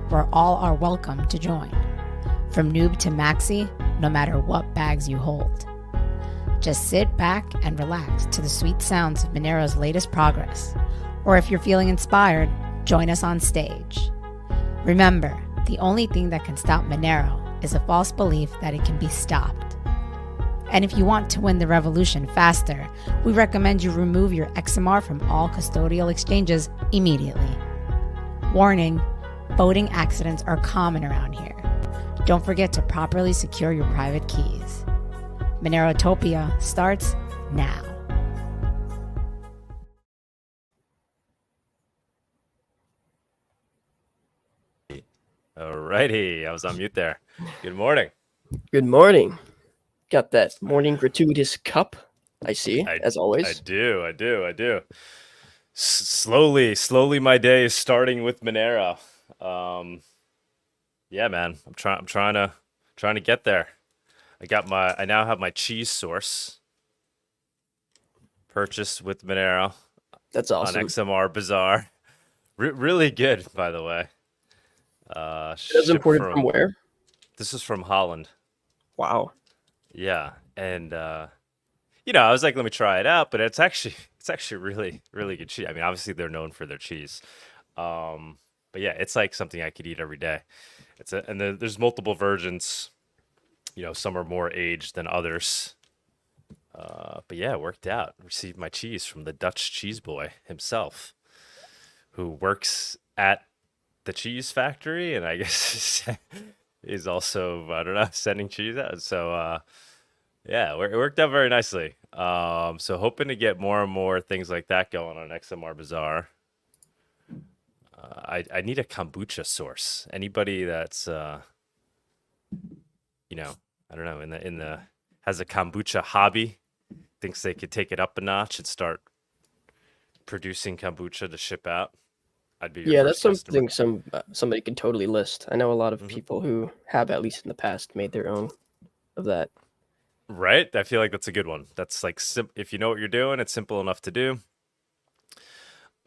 where all are welcome to join. From noob to maxi, no matter what bags you hold. Just sit back and relax to the sweet sounds of Monero's latest progress. Or if you're feeling inspired, join us on stage. Remember, the only thing that can stop Monero is a false belief that it can be stopped. And if you want to win the revolution faster, we recommend you remove your XMR from all custodial exchanges immediately. Warning, voting accidents are common around here. Don't forget to properly secure your private keys. Monerotopia starts now. Alrighty, I was on mute there. Good morning. Good morning. Got that morning gratuitous cup, I see, as always. I do. Slowly, my day is starting with Monero. Yeah, man, I'm trying to get there. I now have my cheese source purchased with Monero. That's awesome. On XMR Bazaar. Really good, by the way. That's imported from where? This is from Holland. Wow. Yeah, and I was like, let me try it out, but it's actually really good cheese. I mean, obviously they're known for their cheese, but yeah, it's like something I could eat every day. There's multiple versions. Some are more aged than others. But yeah, it worked out. Received my cheese from the Dutch cheese boy himself, who works at the cheese factory, and I guess is also, I don't know, sending cheese out. So yeah, it worked out very nicely. So hoping to get more and more things like that going on XMR Bazaar. I need a kombucha source. Anybody that's I don't know, in the has a kombucha hobby, thinks they could take it up a notch and start producing kombucha to ship out. I'd be your that's first something customer. somebody could totally list. I know a lot of people who have, at least in the past, made their own of that. Right? I feel like that's a good one. That's like if you know what you're doing, it's simple enough to do.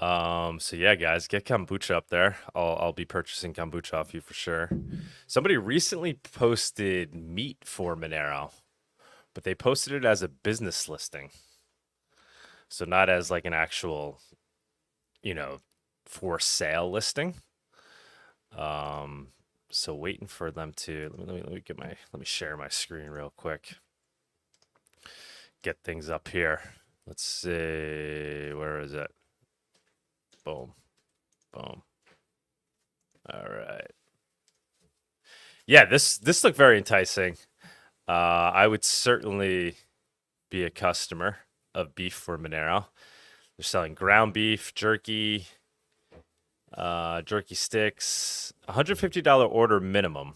So yeah, guys, get kombucha up there. I'll be purchasing kombucha off you for sure. Somebody recently posted meat for Monero, but they posted it as a business listing. So not as like an actual, for sale listing. So waiting for them to let me share my screen real quick. Get things up here. Let's see, where is it? Boom. All right. Yeah, this looked very enticing. I would certainly be a customer of beef for Monero. They're selling ground beef, jerky sticks, $150 order minimum.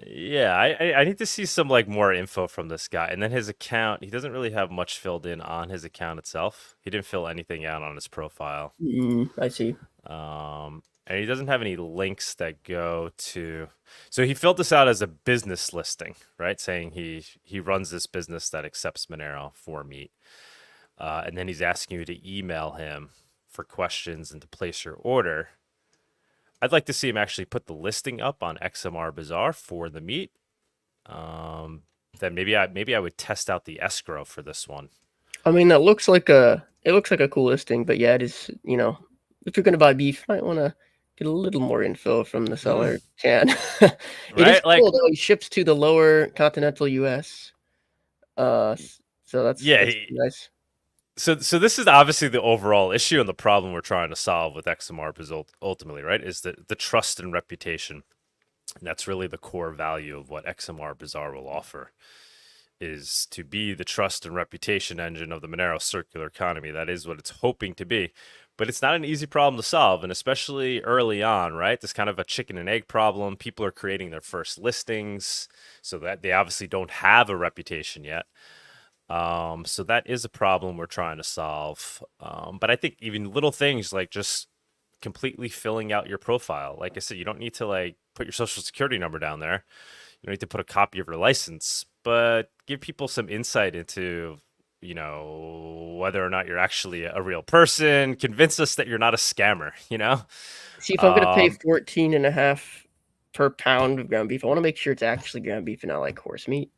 Yeah, I need to see some more info from this guy. And then his account, he doesn't really have much filled in on his account itself. He didn't fill anything out on his profile. I see. And he doesn't have any links that go to. So he filled this out as a business listing, right? Saying he runs this business that accepts Monero for meat. And then he's asking you to email him for questions and to place your order. I'd like to see him actually put the listing up on XMR Bazaar for the meat. Then maybe I would test out the escrow for this one. I mean, it looks like a cool listing, but yeah, it is. If you're gonna buy beef, you might want to get a little more info from the seller. Can it right? is cool though. He ships to the lower continental U.S. So that's nice. So this is obviously the overall issue and the problem we're trying to solve with XMR ultimately, right? Is the trust and reputation. And that's really the core value of what XMR Bazaar will offer, is to be the trust and reputation engine of the Monero circular economy. That is what it's hoping to be. But it's not an easy problem to solve, and especially early on, right? This kind of a chicken and egg problem. People are creating their first listings, so that they obviously don't have a reputation yet. So that is a problem we're trying to solve. But I think even little things like just completely filling out your profile. Like I said, you don't need to put your social security number down there. You don't need to put a copy of your license, but give people some insight into, you know, whether or not you're actually a real person. Convince us that you're not a scammer, you know? See, if I'm going to pay 14.5 per pound of ground beef, I want to make sure it's actually ground beef and not like horse meat.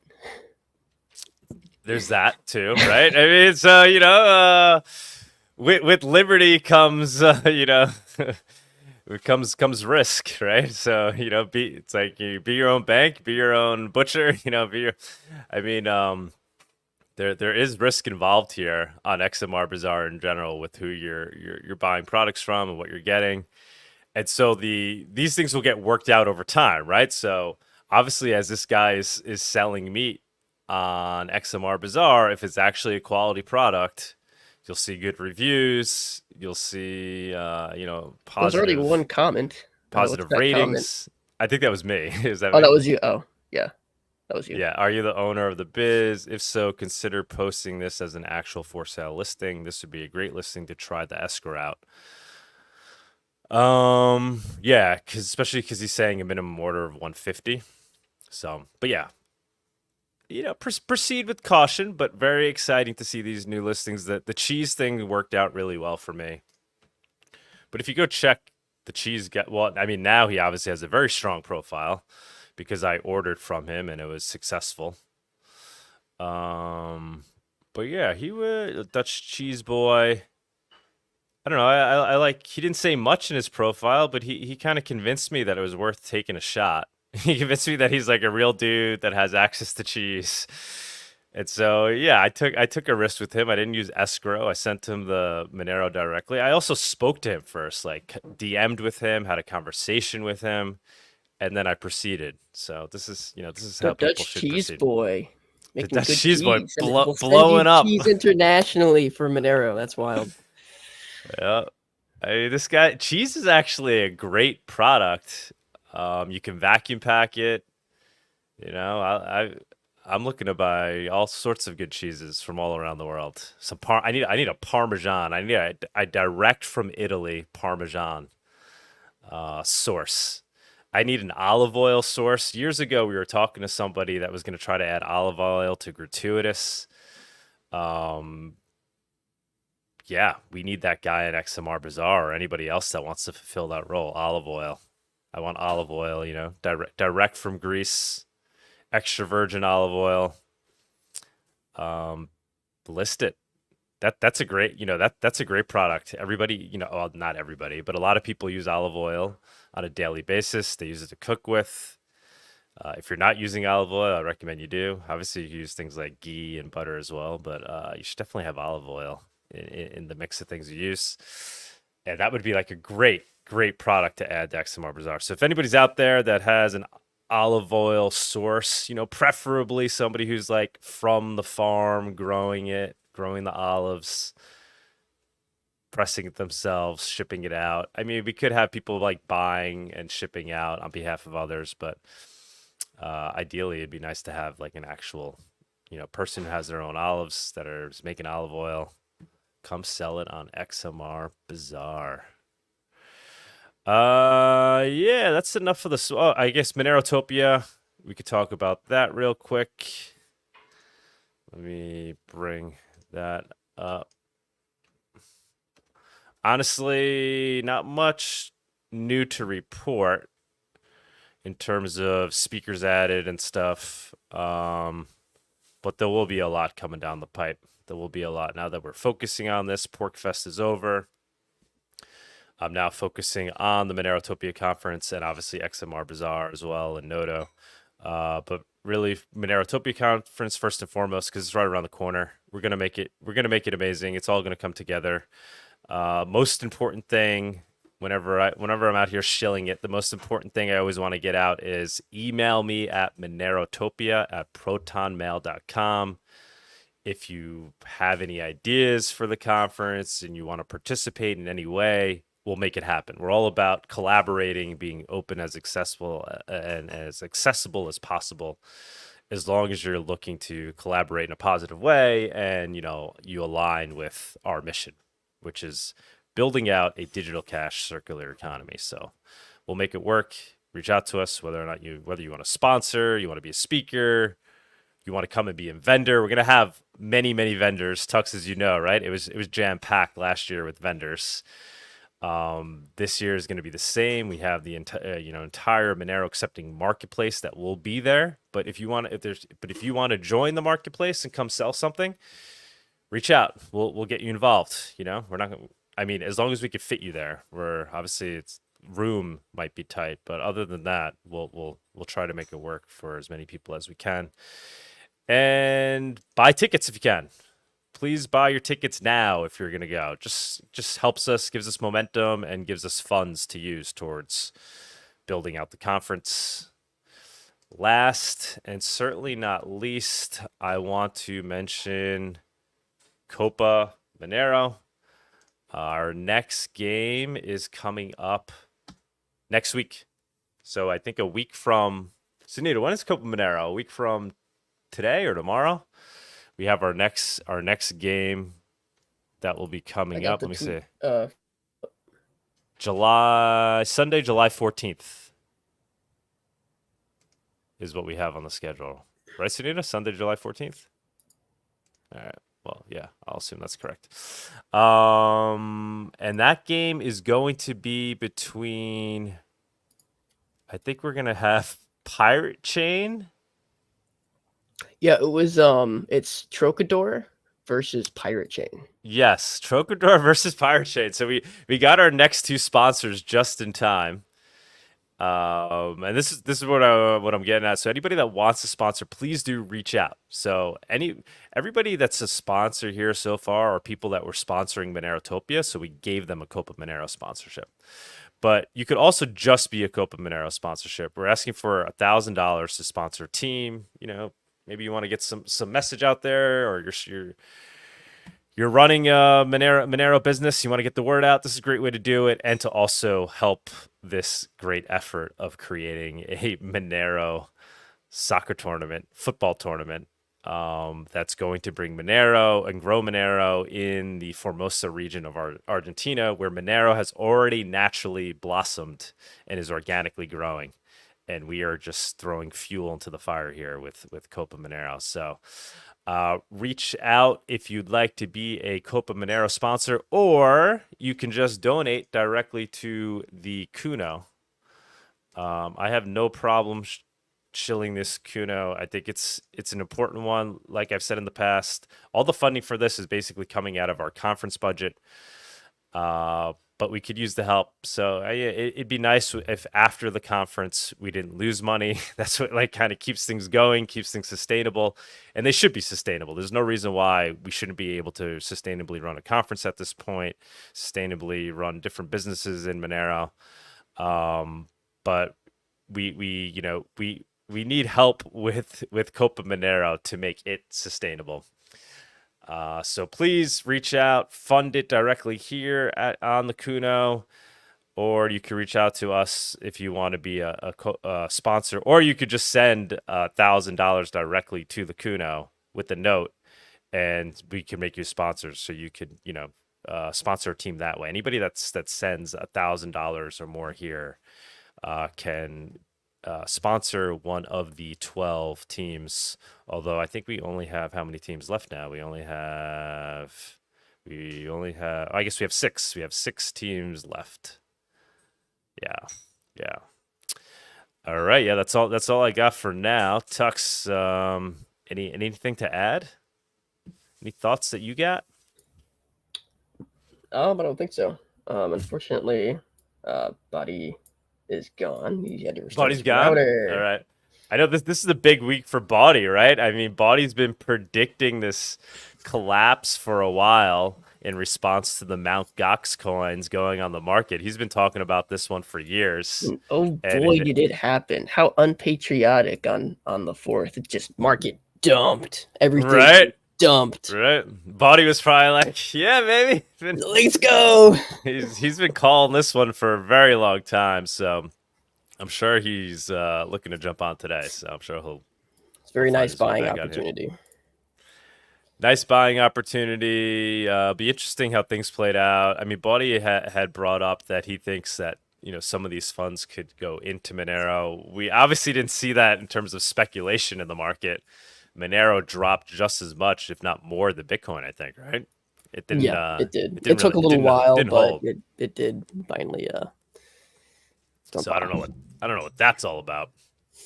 There's that too, right? I mean, it's, you know, with liberty comes, you know, it comes risk, right? So, you know, it's like you be your own bank, be your own butcher, you know, I mean, there is risk involved here on XMR Bazaar in general with who you're buying products from and what you're getting. And so these things will get worked out over time, right? So obviously, as this guy is selling meat on XMR Bazaar, if it's actually a quality product, you'll see good reviews. You'll see, you know, There's already one comment. Positive ratings. Comment? I think that was me. Is that? Oh, that was you. Oh, yeah. That was you. Yeah. Are you the owner of the biz? If so, consider posting this as an actual for sale listing. This would be a great listing to try the escrow out. Yeah, especially because he's saying a minimum order of 150. So, but yeah, you know, proceed with caution, but very exciting to see these new listings. That the cheese thing worked out really well for me. But if you go check the cheese, well, I mean, now he obviously has a very strong profile because I ordered from him and it was successful. But yeah, he was a Dutch cheese boy. I don't know. I like, he didn't say much in his profile, but he kind of convinced me that it was worth taking a shot. He convinced me that he's like a real dude that has access to cheese. And so, yeah, I took a risk with him. I didn't use escrow. I sent him the Monero directly. I also spoke to him first, like DM'd with him, had a conversation with him, and then I proceeded. So this is, you know, this is how people Dutch should cheese proceed. boy. The Dutch cheese boy we'll blowing up. Cheese internationally for Monero. That's wild. Yeah, I mean, this guy, cheese is actually a great product. You can vacuum pack it. You know, I'm looking to buy all sorts of good cheeses from all around the world. I need a Parmesan. I need a direct from Italy Parmesan source. I need an olive oil source. Years ago, we were talking to somebody that was going to try to add olive oil to gratuitous. Yeah, we need that guy at XMR Bazaar or anybody else that wants to fulfill that role. Olive oil. I want olive oil, you know, direct from Greece, extra virgin olive oil. List it. That's a great, you know, that's a great product. Everybody, you know, well, not everybody, but a lot of people use olive oil on a daily basis. They use it to cook with. If you're not using olive oil, I recommend you do. Obviously, you can use things like ghee and butter as well, but you should definitely have olive oil in the mix of things you use. And that would be like a great product to add to XMR Bazaar. So if anybody's out there that has an olive oil source, you know, preferably somebody who's like from the farm, growing the olives, pressing it themselves, shipping it out. I mean, we could have people like buying and shipping out on behalf of others, but ideally it'd be nice to have like an actual, you know, person who has their own olives that are making olive oil. Come sell it on XMR Bazaar. Yeah, that's enough for the. Oh, I guess Monerotopia. We could talk about that real quick. Let me bring that up. Honestly, not much new to report in terms of speakers added and stuff. But there will be a lot coming down the pipe. There will be a lot now that we're focusing on this. PorcFest is over. I'm now focusing on the Monerotopia conference and obviously XMR Bazaar as well and Nodo. But really, Monerotopia conference first and foremost because it's right around the corner. We're gonna make it amazing. It's all gonna come together. Most important thing, whenever I'm out here shilling it, the most important thing I always want to get out is email me at monerotopia@protonmail.com. If you have any ideas for the conference and you want to participate in any way, we'll make it happen. We're all about collaborating, being open as accessible and as accessible as possible, as long as you're looking to collaborate in a positive way and, you know, you align with our mission, which is building out a digital cash circular economy. So we'll make it work. Reach out to us, whether you want to sponsor, you want to be a speaker, you want to come and be a vendor. We're going to have many vendors. Tux, as you know, right? It was jam packed last year with vendors. This year is going to be the same. We have the entire Monero accepting marketplace that will be there. But if you want to join the marketplace and come sell something, reach out. We'll get you involved. We're not gonna, I mean, as long as we can fit you there. We're obviously room might be tight, but other than that, we'll try to make it work for as many people as we can. And buy tickets if you can. Please buy your tickets now if you're gonna go. Just helps us, gives us momentum, and gives us funds to use towards building out the conference. Last and certainly not least, I want to mention Copa Monero. Our next game is coming up next week. So I think a week from Sunita, when is Copa Monero? A week from today or tomorrow? We have our next game that will be coming up. Let me see. Sunday, July 14th is what we have on the schedule. Right, Sunita? Sunday, July 14th? All right. Well, yeah, I'll assume that's correct. And that game is going to be between, I think we're going to have Pirate Chain. Yeah, it was it's Trocador versus Pirate Chain. Yes, Trocador versus Pirate Chain. So we got our next two sponsors just in time. And this is what I'm getting at. So anybody that wants to sponsor, please do reach out. So everybody that's a sponsor here so far are people that were sponsoring Monerotopia, so we gave them a Copa Monero sponsorship. But you could also just be a Copa Monero sponsorship. We're asking for $1,000 to sponsor a team. Maybe you want to get some message out there, or you're running a Monero business. You want to get the word out. This is a great way to do it, and to also help this great effort of creating a Monero soccer tournament, football tournament, that's going to bring Monero and grow Monero in the Formosa region of Argentina, where Monero has already naturally blossomed and is organically growing. And we are just throwing fuel into the fire here with Copa Monero. So reach out if you'd like to be a Copa Monero sponsor, or you can just donate directly to the Kuno. I have no problem shilling this Kuno. I think it's an important one. Like I've said in the past, all the funding for this is basically coming out of our conference budget. But we could use the help. So it'd be nice if after the conference we didn't lose money. That's what kind of keeps things going, keeps things sustainable. And they should be sustainable. There's no reason why we shouldn't be able to sustainably run a conference at this point, sustainably run different businesses in Monero. But we need help with Copa Monero to make it sustainable. So please reach out, fund it directly here on the Kuno, or you can reach out to us if you want to be a sponsor, or you could just send $1,000 directly to the Kuno with the note, and we can make you sponsors. So you could, sponsor a team that way. Anybody that sends $1,000 or more here can sponsor one of the 12 teams. Although I think we only have how many teams left now? We only have I guess we have 6. We have 6 teams left. Yeah. All right, yeah, that's all I got for now. Tux, anything to add? Any thoughts that you got? I don't think so. Unfortunately, Bawdy is gone. He had to restart Bawdy's his gone? router. All right. I know this is a big week for Bawdy, right? I mean, Bawdy's been predicting this collapse for a while in response to the Mt. Gox coins going on the market. He's been talking about this one for years. Oh boy, did it happen. How unpatriotic on the 4th. It just market dumped. Everything right? Dumped. Right. Bawdy was probably like, yeah, maybe. Let's go. He's been calling this one for a very long time, so I'm sure he's looking to jump on today. So I'm sure it's a very nice buying opportunity. Nice buying opportunity. Be interesting how things played out. I mean, Bawdy had brought up that he thinks that some of these funds could go into Monero. We obviously didn't see that in terms of speculation in the market. Monero dropped just as much, if not more, than Bitcoin, I think, right? It didn't. Yeah, it did. It It took a little while, didn't but hold. it did finally. So I don't know what that's all about.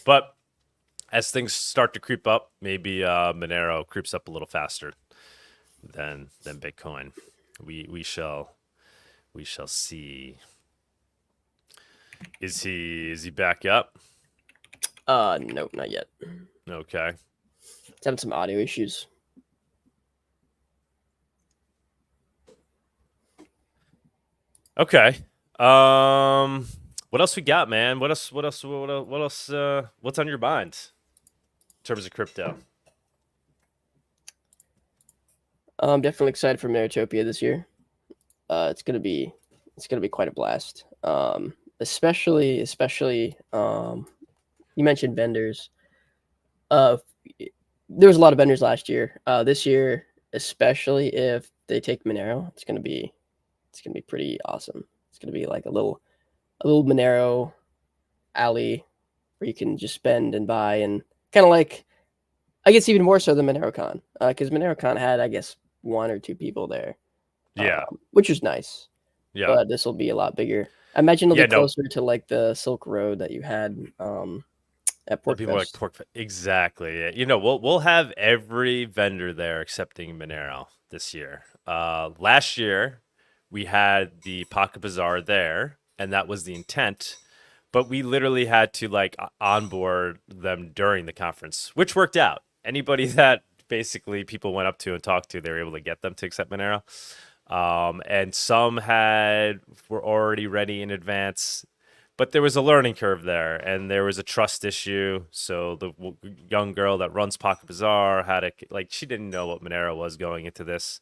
But as things start to creep up, maybe Monero creeps up a little faster than Bitcoin. We shall see. Is he back up? No, not yet. Okay. It's having some audio issues. Okay. What else we got, man? What else? What's on your mind in terms of crypto? I'm definitely excited for Monerotopia this year. It's gonna be quite a blast. Especially you mentioned vendors. There was a lot of vendors last year. This year, especially if they take Monero, it's gonna be pretty awesome. It's gonna be like a little Monero alley where you can just spend and buy, and kind of like, I guess even more so than MoneroCon, because MoneroCon had, I guess, 1 or 2 people there. Yeah. Which was nice. Yeah. But this will be a lot bigger. I imagine it'll be no. closer to like the Silk Road that you had at Pork People Fest. like exactly. Yeah. You know, we'll have every vendor there excepting Monero this year. Last year we had the Pocket Bazaar there, and that was the intent. But we literally had to like onboard them during the conference, which worked out. Anybody that basically people went up to and talked to, they were able to get them to accept Monero. And some were already ready in advance, but there was a learning curve there, and there was a trust issue. So the young girl that runs Pocket Bazaar she didn't know what Monero was going into this,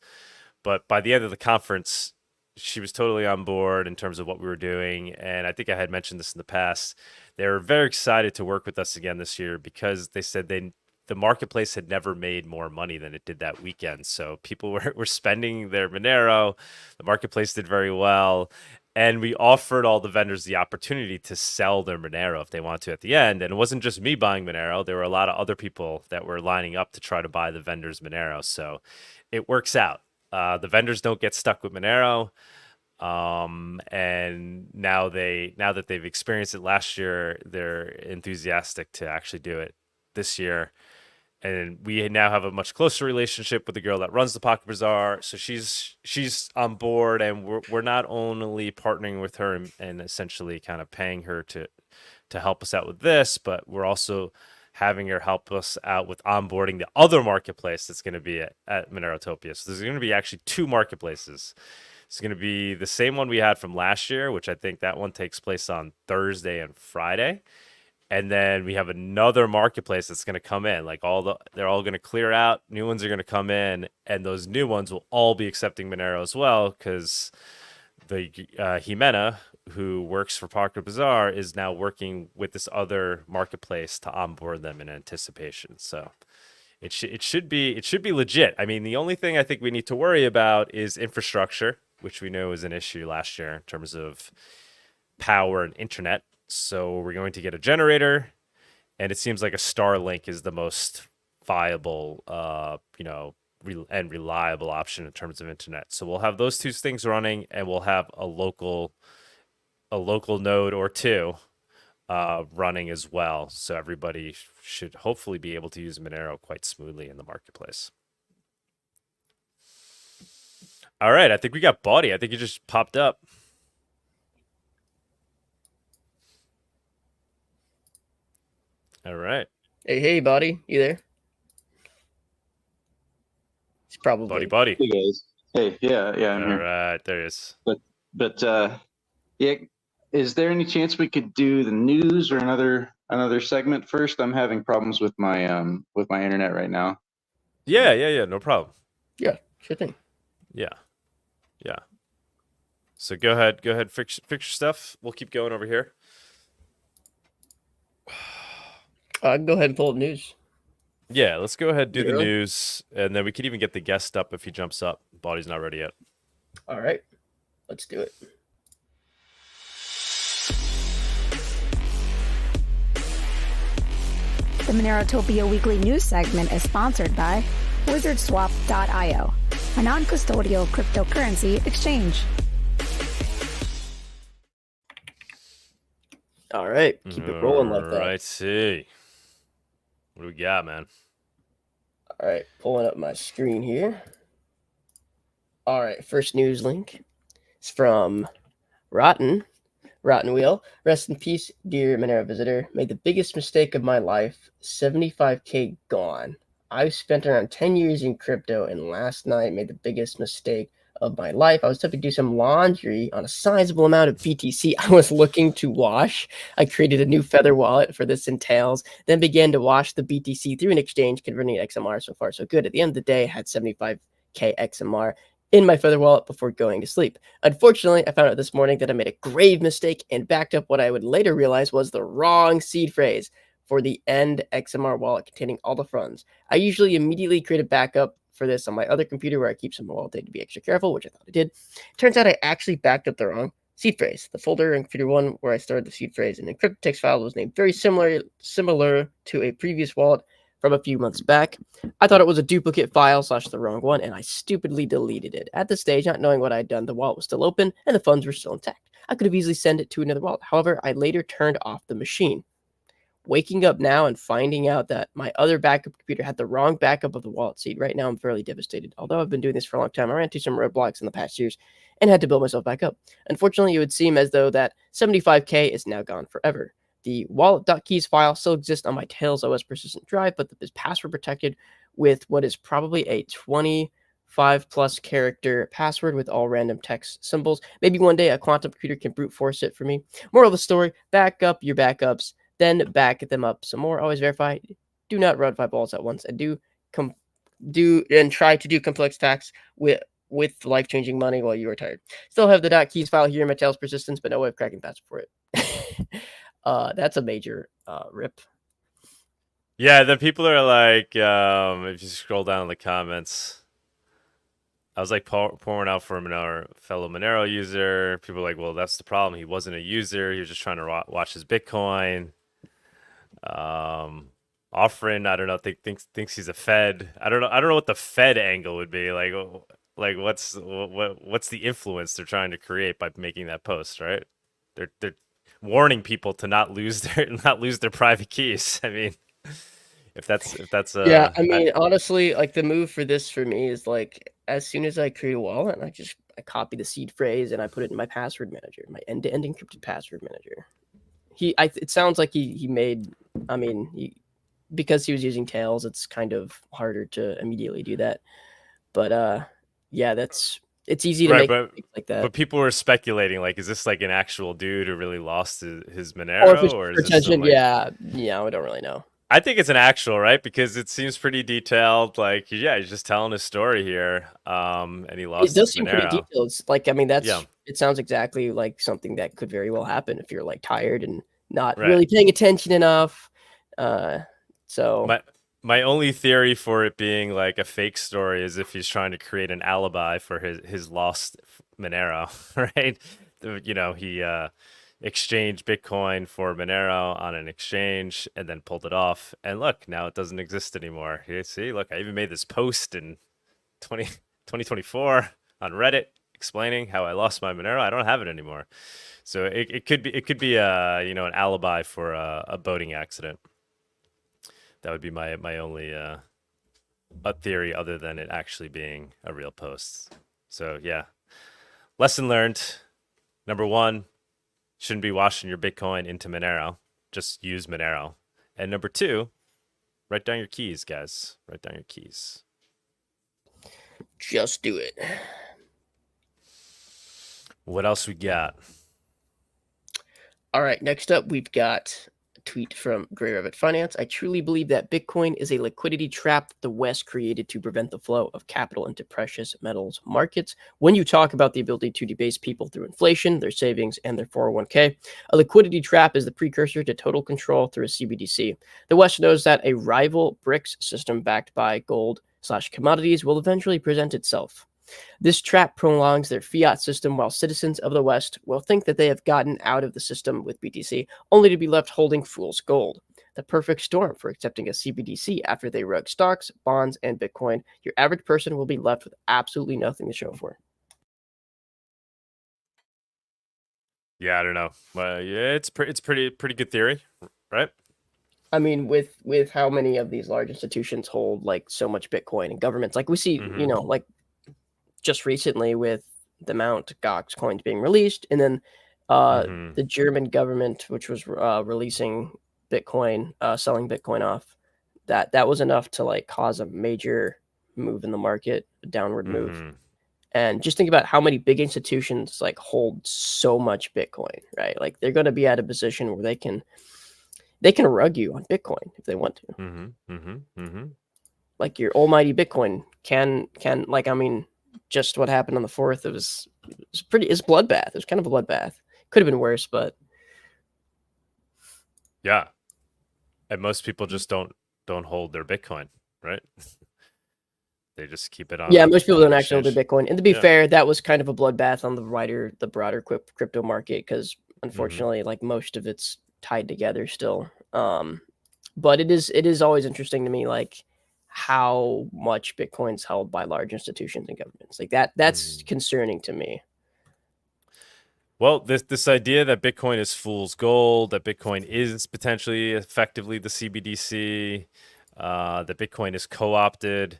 but by the end of the conference, she was totally on board in terms of what we were doing. And I think I had mentioned this in the past. They were very excited to work with us again this year because they said the marketplace had never made more money than it did that weekend. So people were spending their Monero. The marketplace did very well. And we offered all the vendors the opportunity to sell their Monero if they want to at the end. And it wasn't just me buying Monero. There were a lot of other people that were lining up to try to buy the vendors' Monero. So it works out. The vendors don't get stuck with Monero. And now that they've experienced it last year, they're enthusiastic to actually do it this year. And we now have a much closer relationship with the girl that runs the Pocket Bazaar. So she's on board, and we're not only partnering with her and essentially kind of paying her to help us out with this, but we're also having her help us out with onboarding the other marketplace that's going to be at Monerotopia. So there's going to be actually 2 marketplaces. It's going to be the same one we had from last year, which I think that one takes place on Thursday and Friday. And then we have another marketplace that's going to come in. They're all going to clear out. New ones are going to come in, and those new ones will all be accepting Monero as well, because the Jimena, who works for Pocket Bazaar, is now working with this other marketplace to onboard them in anticipation. So it should be legit. I mean, the only thing I think we need to worry about is infrastructure, which we know was an issue last year in terms of power and internet. So we're going to get a generator, and it seems like a Starlink is the most viable, and reliable option in terms of internet. So we'll have those 2 things running, and we'll have a local node or 2 running as well. So everybody should hopefully be able to use Monero quite smoothly in the marketplace. All right, I think we got Bawdy. I think he just popped up. All right. Hey, Bawdy, you there? He's probably Bawdy. Hey guys. Hey, yeah, I'm All here. right, there he is. But yeah, is there any chance we could do the news or another segment first? I'm having problems with my internet right now. Yeah, no problem. Yeah, sure thing. Yeah. So go ahead, fix your stuff. We'll keep going over here. Go ahead and pull up news. Yeah, let's go ahead and do the Really? news, and then we could even get the guest up if he jumps up. Bawdy's not ready yet. All right, let's do it. The Monerotopia Weekly News segment is sponsored by WizardSwap.io, a non-custodial cryptocurrency exchange. All right, keep it rolling like that. Right, see. What do we got, man? All right, pulling up my screen here. All right, first news link is from Rotten Wheel. Rest in peace, dear Monero visitor. Made the biggest mistake of my life. 75K gone. I've spent around 10 years in crypto, and last night made the biggest mistake of my life. I was attempting to do some laundry on a sizable amount of BTC I was looking to wash. I created a new Feather wallet for this entails, then began to wash the BTC through an exchange, converting it to XMR. So far, so good. At the end of the day, I had 75K XMR in my Feather wallet before going to sleep. Unfortunately, I found out this morning that I made a grave mistake and backed up what I would later realize was the wrong seed phrase for the end XMR wallet containing all the funds. I usually immediately create a backup for this on my other computer where I keep some wallet data to be extra careful, which I thought I did. Turns out I actually backed up the wrong seed phrase. The folder in computer one where I stored the seed phrase in the encrypted text file was named very similar to a previous wallet from a few months back. I thought it was a duplicate file / the wrong one, and I stupidly deleted it. At this stage, not knowing what I'd done, the wallet was still open and the funds were still intact. I could have easily sent it to another wallet. However, I later turned off the machine. Waking up now and finding out that my other backup computer had the wrong backup of the wallet seed. Right now, I'm fairly devastated. Although I've been doing this for a long time, I ran into some roadblocks in the past years and had to build myself back up. Unfortunately, it would seem as though that 75K is now gone forever. The wallet.keys file still exists on my Tails OS persistent drive, but is password protected with what is probably a 25+ character password with all random text symbols. Maybe one day a quantum computer can brute force it for me. Moral of the story, back up your backups, then back them up some more. Always verify. Do not run 5 balls at once, and try to do complex tasks with life-changing money while you are tired. Still have the .keys file here in my Tails persistence, but no way of cracking password for it. That's a major rip. Yeah, the people are like, if you scroll down in the comments, I was like pouring out for a fellow Monero user. People are like, well, that's the problem. He wasn't a user. He was just trying to watch his Bitcoin. Offering, I don't know, thinks he's a Fed. I don't know what the Fed angle would be. Like what's the influence they're trying to create by making that post, right? They're warning people to not lose their private keys. I mean, if that's yeah, I mean, honestly, like the move for this for me is like as soon as I create a wallet, I copy the seed phrase and I put it in my password manager, my end-to-end encrypted password manager. It sounds like he made, I mean, because he was using Tails, it's kind of harder to immediately do that. But yeah, it's easy to make like that. But people were speculating, like, is this like an actual dude who really lost his Monero, or is this some, like... Yeah, we don't really know. I think it's an actual, right? Because it seems pretty detailed. Like, yeah, he's just telling his story here. And he lost his Monero. It does seem pretty detailed. It's like, I mean, it sounds exactly like something that could very well happen if you're like tired and not really paying attention enough. So my only theory for it being like a fake story is if he's trying to create an alibi for his lost Monero, right? You know, he exchanged Bitcoin for Monero on an exchange and then pulled it off. And look, now it doesn't exist anymore. You see, look, I even made this post in 2024 on Reddit explaining how I lost my Monero. I don't have it anymore. So it could be an alibi for a boating accident. That would be my only a theory other than it actually being a real post. So yeah, lesson learned. Number 1, shouldn't be washing your Bitcoin into Monero. Just use Monero. And number 2, write down your keys, guys. Write down your keys. Just do it. What else we got? All right, next up, we've got a tweet from Gray Rabbit Finance. I truly believe that Bitcoin is a liquidity trap that the West created to prevent the flow of capital into precious metals markets. When you talk about the ability to debase people through inflation, their savings, and their 401k, a liquidity trap is the precursor to total control through a CBDC. The West knows that a rival BRICS system backed by gold/commodities will eventually present itself. This trap prolongs their fiat system while citizens of the West will think that they have gotten out of the system with BTC, only to be left holding fool's gold. the perfect storm for accepting a CBDC after they rug stocks, bonds, and Bitcoin. Your average person will be left with absolutely nothing to show for it. Yeah, I don't know. Yeah, it's pretty good theory, right? I mean, with how many of these large institutions hold like so much Bitcoin and governments, like we see, Mhm. like just recently with the Mount Gox coins being released, and then Mhm. the German government, which was releasing Bitcoin, selling Bitcoin off, that was enough to like cause a major move in the market, a downward move. Mhm. And just think about how many big institutions like hold so much Bitcoin, right? Like they're going to be at a position where they can rug you on Bitcoin if they want to. Mhm. Mhm. Mhm. Like your almighty Bitcoin can like, I mean, just what happened on the 4th, it's bloodbath. It was kind of a bloodbath. Could have been worse, but Yeah. And most people just don't hold their Bitcoin, right? They just keep it on yeah, a most people on an don't actually hold their exchange. Bitcoin. And to be Yeah. fair, that was kind of a bloodbath on the broader crypto market because Mhm. unfortunately, like most of it's tied together still. But it is always interesting to me, like how much Bitcoin's held by large institutions and governments. Like that's Mhm. concerning to me. Well, this idea that Bitcoin is fool's gold, that Bitcoin is potentially effectively the CBDC, that Bitcoin is co-opted,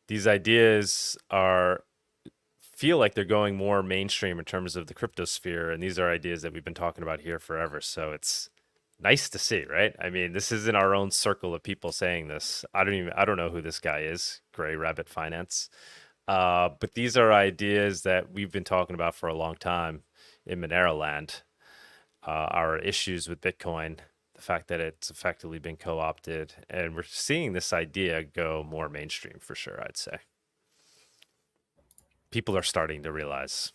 these ideas feel like they're going more mainstream in terms of the crypto sphere, and these are ideas that we've been talking about here forever. So it's nice to see, right? I mean, this is in our own circle of people saying this. I don't know who this guy is, Gray Rabbit Finance. But these are ideas that we've been talking about for a long time in Monero land. Our issues with Bitcoin, the fact that it's effectively been co-opted, and we're seeing this idea go more mainstream for sure, I'd say. People are starting to realize.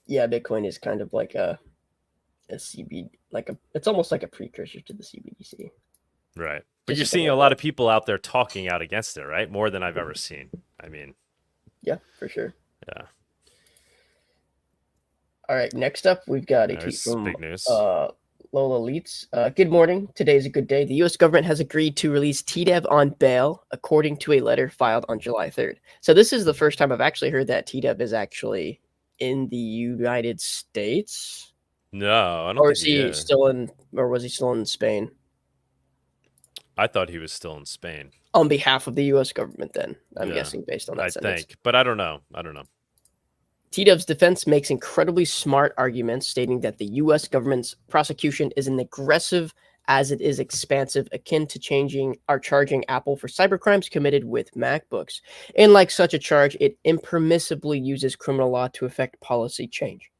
Yeah, Bitcoin is kind of like a it's almost like a precursor to the CBDC. Right. But you're Just seeing a lot of people out there talking out against it, right? More than I've ever seen. I mean, yeah, for sure. yeah. All right, next up, we've got a tweet There's from big news. Lola Leitz. Good morning. Today is a good day. The U.S. government has agreed to release TDev on bail, according to a letter filed on July 3rd. So this is the first time I've actually heard that TDev is actually in the United States. No, I don't Or think is he he is. still in, or was he still in Spain? I thought he was still in Spain. On behalf of the U.S. government, then, I'm Yeah, guessing, based on I that sentence. think. But I don't know. TDev's defense makes incredibly smart arguments, stating that the U.S. government's prosecution is as aggressive as it is expansive, akin to charging Apple for cybercrimes committed with MacBooks. And like such a charge, it impermissibly uses criminal law to effect policy change.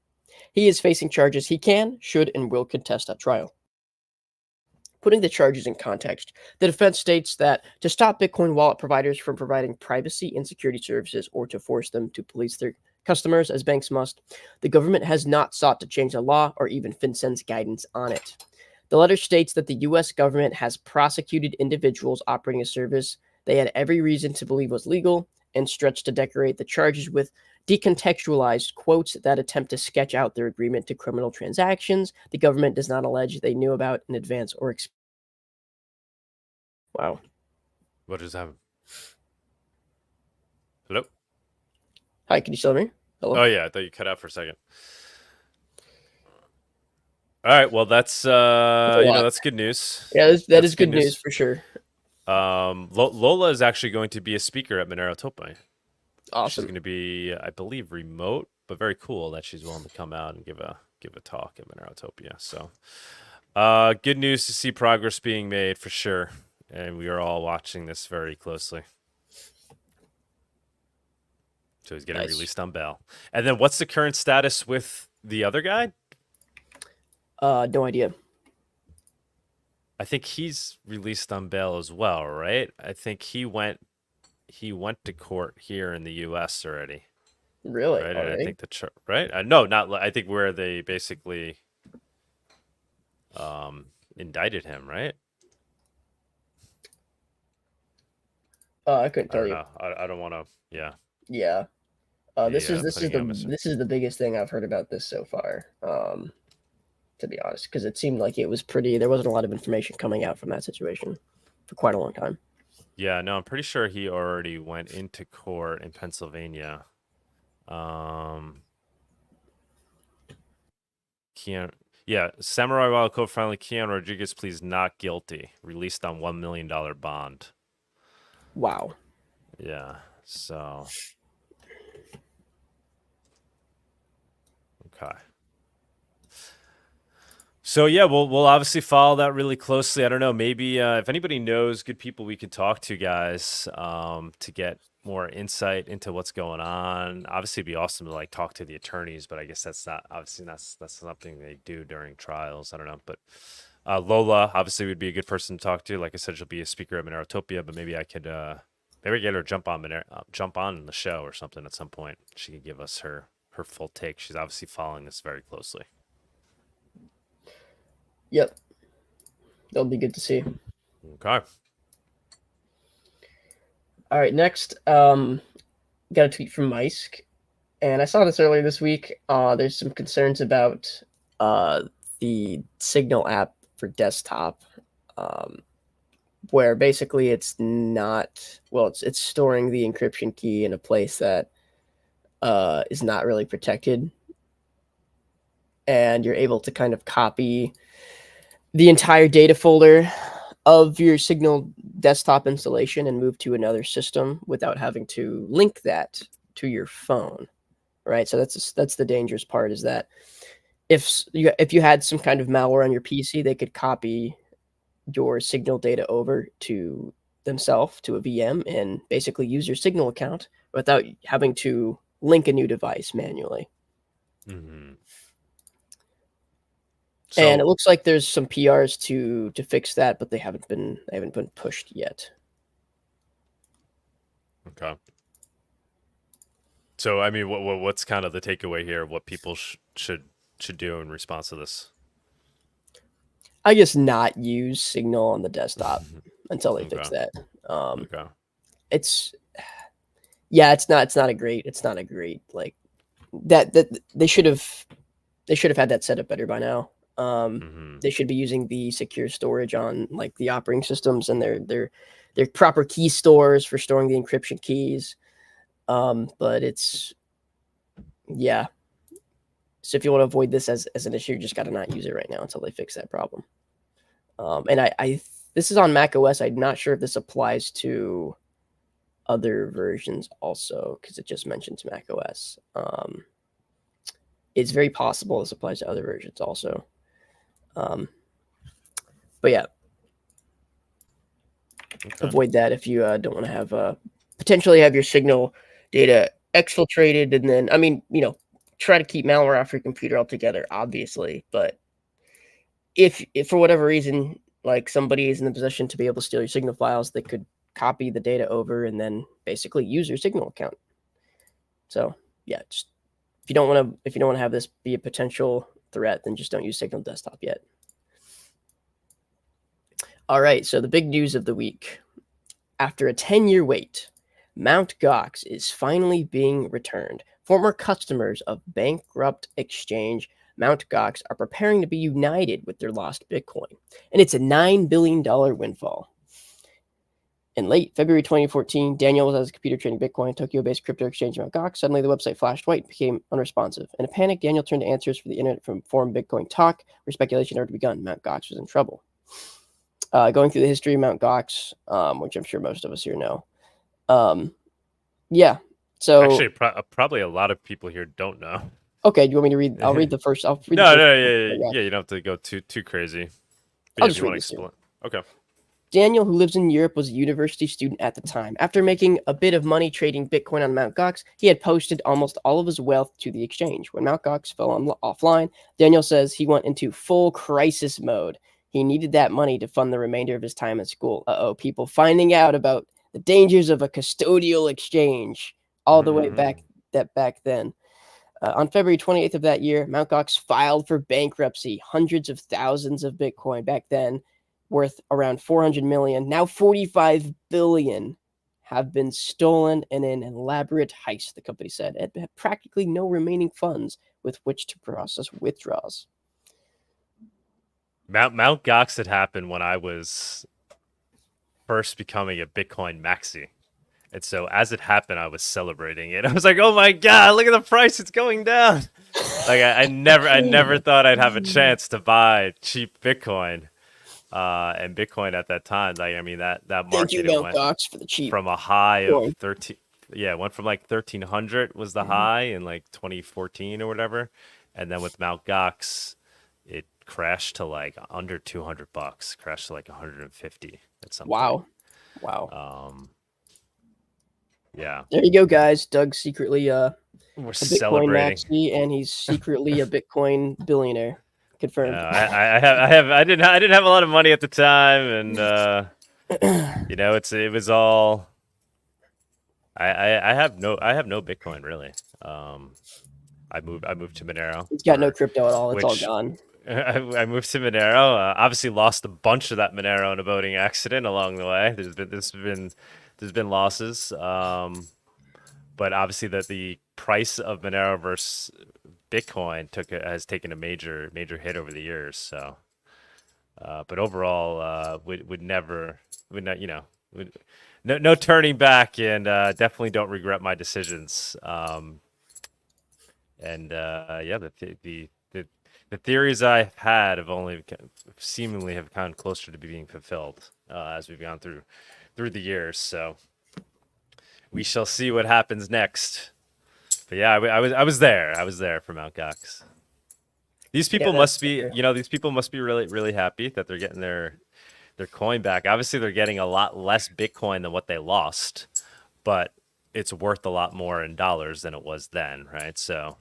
He is facing charges he can, should, and will contest at trial. Putting the charges in context, the defense states that to stop Bitcoin wallet providers from providing privacy and security services or to force them to police their customers as banks must, the government has not sought to change the law or even FinCEN's guidance on it. The letter states that the U.S. government has prosecuted individuals operating a service they had every reason to believe was legal and stretched to decorate the charges with decontextualized quotes that attempt to sketch out their agreement to criminal transactions the government does not allege they knew about in advance or Wow. What just happened? Hello? Hi, can you still hear me? Hello? Oh, yeah. I thought you cut out for a second. All right. Well, that's, that's good news. Yeah, that That's is good news for sure. Lola is actually going to be a speaker at Monerotopia. She's Awesome. going to be, I believe, remote, but very cool that she's willing to come out and give a talk at Monerotopia. So, good news to see progress being made for sure, and we are all watching this very closely. So he's getting released on bail. And then, what's the current status with the other guy? No idea. I think he's released on bail as well, right? I think he went to court here in the U.S. already. Really? Right, Already? and I think right? No, not. I think where they basically indicted him, right? I couldn't I tell don't you. know. I don't want to. Yeah. Yeah. This is putting him as- the biggest thing I've heard about this so far. to be honest, because it seemed like it was there wasn't a lot of information coming out from that situation for quite a long time. Yeah, no, I'm pretty sure he already went into court in Pennsylvania. Samurai Wild co-founder Keon Rodriguez pleads not guilty, released on $1 million bond. Wow. Yeah, so okay. So yeah, we'll obviously follow that really closely. I don't know, maybe if anybody knows good people we could talk to, guys, to get more insight into what's going on. Obviously, it'd be awesome to like talk to the attorneys, but I guess that's something they do during trials. I don't know, but Lola obviously would be a good person to talk to. Like I said, she'll be a speaker at Monerotopia, but maybe I could maybe get her to jump on the show or something at some point. She could give us her full take. She's obviously following this very closely. Yep. That'll be good to see. Okay. All right, next, got a tweet from Meisk, and I saw this earlier this week. There's some concerns about the Signal app for desktop, where basically it's storing the encryption key in a place that is not really protected, and you're able to kind of copy the entire data folder of your Signal desktop installation and move to another system without having to link that to your phone, right? So that's the dangerous part, is that if you had some kind of malware on your PC, they could copy your Signal data over to themselves, to a VM, and basically use your Signal account without having to link a new device manually. Mm-hmm. And it looks like there's some PRs to fix that, but they haven't been pushed yet. Okay. So I mean, what's kind of the takeaway here? What people should do in response to this? I guess not use Signal on the desktop until they fix that. Okay. It's not a great like that they should have had that set up better by now. They should be using the secure storage on like the operating systems, and their proper key stores for storing the encryption keys. But it's so if you want to avoid this as an issue, you just got to not use it right now until they fix that problem. And I this is on macOS. I'm not sure if this applies to other versions also, because it just mentions macOS. It's very possible this applies to other versions also. But yeah, okay. Avoid that if you don't want to have potentially have your Signal data exfiltrated, and then try to keep malware off your computer altogether, obviously. But if for whatever reason, like somebody is in the position to be able to steal your Signal files, they could copy the data over and then basically use your Signal account. So yeah, just if you don't want to have this be a potential threat, then just don't use Signal desktop yet. All right, so the big news of the week. After a 10-year wait, Mt. Gox is finally being returned. Former customers of bankrupt exchange Mt. Gox are preparing to be united with their lost Bitcoin, and it's a $9 billion windfall. In late February 2014, Daniel was at a computer trading Bitcoin, Tokyo-based crypto exchange Mt. Gox. Suddenly, the website flashed white and became unresponsive. In a panic, Daniel turned to answers for the internet from forum Bitcoin Talk, where speculation had already begun. Mt. Gox was in trouble. Going through the history of Mt. Gox, which I'm sure most of us here know. Yeah. So actually, probably a lot of people here don't know. Okay, do you want me to read? I'll read the first. No, you don't have to go too crazy. I'll just read this. Okay. Daniel, who lives in Europe, was a university student at the time. After making a bit of money trading Bitcoin on Mt. Gox, he had posted almost all of his wealth to the exchange. When Mt. Gox fell offline, Daniel says he went into full crisis mode. He needed that money to fund the remainder of his time at school. People finding out about the dangers of a custodial exchange all the way back then. On February 28th of that year, Mt. Gox filed for bankruptcy. Hundreds of thousands of Bitcoin back then, worth around 400 million, now 45 billion, have been stolen in an elaborate heist, the company said. It had practically no remaining funds with which to process withdrawals. Mount Gox had happened when I was first becoming a Bitcoin maxi. And so as it happened, I was celebrating it. I was like, "Oh my god, look at the price; it's going down!" Like I never thought I'd have a chance to buy cheap Bitcoin. And Bitcoin at that time, like I mean that Thank you, market, it Mount went Gox, for the cheap from a high of coin. 13. Yeah, it went from like 1300 was the high in like 2014 or whatever, and then with Mount Gox, it crashed to like under $200, crashed to like 150 at some point. Wow. Yeah, There you go, guys. Doug's secretly we're a Bitcoin celebrating. maxi, and he's secretly a Bitcoin billionaire. Confirmed. I didn't have a lot of money at the time, and you know, it was all. I have no Bitcoin really. I moved to Monero. He's got no crypto at all. It's all which gone. I moved to Monero. Obviously, lost a bunch of that Monero in a boating accident along the way. There's been losses, but obviously the price of Monero versus Bitcoin has taken a major hit over the years. So, but overall, would not, you know, no turning back, and definitely don't regret my decisions. Yeah, the theories I've had have only seemingly have come closer to being fulfilled as we've gone through the years. So we shall see what happens next. But yeah, I was there. I was there for Mount Gox. These people must be, you know, these people must be really happy that they're getting their coin back. Obviously, they're getting a lot less Bitcoin than what they lost, but it's worth a lot more in dollars than it was then, right? So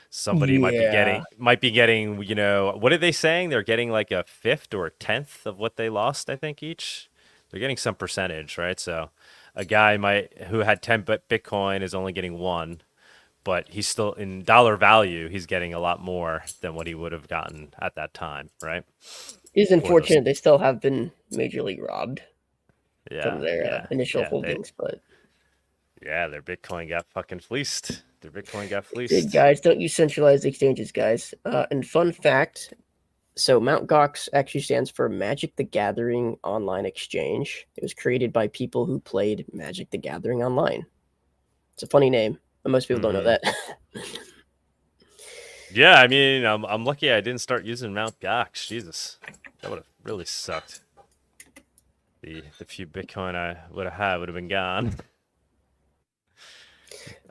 somebody might be getting, you know, what are they saying? They're getting like a fifth or a tenth of what they lost, I think, each. They're getting some percentage, right? So a guy who had 10 Bitcoin is only getting 1, but he's still, in dollar value, he's getting a lot more than what he would have gotten at that time, right? It is unfortunate they still have been majorly robbed from their initial holdings, but yeah, their Bitcoin got fucking fleeced. Hey, guys, don't use centralized exchanges, guys. And fun fact, so Mt. Gox actually stands for Magic the Gathering Online Exchange. It was created by people who played Magic the Gathering online. It's a funny name, but most people don't know that. Yeah, I mean, I'm lucky I didn't start using Mt. Gox. Jesus, that would have really sucked. The few Bitcoin I would have had would have been gone.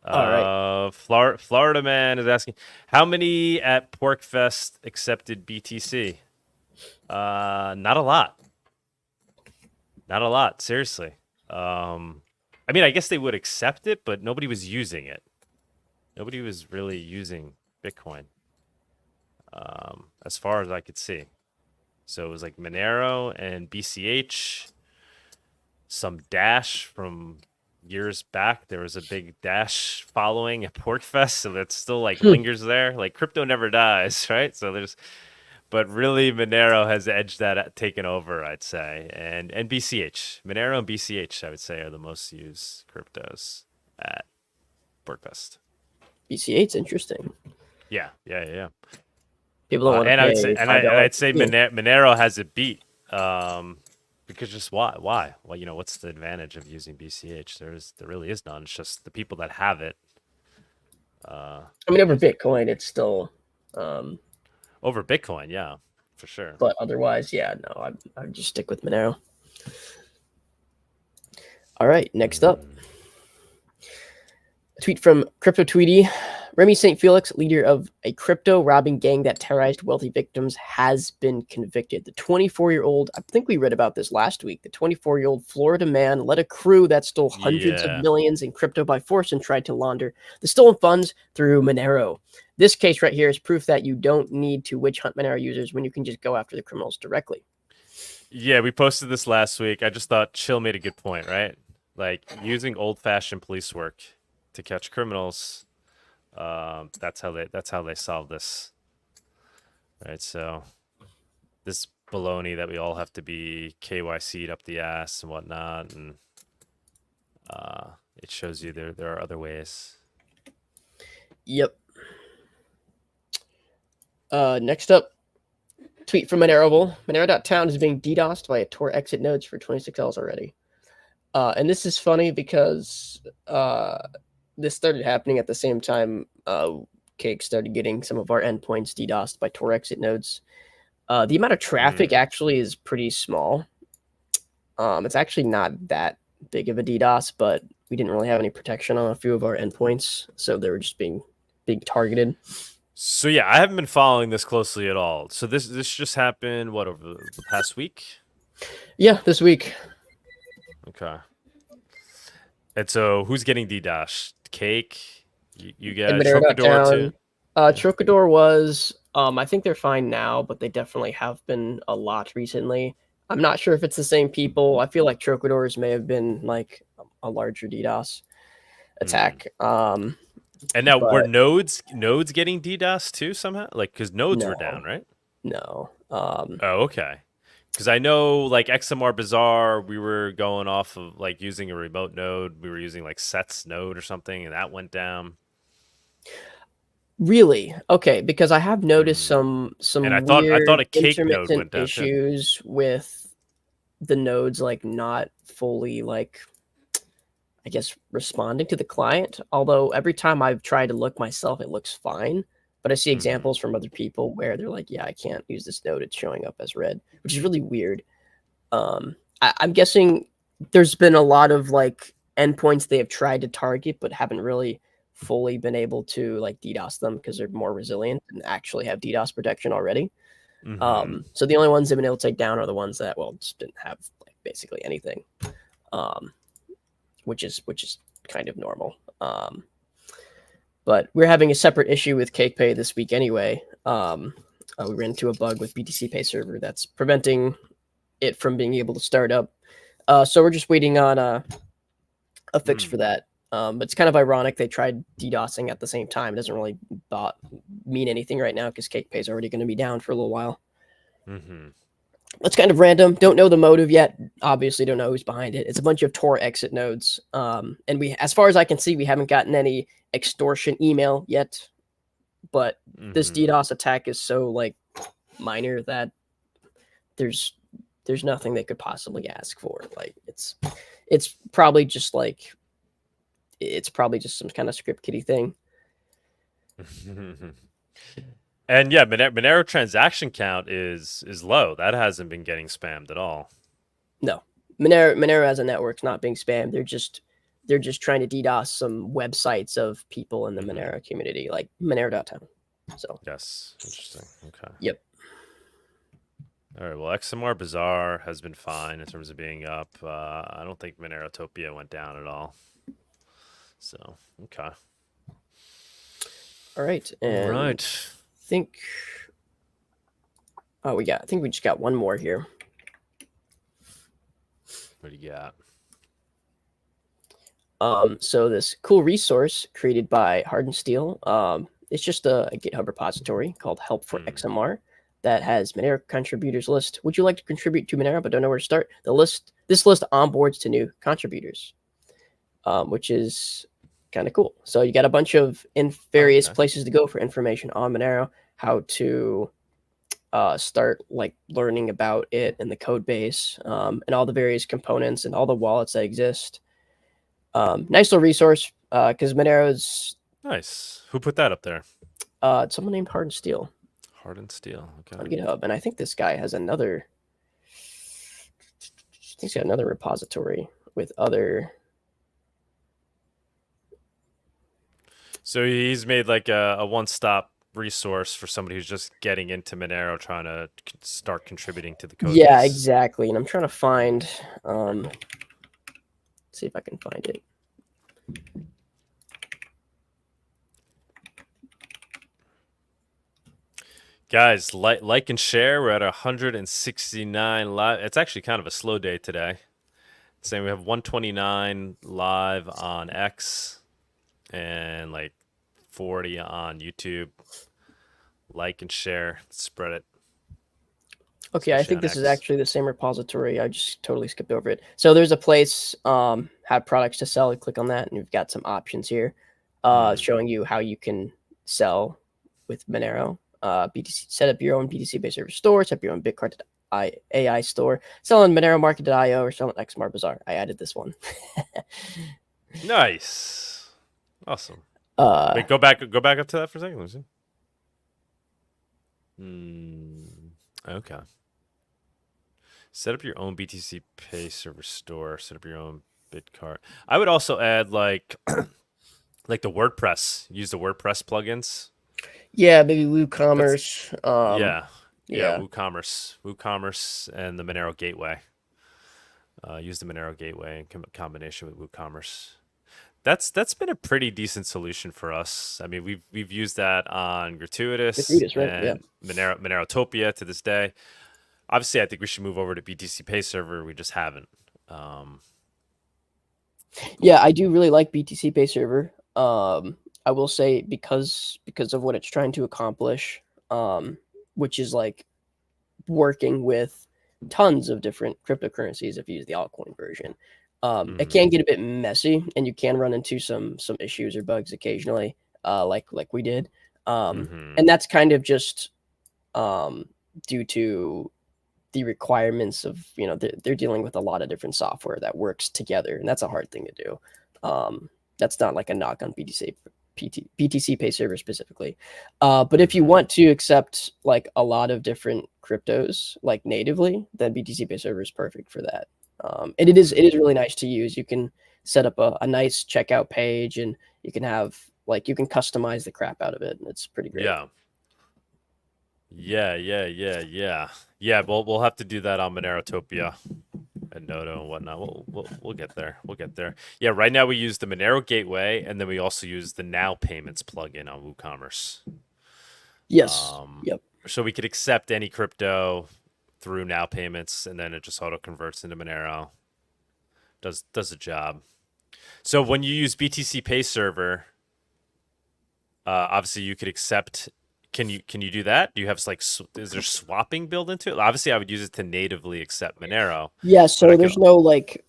All right. Florida man is asking, how many at PorcFest accepted BTC? Not a lot. Not a lot, seriously. I mean, I guess they would accept it, but nobody was using it. Nobody was really using Bitcoin, as far as I could see. So it was like Monero and BCH, some Dash from years back. There was a big Dash following at PorcFest, so that still like lingers there. Like crypto never dies, right? So but really Monero has edged that, taken over, I'd say, and BCH, Monero and BCH, I would say, are the most used cryptos at PorcFest. BCH's interesting. Yeah. People don't want to pay. I'd say Monero has it beat. Because just why? Well, you know, what's the advantage of using BCH? There really is none. It's just the people that have it. I mean, over Bitcoin, it's still over Bitcoin, yeah, for sure. But otherwise, yeah, no, I'd just stick with Monero. All right, next up, a tweet from Crypto Tweety. Remy St. Felix, leader of a crypto robbing gang that terrorized wealthy victims, has been convicted. The 24-year-old, I think we read about this last week, the 24-year-old Florida man led a crew that stole hundreds of millions in crypto by force and tried to launder the stolen funds through Monero. This case right here is proof that you don't need to witch hunt Monero users when you can just go after the criminals directly. Yeah, we posted this last week. I just thought Chill made a good point, right? Like using old-fashioned police work to catch criminals. That's how they solve this, right? So this baloney that we all have to be KYC'd up the ass and whatnot, and it shows you there are other ways. Yep. Next up, Tweet from Monero. Monero.Town is being DDoSed by a Tor exit nodes for 26 hours already. And this is funny because this started happening at the same time Cake started getting some of our endpoints DDoSed by Tor exit nodes. The amount of traffic actually is pretty small. It's actually not that big of a DDoS, but we didn't really have any protection on a few of our endpoints, so they were just being targeted. So yeah, I haven't been following this closely at all. So this just happened over the past week? Yeah, this week. Okay. And so who's getting DDoS? Cake? You get Trocador too? Trocador was, I think they're fine now, but they definitely have been a lot recently. I'm not sure if it's the same people. I feel like Trocador's may have been like a larger DDoS attack. And now were nodes getting DDoS too somehow? Like, because nodes were down, right? No. Oh, okay. Because I know like XMR Bazaar, we were going off of like using a remote node. We were using like Set's node or something, and that went down. Really? Okay, because I have noticed some and I weird thought a Cake node intermittent went down issues with the nodes like not fully like, I guess, responding to the client. Although every time I've tried to look myself, it looks fine. But I see examples from other people where they're like, yeah, I can't use this node. It's showing up as red, which is really weird. I'm guessing there's been a lot of like endpoints they have tried to target, but haven't really fully been able to like DDoS them because they're more resilient and actually have DDoS protection already. So the only ones they've been able to take down are the ones that, well, just didn't have like basically anything, which is kind of normal. But we're having a separate issue with CakePay this week anyway. We ran into a bug with BTC Pay server that's preventing it from being able to start up. So we're just waiting on a fix for that. But it's kind of ironic they tried DDoSing at the same time. It doesn't really mean anything right now because CakePay is already going to be down for a little while. It's kind of random. Don't know the motive yet. Obviously don't know who's behind it. It's a bunch of Tor exit nodes. And we, as far as I can see, we haven't gotten any extortion email yet. But this DDoS attack is so like minor that there's nothing they could possibly ask for. Like it's probably just like, it's probably just some kind of script kiddie thing. And yeah, Monero transaction count is low. That hasn't been getting spammed at all. No, Monero as a network's not being spammed. They're just trying to DDoS some websites of people in the Monero community, like Monero.Town. So yes, interesting. Okay. Yep. All right. Well, XMR Bazaar has been fine in terms of being up. I don't think Monerotopia went down at all. So okay. All right. And I think I think we just got one more here. What do you got? So this cool resource created by Hard & Steel, it's just a GitHub repository called Help for XMR that has Monero contributors list. Would you like to contribute to Monero but don't know where to start? This list onboards to new contributors, which is kind of cool. So you got a bunch of various places to go for information on Monero, how to start like learning about it and the code base, and all the various components and all the wallets that exist. Nice little resource because Monero's nice. Who put that up there? Someone named Hard & Steel. Hard & Steel. Okay. On GitHub, and I think this guy has another. He's got another repository with other. So he's made like a one-stop resource for somebody who's just getting into Monero, trying to start contributing to the code. Yeah, exactly. And I'm trying to find. See if I can find it. Guys, like and share. We're at 169 live. It's actually kind of a slow day today. Saying we have 129 live on X and like 40 on YouTube. Like and share. Spread it. Okay, I think this is actually the same repository. I just totally skipped over it. So there's a place, have products to sell. You click on that, and you've got some options here, showing you how you can sell with Monero. BTC, set up your own BTC-based server store, set up your own Bitcard AI store, sell on Moneromarket.io or sell on XMR Bazaar. I added this one. Nice. Awesome. Uh, Wait, go back up to that for a second. Let me see. Okay. Set up your own BTC Pay server store. Set up your own Bitcard. I would also add like like the WordPress. Use the WordPress plugins. yeah, maybe WooCommerce. Yeah, WooCommerce, and the Monero Gateway. Use the Monero Gateway in combination with WooCommerce. That's been a pretty decent solution for us. I mean, we've used that on Gratuitous Right? and Monerotopia to this day. Obviously, I think we should move over to BTC Pay server. We just haven't. Yeah, I do really like BTC Pay server. I will say because of what it's trying to accomplish, which is like working with tons of different cryptocurrencies if you use the altcoin version. It can get a bit messy, and you can run into some issues or bugs occasionally, like we did. And that's kind of just due to the requirements of, they're dealing with a lot of different software that works together, and that's a hard thing to do. That's not like a knock on BTC Pay server specifically. But if you want to accept like a lot of different cryptos like natively, then BTC Pay server is perfect for that. And it is really nice to use. You can set up a nice checkout page, and you can have you can customize the crap out of it, and it's pretty great. Yeah. We'll have to do that on Monerotopia and Nodo and whatnot. We'll get there. Yeah, right now we use the Monero Gateway, and then we also use the Now Payments plugin on WooCommerce. Yes. Yep. So we could accept any crypto through Now Payments, and then it just auto converts into Monero. Does the job. So when you use BTC Pay server, obviously you could accept. Can you do that? Do you have is there swapping built into it? Obviously, I would use it to natively accept Monero. Yeah, so there's no like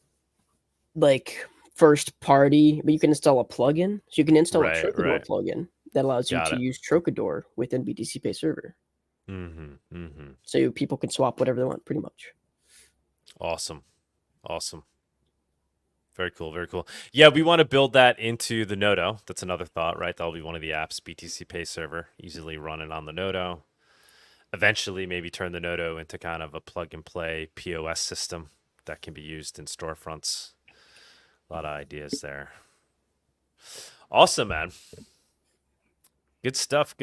first party, but you can install a plugin. So you can install a Trocador plugin that allows you to use Trocador within BTC Pay server. So people can swap whatever they want, pretty much. Awesome. Very cool. Yeah, we want to build that into the Nodo. That's another thought, right? That'll be one of the apps, BTC Pay server, easily running on the Nodo. Eventually, maybe turn the Nodo into kind of a plug-and-play POS system that can be used in storefronts. A lot of ideas there. Awesome, man. Good stuff.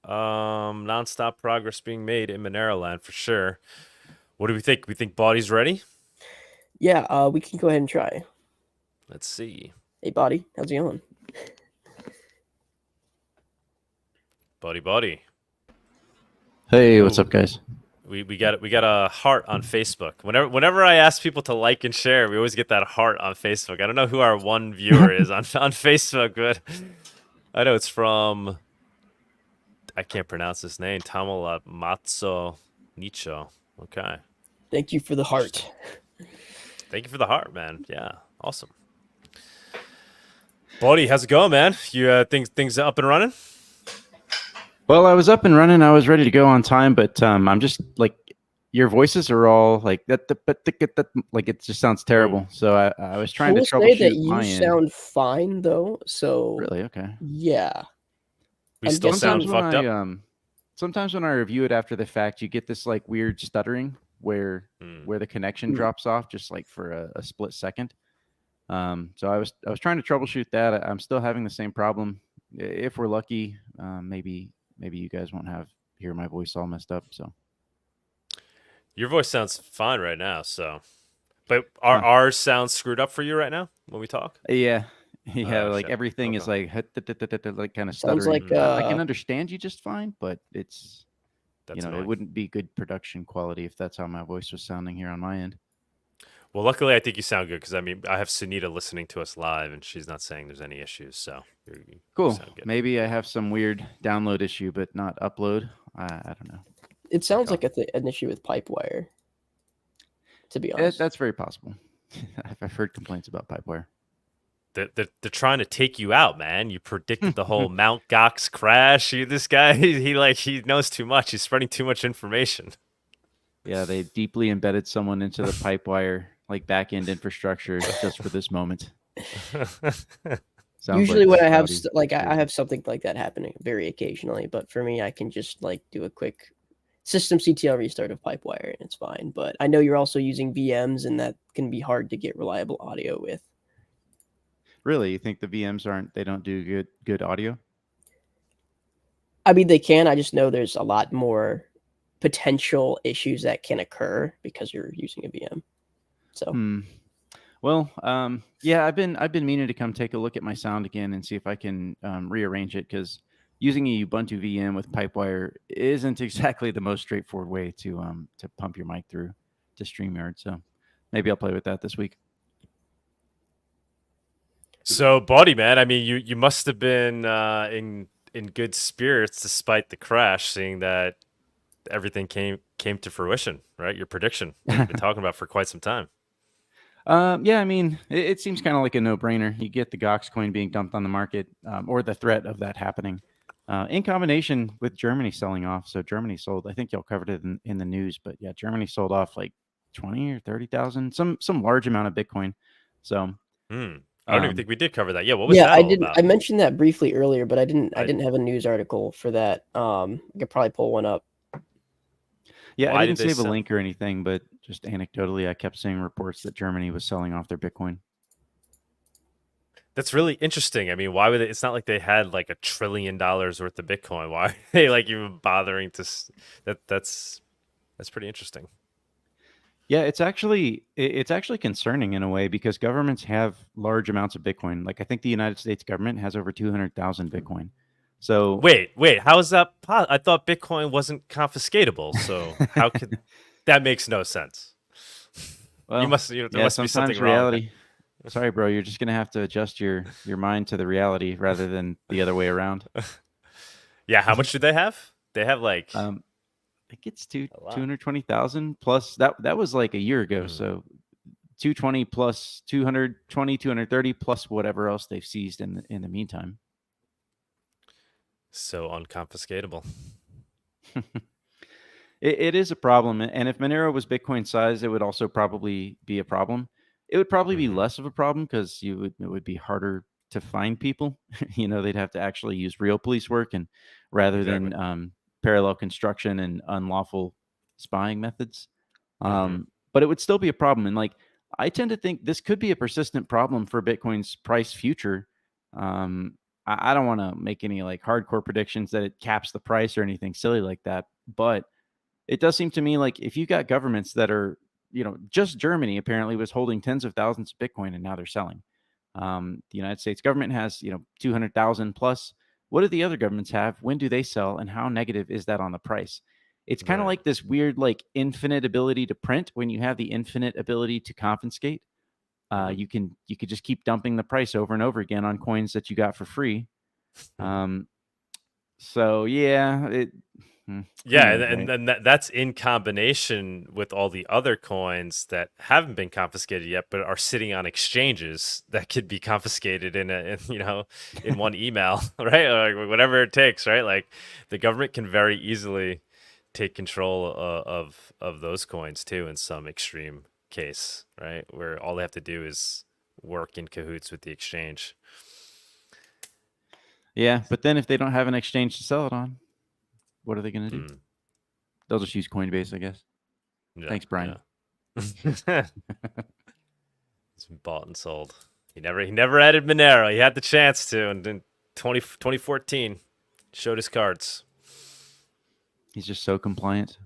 Nonstop progress being made in Monero land for sure. What do we think? We think Bawdy's ready? Yeah, we can go ahead and try. Let's see. Hey, Bawdy, how's it going? Bawdy. Hey, what's up, guys? We got a heart on Facebook. Whenever I ask people to like and share, we always get that heart on Facebook. I don't know who our one viewer is on Facebook, but I know it's from, I can't pronounce his name, Tamala Matzo Nicho. Okay. Thank you for the heart. Thank you for the heart, man. Yeah, awesome. Bawdy, how's it going, man? You things up and running? Well, I was up and running. I was ready to go on time, but I'm just like, your voices are all like that, like it just sounds terrible. So I was trying to troubleshoot that my you end. sound fine though. So really, okay. Yeah. We still sound fucked up. Sometimes when I review it after the fact, you get this like weird stuttering where the connection drops off just like for a split second. So I was trying to troubleshoot that. I'm still having the same problem. If we're lucky, maybe you guys won't hear my voice all messed up. So your voice sounds fine right now. So, but ours sounds screwed up for you right now when we talk? Yeah. Like everything is like kind of stuttering. Sounds like I can understand you just fine, but it's it wouldn't be good production quality if that's how my voice was sounding here on my end. Well, luckily, I think you sound good because I mean I have Sunita listening to us live, and she's not saying there's any issues. So cool. Maybe I have some weird download issue, but not upload. I don't know. It sounds like an issue with Pipewire. To be honest, that's very possible. I've heard complaints about Pipewire. they're trying to take you out, man. You predicted the whole Mount Gox crash. This guy, he knows too much. He's spreading too much information. Yeah, they deeply embedded someone into the Pipewire like back-end infrastructure just for this moment. Usually when I have I have something like that happening very occasionally, but for me, I can just like do a quick systemctl restart of Pipewire and it's fine. But I know you're also using VMs and that can be hard to get reliable audio with. Really? You think the VMs they don't do good audio? I mean, they can. I just know there's a lot more potential issues that can occur because you're using a VM. So, well, yeah, I've been meaning to come take a look at my sound again and see if I can rearrange it, because using a Ubuntu VM with Pipewire isn't exactly the most straightforward way to pump your mic through to StreamYard. So maybe I'll play with that this week. So, Bawdy, man, I mean, you must have been in good spirits despite the crash, seeing that everything came to fruition, right? Your prediction that you've been talking about for quite some time. Yeah, I mean, it seems kind of like a no-brainer. You get the Gox coin being dumped on the market, or the threat of that happening, in combination with Germany selling off. So Germany sold, I think y'all covered it in the news, but yeah, Germany sold off like 20 or 30,000, some large amount of Bitcoin. So I don't even think we did cover that. Yeah, what was that all about? I mentioned that briefly earlier, but I didn't have a news article for that. I could probably pull one up. Yeah, I didn't save a link or anything, but just anecdotally, I kept seeing reports that Germany was selling off their Bitcoin. That's really interesting. I mean, why would it's not like they had like $1 trillion worth of Bitcoin. Why are they like even bothering to that's pretty interesting. Yeah, it's actually concerning in a way, because governments have large amounts of Bitcoin. Like I think the United States government has over 200,000 Bitcoin. So wait, how is that? I thought Bitcoin wasn't confiscatable. So how could that makes no sense? Well, there must be something reality. Wrong. Sorry, bro. You're just gonna have to adjust your mind to the reality rather than the other way around. Yeah, how much do they have? They have like I think it's 220,000 plus. That was like a year ago. So 220 plus 220, 230 plus whatever else they've seized in the meantime. So unconfiscatable. It is a problem, and if Monero was Bitcoin size, it would also probably be a problem. It would probably be less of a problem because it would be harder to find people. They'd have to actually use real police work and rather than parallel construction and unlawful spying methods. But it would still be a problem, and like I tend to think this could be a persistent problem for Bitcoin's price future. I don't want to make any like hardcore predictions that it caps the price or anything silly like that, but it does seem to me like if you got governments that are, just Germany apparently was holding tens of thousands of Bitcoin and now they're selling. The United States government has, 200,000 plus. What do the other governments have? When do they sell? And how negative is that on the price? It's kind of like this weird, like infinite ability to print when you have the infinite ability to confiscate. You could just keep dumping the price over and over again on coins that you got for free. So yeah, and that's in combination with all the other coins that haven't been confiscated yet, but are sitting on exchanges that could be confiscated in one email, right? Or whatever it takes, right? Like the government can very easily take control of those coins too in some extreme case, right? Where all they have to do is work in cahoots with the exchange. Yeah, but then if they don't have an exchange to sell it on, what are they going to do? They'll just use Coinbase, I guess. Yeah, thanks, Brian. Yeah. It's been bought and sold. He never added Monero. He had the chance to, and in 2014, showed his cards. He's just so compliant.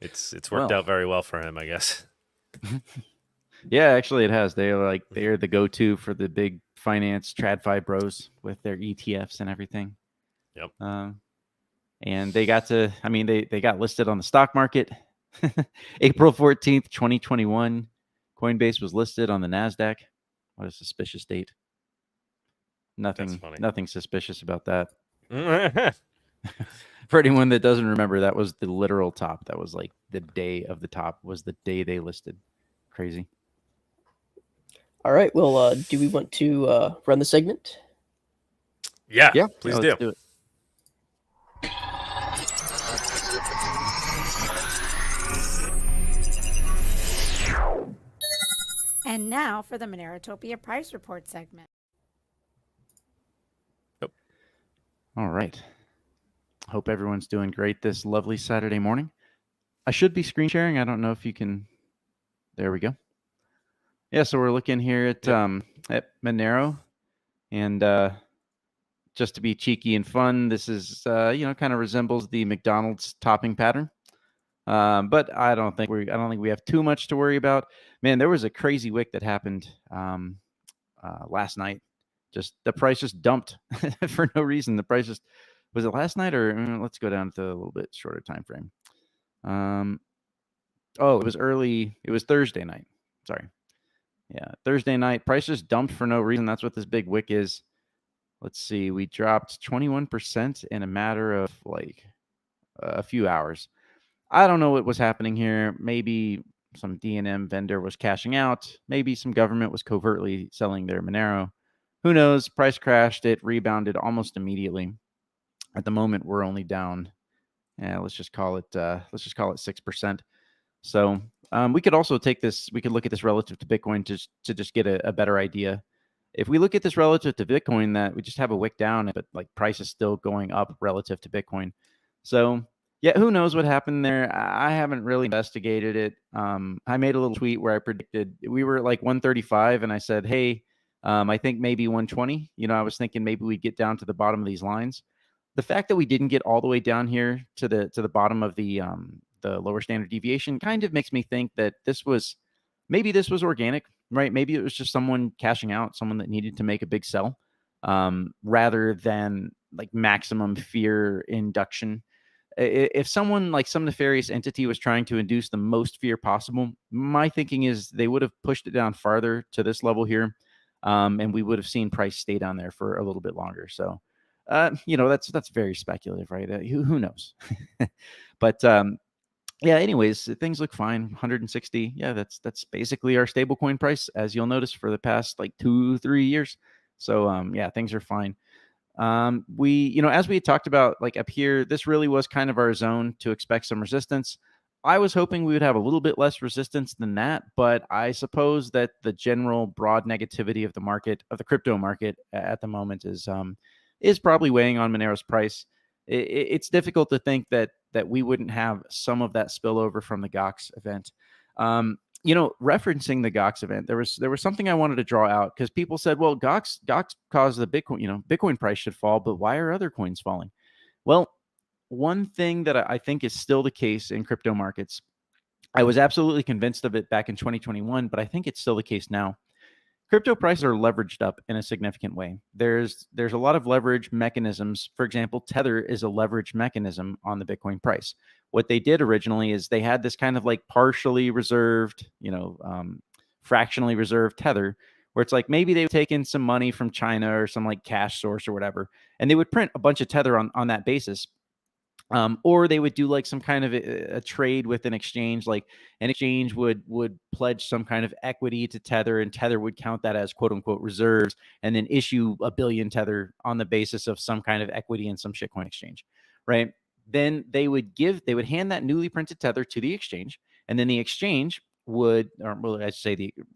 It's worked out very well for him, I guess. Yeah, actually, it has. They're the go-to for the big finance TradFi bros with their ETFs and everything. Yep. And they got they got listed on the stock market. April 14th, 2021. Coinbase was listed on the NASDAQ. What a suspicious date. Nothing suspicious about that. For anyone that doesn't remember, that was the literal top. That was like the day of the top was the day they listed. Crazy. All right. Well, do we want to run the segment? Yeah, Yeah, please let's do. it. And now for the Monerotopia Price Report segment. All right. Hope everyone's doing great this lovely Saturday morning. I should be screen sharing. I don't know if you can. There we go. Yeah, so we're looking here at Monero, and just to be cheeky and fun, this is kind of resembles the McDonald's topping pattern. But I don't think we have too much to worry about. Man, there was a crazy wick that happened last night. Just the price just dumped for no reason. The price just was it last night or let's go down to a little bit shorter time frame. Oh, it was early. It was Thursday night. Sorry. Yeah, Thursday night. Price just dumped for no reason. That's what this big wick is. Let's see. We dropped 21% in a matter of like a few hours. I don't know what was happening here. Maybe some D&M vendor was cashing out. Maybe some government was covertly selling their Monero. Who knows? Price crashed. It rebounded almost immediately. At the moment, we're only down. Let's just call it 6%. So we could also take this. We could look at this relative to Bitcoin to just get a better idea. If we look at this relative to Bitcoin, that we just have a wick down, but like price is still going up relative to Bitcoin. So yeah, who knows what happened there? I haven't really investigated it. I made a little tweet where I predicted we were at like 135, and I said, hey, I think maybe 120. I was thinking maybe we'd get down to the bottom of these lines. The fact that we didn't get all the way down here to the bottom of the lower standard deviation kind of makes me think that this was organic, right? Maybe it was just someone cashing out, someone that needed to make a big sell, rather than like maximum fear induction. If someone like some nefarious entity was trying to induce the most fear possible, my thinking is they would have pushed it down farther to this level here, and we would have seen price stay down there for a little bit longer. So, that's very speculative, right? Who knows? But yeah, anyways, things look fine. 160. Yeah, that's basically our stablecoin price, as you'll notice, for the past like 2-3 years. So yeah, things are fine. We, as we had talked about, like up here, this really was kind of our zone to expect some resistance. I was hoping we would have a little bit less resistance than that, but I suppose that the general broad negativity of the market, of the crypto market at the moment is probably weighing on Monero's price. It's difficult to think that we wouldn't have some of that spillover from the GOX event. Referencing the GOX event, there was something I wanted to draw out because people said, well, GOX caused the Bitcoin, Bitcoin price should fall, but why are other coins falling? Well, one thing that I think is still the case in crypto markets, I was absolutely convinced of it back in 2021, but I think it's still the case now. Crypto prices are leveraged up in a significant way. There's a lot of leverage mechanisms. For example, Tether is a leverage mechanism on the Bitcoin price. What they did originally is they had this kind of like partially reserved, fractionally reserved Tether, where it's like maybe they would take in some money from China or some like cash source or whatever, and they would print a bunch of Tether on that basis. Or they would do like some kind of a trade with an exchange, like an exchange would pledge some kind of equity to Tether, and Tether would count that as quote unquote reserves, and then issue 1 billion Tether on the basis of some kind of equity in some shitcoin exchange, right? Then they would hand that newly printed Tether to the exchange, and then the exchange would, or well,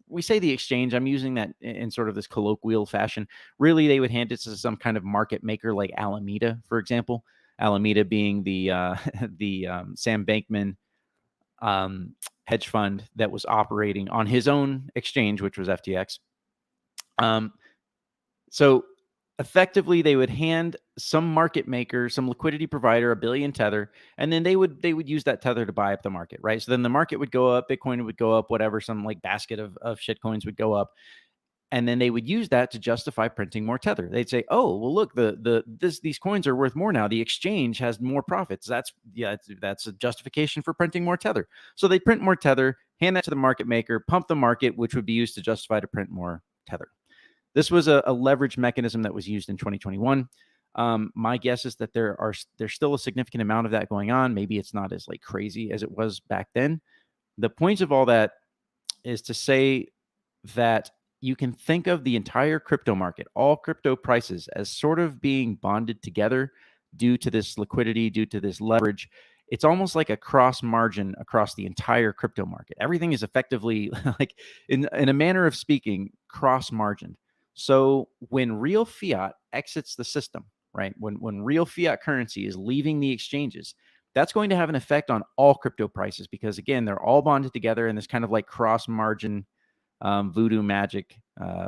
we say the exchange, I'm using that in sort of this colloquial fashion. Really, they would hand it to some kind of market maker like Alameda, for example. Alameda being the Sam Bankman hedge fund that was operating on his own exchange, which was FTX. So effectively, they would hand some market maker, some liquidity provider, 1 billion Tether, and then they would use that Tether to buy up the market, right? So then the market would go up, Bitcoin would go up, whatever, some like basket of shitcoins would go up. And then they would use that to justify printing more Tether. They'd say, "Oh, well, look, these coins are worth more now. The exchange has more profits. That's a justification for printing more Tether." So they print more Tether, hand that to the market maker, pump the market, which would be used to justify to print more Tether. This was a leverage mechanism that was used in 2021. My guess is that there's still a significant amount of that going on. Maybe it's not as like crazy as it was back then. The point of all that is to say that you can think of the entire crypto market, all crypto prices, as sort of being bonded together due to this liquidity, due to this leverage. It's almost like a cross margin across the entire crypto market. Everything is effectively, like in a manner of speaking, cross margined. So when real fiat exits the system, right, when real fiat currency is leaving the exchanges, that's going to have an effect on all crypto prices, because again, they're all bonded together in this kind of like cross margin voodoo magic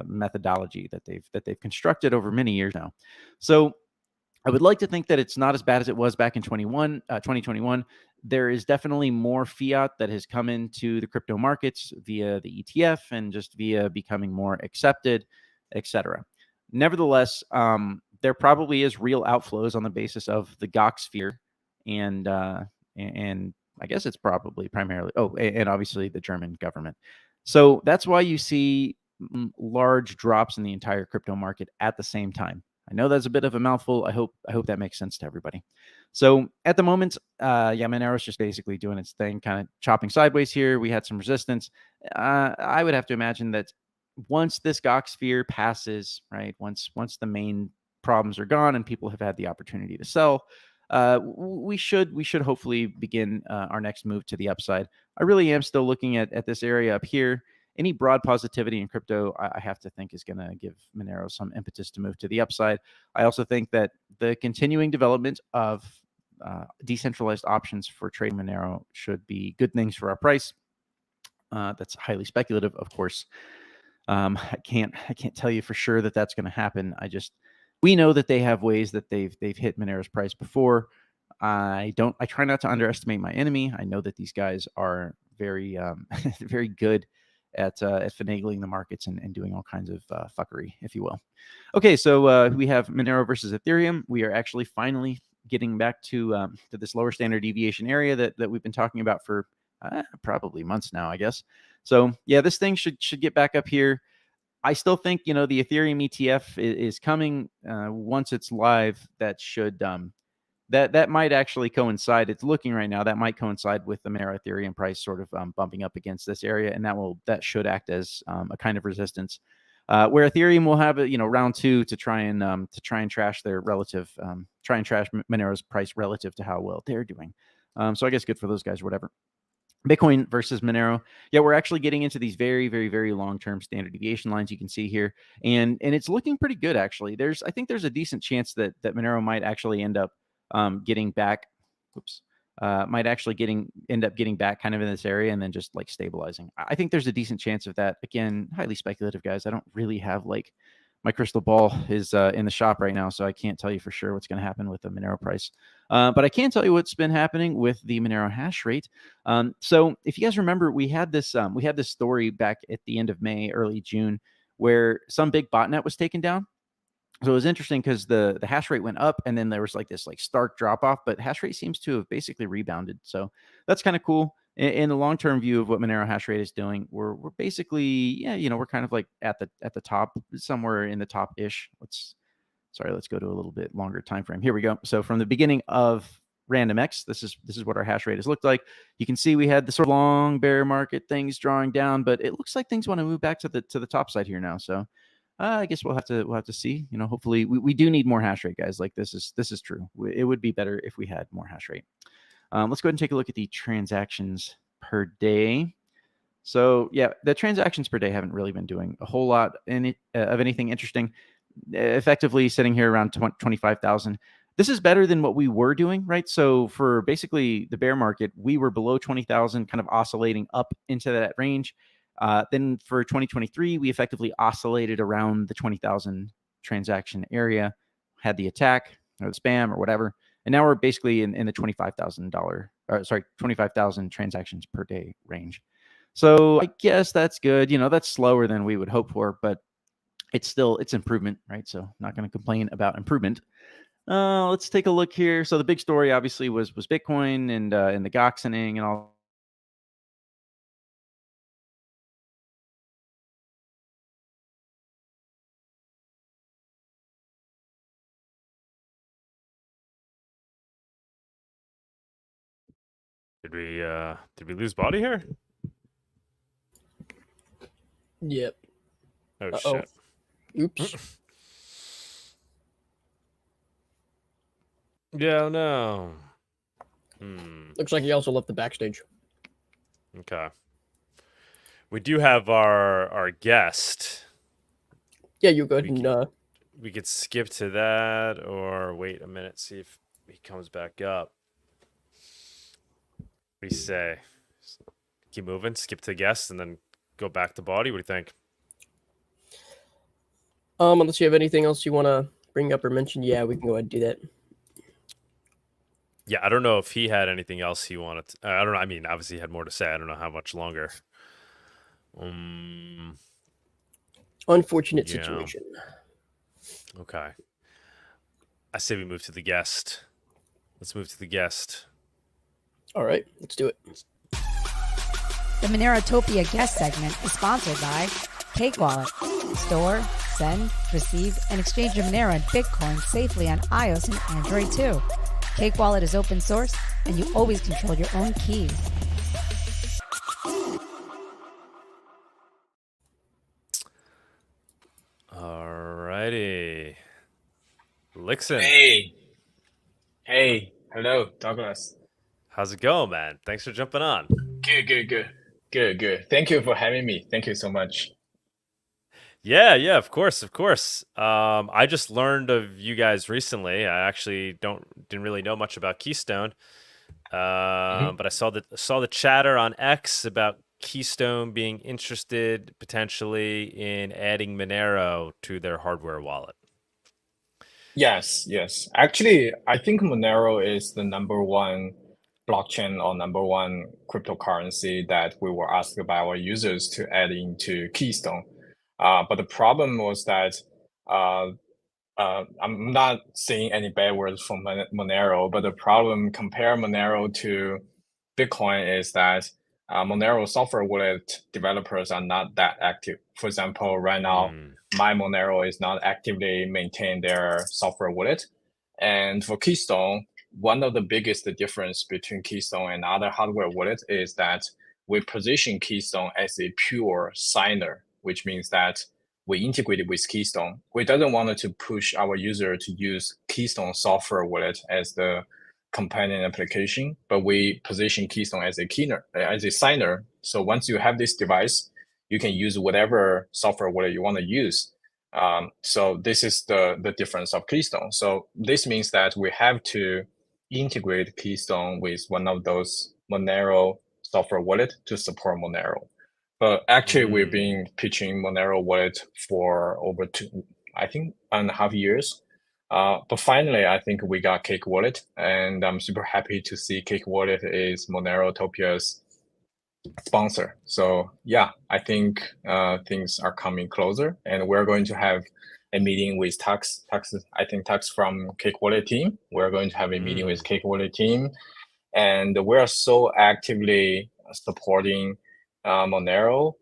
methodology that they've constructed over many years now. So I would like to think that it's not as bad as it was back in 2021. There is definitely more fiat that has come into the crypto markets via the ETF and just via becoming more accepted, etc. Nevertheless, there probably is real outflows on the basis of the GOX sphere, and I guess it's probably primarily, and obviously the German government. So that's why you see large drops in the entire crypto market at the same time. I know that's a bit of a mouthful. I hope that makes sense to everybody. So at the moment, Monero's just basically doing its thing, kind of chopping sideways here. We had some resistance. I would have to imagine that once this GOX sphere passes, right, once the main problems are gone and people have had the opportunity to sell, we should hopefully begin our next move to the upside. I really am still looking at this area up here. Any broad positivity in crypto, I have to think, is going to give Monero some impetus to move to the upside. I also think that the continuing development of decentralized options for trading Monero should be good things for our price. That's highly speculative, of course. I can't tell you for sure that that's going to happen. We know that they have ways that they've hit Monero's price before. I try not to underestimate my enemy. I know that these guys are very very good at finagling the markets and doing all kinds of fuckery, if you will. Okay, so we have Monero versus Ethereum. We are actually finally getting back to this lower standard deviation area that we've been talking about for probably months now, I guess. So yeah, this thing should get back up here. I still think, the Ethereum ETF is coming. Once it's live, that should that might actually coincide. It's looking right now that might coincide with the Monero Ethereum price sort of bumping up against this area, and that should act as a kind of resistance. Where Ethereum will have round two to try and trash their relative, try and trash Monero's price relative to how well they're doing. So I guess good for those guys or whatever. Bitcoin versus Monero. Yeah, we're actually getting into these very, very, very long-term standard deviation lines you can see here. And it's looking pretty good, actually. I think there's a decent chance that Monero might actually end up getting back. Might actually end up getting back kind of in this area and then just like stabilizing. I think there's a decent chance of that. Again, highly speculative, guys. I don't really have like my crystal ball is in the shop right now, so I can't tell you for sure what's going to happen with the Monero price. But I can tell you what's been happening with the Monero hash rate. So if you guys remember, we had this story back at the end of May, early June, where some big botnet was taken down. So it was interesting because the hash rate went up and then there was like this like stark drop off, but hash rate seems to have basically rebounded. So that's kind of cool. In the long-term view of what Monero hash rate is doing, we're basically, we're kind of like at the top, somewhere in the top-ish. Let's go to a little bit longer time frame. Here we go. So from the beginning of RandomX, this is what our hash rate has looked like. You can see we had the sort of long bear market things drawing down, but it looks like things want to move back to the top side here now. So I guess we'll have to see. Hopefully we do need more hash rate, guys. Like this is true. It would be better if we had more hash rate. Let's go ahead and take a look at the transactions per day. So yeah, the transactions per day haven't really been doing a whole lot of anything interesting. Effectively sitting here around 25,000. This is better than what we were doing, right? So for basically the bear market, we were below 20,000, kind of oscillating up into that range. Then for 2023, we effectively oscillated around the 20,000 transaction area, had the attack or the spam or whatever. And now we're basically in the $25,000 transactions per day range. So I guess that's good. That's slower than we would hope for, but it's improvement, right? So not going to complain about improvement. Let's take a look here. So the big story obviously was Bitcoin and the Goxening and all. Did we lose Bawdy here? Yep. Oh, Uh-oh. shit. Oops. Yeah, no. Looks like he also left the backstage. Okay. We do have our guest. Yeah, you go ahead and We could skip to that or wait a minute, see if he comes back up. What do you say? Keep moving, skip to guest, and then go back to Bawdy. What do you think? unless you have anything else you want to bring up or mention, yeah, we can go ahead and do that. Yeah, I don't know if he had anything else he wanted to, I don't know. I mean, obviously he had more to say. I don't know how much longer. Unfortunate yeah. situation. Okay. I say we move to the guest. Let's move to the guest. All right, let's do it. The Monerotopia guest segment is sponsored by Cake Wallet. Store, send, receive, and exchange your Monero and Bitcoin safely on iOS and Android too. Cake Wallet is open source, and you always control your own keys. Alrighty. Lixin. Hey. Hello, Douglas. How's it going, man? Thanks for jumping on. Good. Thank you for having me. Thank you so much. Yeah, of course. I just learned of you guys recently. I actually didn't really know much about Keystone, but I saw the chatter on X about Keystone being interested potentially in adding Monero to their hardware wallet. Yes. Actually, I think Monero is the number one blockchain or number one cryptocurrency that we were asked by our users to add into Keystone. But the problem was that I'm not saying any bad words from Monero, but the problem compare Monero to Bitcoin is that Monero software wallet developers are not that active. For example, right now, my Monero is not actively maintain their software wallet. And for Keystone, one of the biggest difference between Keystone and other hardware wallets is that we position Keystone as a pure signer, which means that we integrated with Keystone. We don't want to push our user to use Keystone software wallet as the companion application, but we position Keystone as a signer. So once you have this device, you can use whatever software wallet you want to use. So this is the difference of Keystone. So this means that we have to integrate Keystone with one of those Monero software wallet to support Monero. But actually, we've been pitching Monero wallet for over 2.5 years. But finally, I think we got Cake Wallet, and I'm super happy to see Cake Wallet is Monerotopia's sponsor. So yeah, I think things are coming closer, and we're going to have a meeting with Tux. I think Tux from Cake Wallet team. We're going to have a meeting with Cake Wallet team, and we're so actively supporting Monero,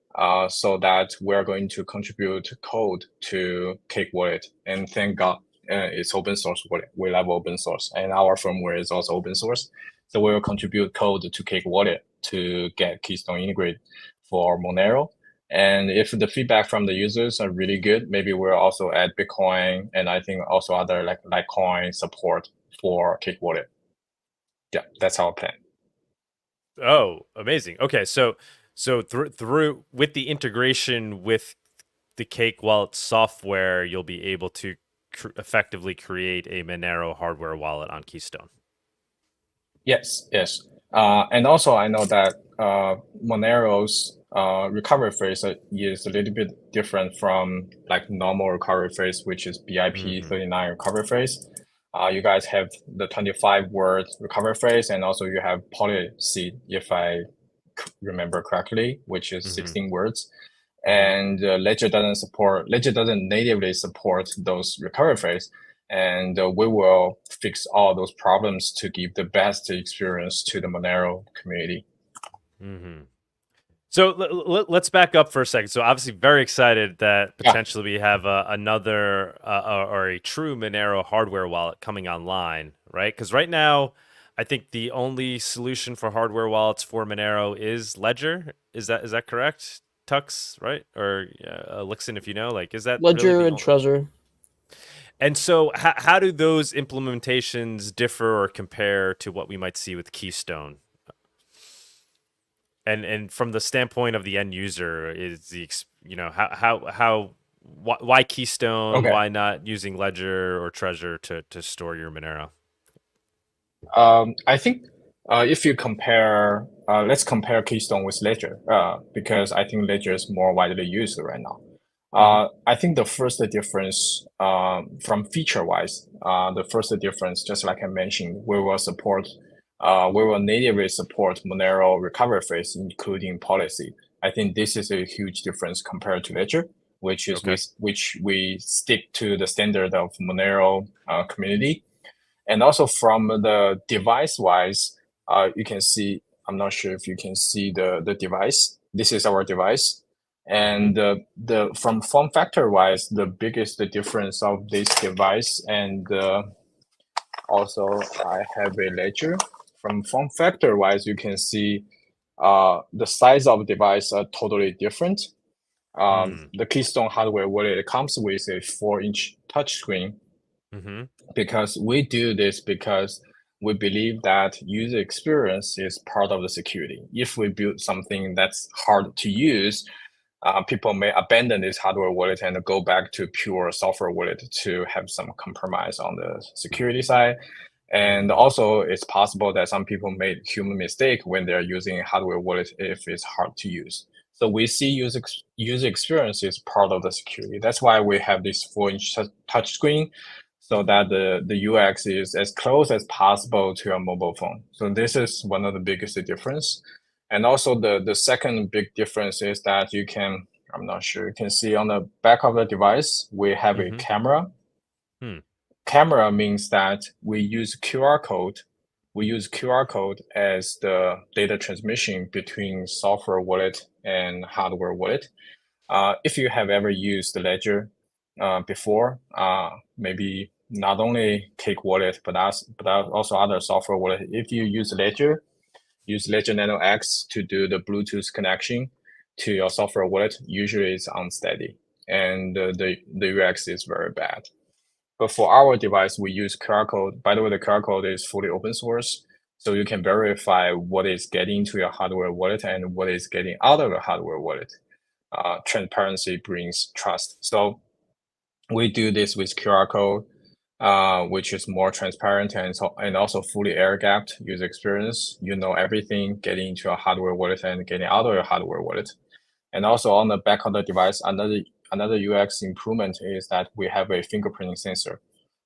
so that we're going to contribute code to Cake Wallet. And thank God, it's open source wallet. We love open source, and our firmware is also open source. So we will contribute code to Cake Wallet to get Keystone integrated for Monero. And if the feedback from the users are really good, maybe we'll also add Bitcoin and I think also other like Litecoin support for Cake Wallet. Yeah, that's our plan. Oh, amazing. Okay, so through with the integration with the Cake Wallet software, you'll be able to effectively create a Monero hardware wallet on Keystone. Yes. And also I know that Monero's recovery phrase is a little bit different from like normal recovery phrase, which is BIP 39 recovery phrase. You guys have the 25-word recovery phrase, and also you have policy, if I remember correctly, which is 16 words. And Ledger doesn't natively support those recovery phrase. And we will fix all those problems to give the best experience to the Monero community. So let's back up for a second. So obviously very excited that potentially we have another or a true Monero hardware wallet coming online, right? Because right now, I think the only solution for hardware wallets for Monero is Ledger. Is that correct? Tux, right? Or Lixin, if you know, like, is that Ledger really and Trezor. And so how do those implementations differ or compare to what we might see with Keystone? And from the standpoint of the end user, is why Keystone? Okay. Why not using Ledger or Trezor to store your Monero? I think if you compare, let's compare Keystone with Ledger, because I think Ledger is more widely used right now. I think the first difference from feature-wise, the first difference, just like I mentioned, we will natively support Monero recovery phrase, including policy. I think this is a huge difference compared to Ledger, which we stick to the standard of Monero community. And also from the device-wise, you can see, I'm not sure if you can see the device. This is our device. And from form factor wise, the biggest difference of this device, and also I have a ledger. From form factor wise, you can see the size of the device are totally different. The Keystone hardware wallet comes with a 4-inch touchscreen. Because we do this because we believe that user experience is part of the security. If we build something that's hard to use, people may abandon this hardware wallet and go back to pure software wallet to have some compromise on the security side. And also, it's possible that some people made human mistake when they're using hardware wallet if it's hard to use. So we see user experience is part of the security. That's why we have this 4-inch touchscreen, so that the UX is as close as possible to your mobile phone. So this is one of the biggest difference. And also the second big difference is that you can, I'm not sure, you can see on the back of the device, we have a camera. Camera means that we use QR code. We use QR code as the data transmission between software wallet and hardware wallet. If you have ever used the Ledger before, maybe not only Cake Wallet, but also other software wallet. If you use Ledger Nano X to do the Bluetooth connection to your software wallet, usually it's unsteady and the UX is very bad. But for our device, we use QR code. By the way, the QR code is fully open source, so you can verify what is getting to your hardware wallet and what is getting out of your hardware wallet. Transparency brings trust. So we do this with QR code, which is more transparent and also fully air-gapped user experience. You know everything getting into your hardware wallet and getting out of your hardware wallet. And also on the back of the device, another UX improvement is that we have a fingerprinting sensor.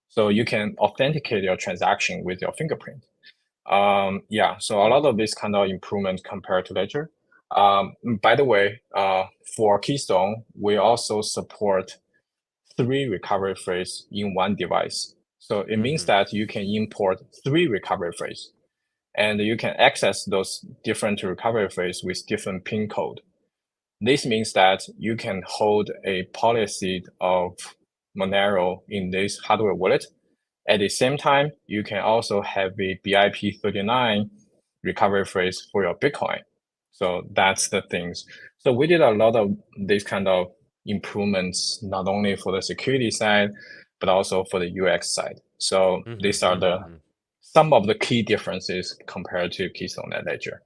So you can authenticate your transaction with your fingerprint. So a lot of this kind of improvement compared to Ledger. By the way, for Keystone, we also support 3 recovery phrase in one device. So it means that you can import 3 recovery phrase, and you can access those different recovery phrase with different PIN code. This means that you can hold a policy of Monero in this hardware wallet. At the same time, you can also have a BIP39 recovery phrase for your Bitcoin. So that's the things. So we did a lot of these kind of improvements, not only for the security side, but also for the UX side. So these are some of the key differences compared to Keystone and Ledger.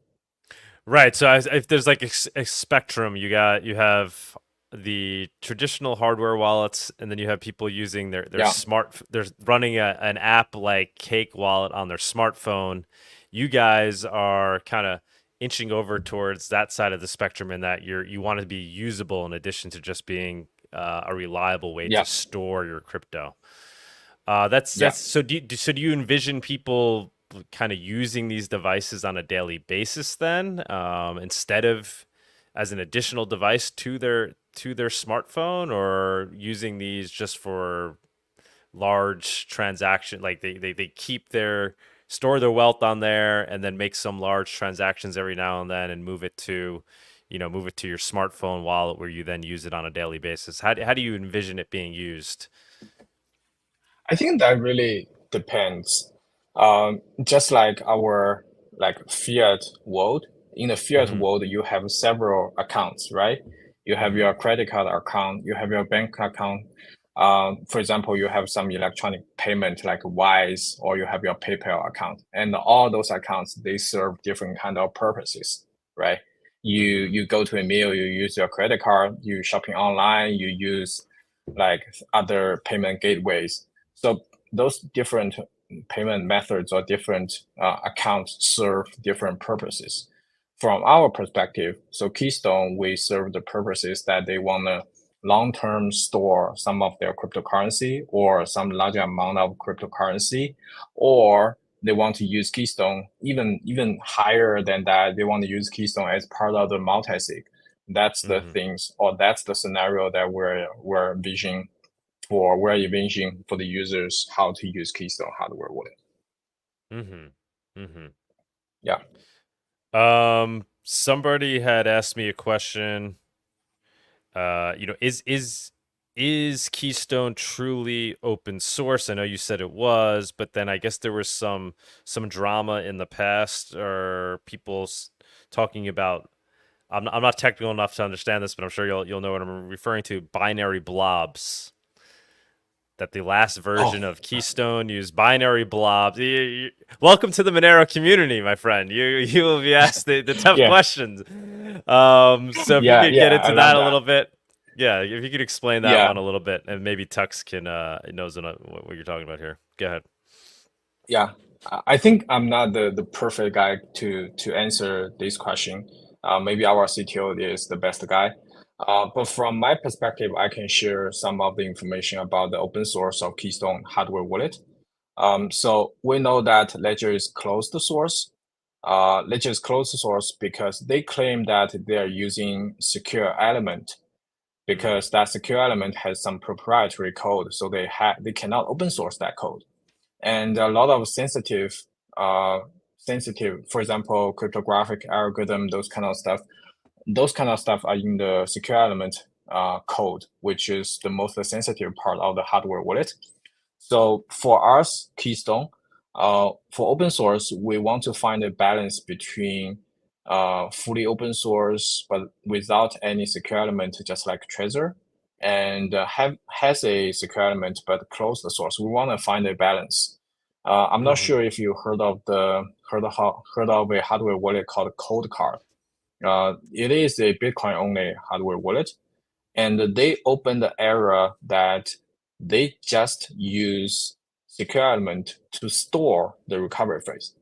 Right. So if there's like a spectrum, you have the traditional hardware wallets, and then you have people using their they're running an app like Cake Wallet on their smartphone. You guys are kind of inching over towards that side of the spectrum, in that you want to be usable in addition to just being a reliable way to store your crypto. So do you envision people kind of using these devices on a daily basis then, instead of as an additional device to their smartphone, or using these just for large transaction, like they store their wealth on there and then make some large transactions every now and then and move it to your smartphone wallet where you then use it on a daily basis? How do you envision it being used? I think that really depends. Just like our fiat world, in the fiat world, you have several accounts, right? You have your credit card account, you have your bank account. For example, you have some electronic payment like Wise, or you have your PayPal account, and all those accounts, they serve different kind of purposes, right? You go to a meal, you use your credit card, you shopping online, you use like other payment gateways. So those different payment methods or different accounts serve different purposes. From our perspective, so Keystone, we serve the purposes that they want to long-term store some of their cryptocurrency or some larger amount of cryptocurrency, or they want to use Keystone even higher than that. They want to use Keystone as part of the multi-sig. That's the things, or that's the scenario that we're envisioning for the users how to use Keystone hardware wallet. Yeah. Somebody had asked me a question. You know, is Keystone truly open source? I know you said it was, but then I guess there was some drama in the past, or people talking about. I'm not technical enough to understand this, but I'm sure you'll know what I'm referring to. Binary blobs. That the last version of Keystone used binary blobs. Welcome to the Monero community, my friend. You will be asked the tough questions. So if you could get into that a little bit. Yeah, if you could explain that one a little bit, and maybe Tux can knows what you're talking about here. Go ahead. Yeah, I think I'm not the perfect guy to answer this question. Maybe our CTO is the best guy. But from my perspective, I can share some of the information about the open source of Keystone hardware wallet. So we know that Ledger is closed source. Ledger is closed source because they claim that they are using secure element, because that secure element has some proprietary code, so they cannot open source that code. And a lot of sensitive, for example, cryptographic algorithm, those kind of stuff are in the secure element code, which is the most sensitive part of the hardware wallet. So for us, Keystone, for open source, we want to find a balance between fully open source, but without any secure element, just like Trezor, and has a secure element, but closed source. We want to find a balance. I'm not sure if you heard of a hardware wallet called Coldcard. It is a Bitcoin-only hardware wallet, and they opened the era that they just use secure element to store the recovery phrase.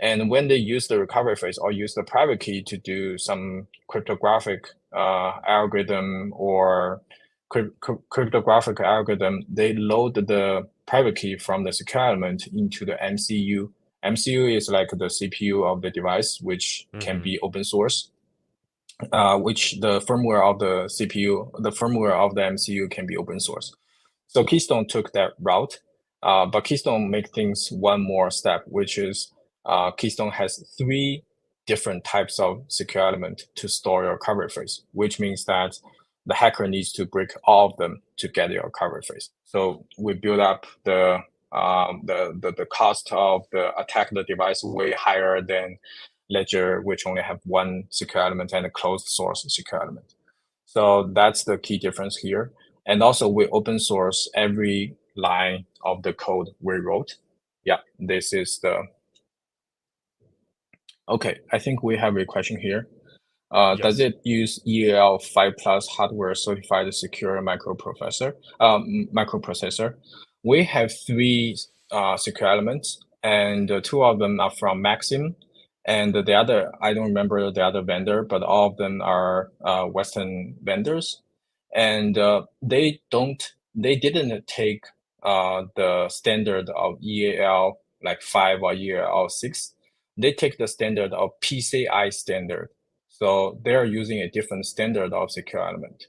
And when they use the recovery phrase or use the private key to do some cryptographic algorithm or cryptographic algorithm, they load the private key from the secure element into the MCU. MCU is like the CPU of the device, which can be open source, which the firmware of the CPU, the firmware of the MCU can be open source. So Keystone took that route, but Keystone make things one more step, which is Keystone has 3 different types of secure element to store your recovery phrase, which means that the hacker needs to break all of them to get your recovery phrase. So we build up the cost of the attack the device way higher than Ledger, which only have one secure element and a closed source secure element. So that's the key difference here. And also we open source every line of the code we wrote. Yeah, this is the. Okay, I think we have a question here. Yes. Does it use EAL 5+ hardware certified secure microprocessor? We have 3 secure elements, and 2 of them are from Maxim, and the other, I don't remember the other vendor, but all of them are Western vendors, and they didn't take the standard of EAL like 5 or EAL 6. They take the standard of PCI standard. So they're using a different standard of secure element.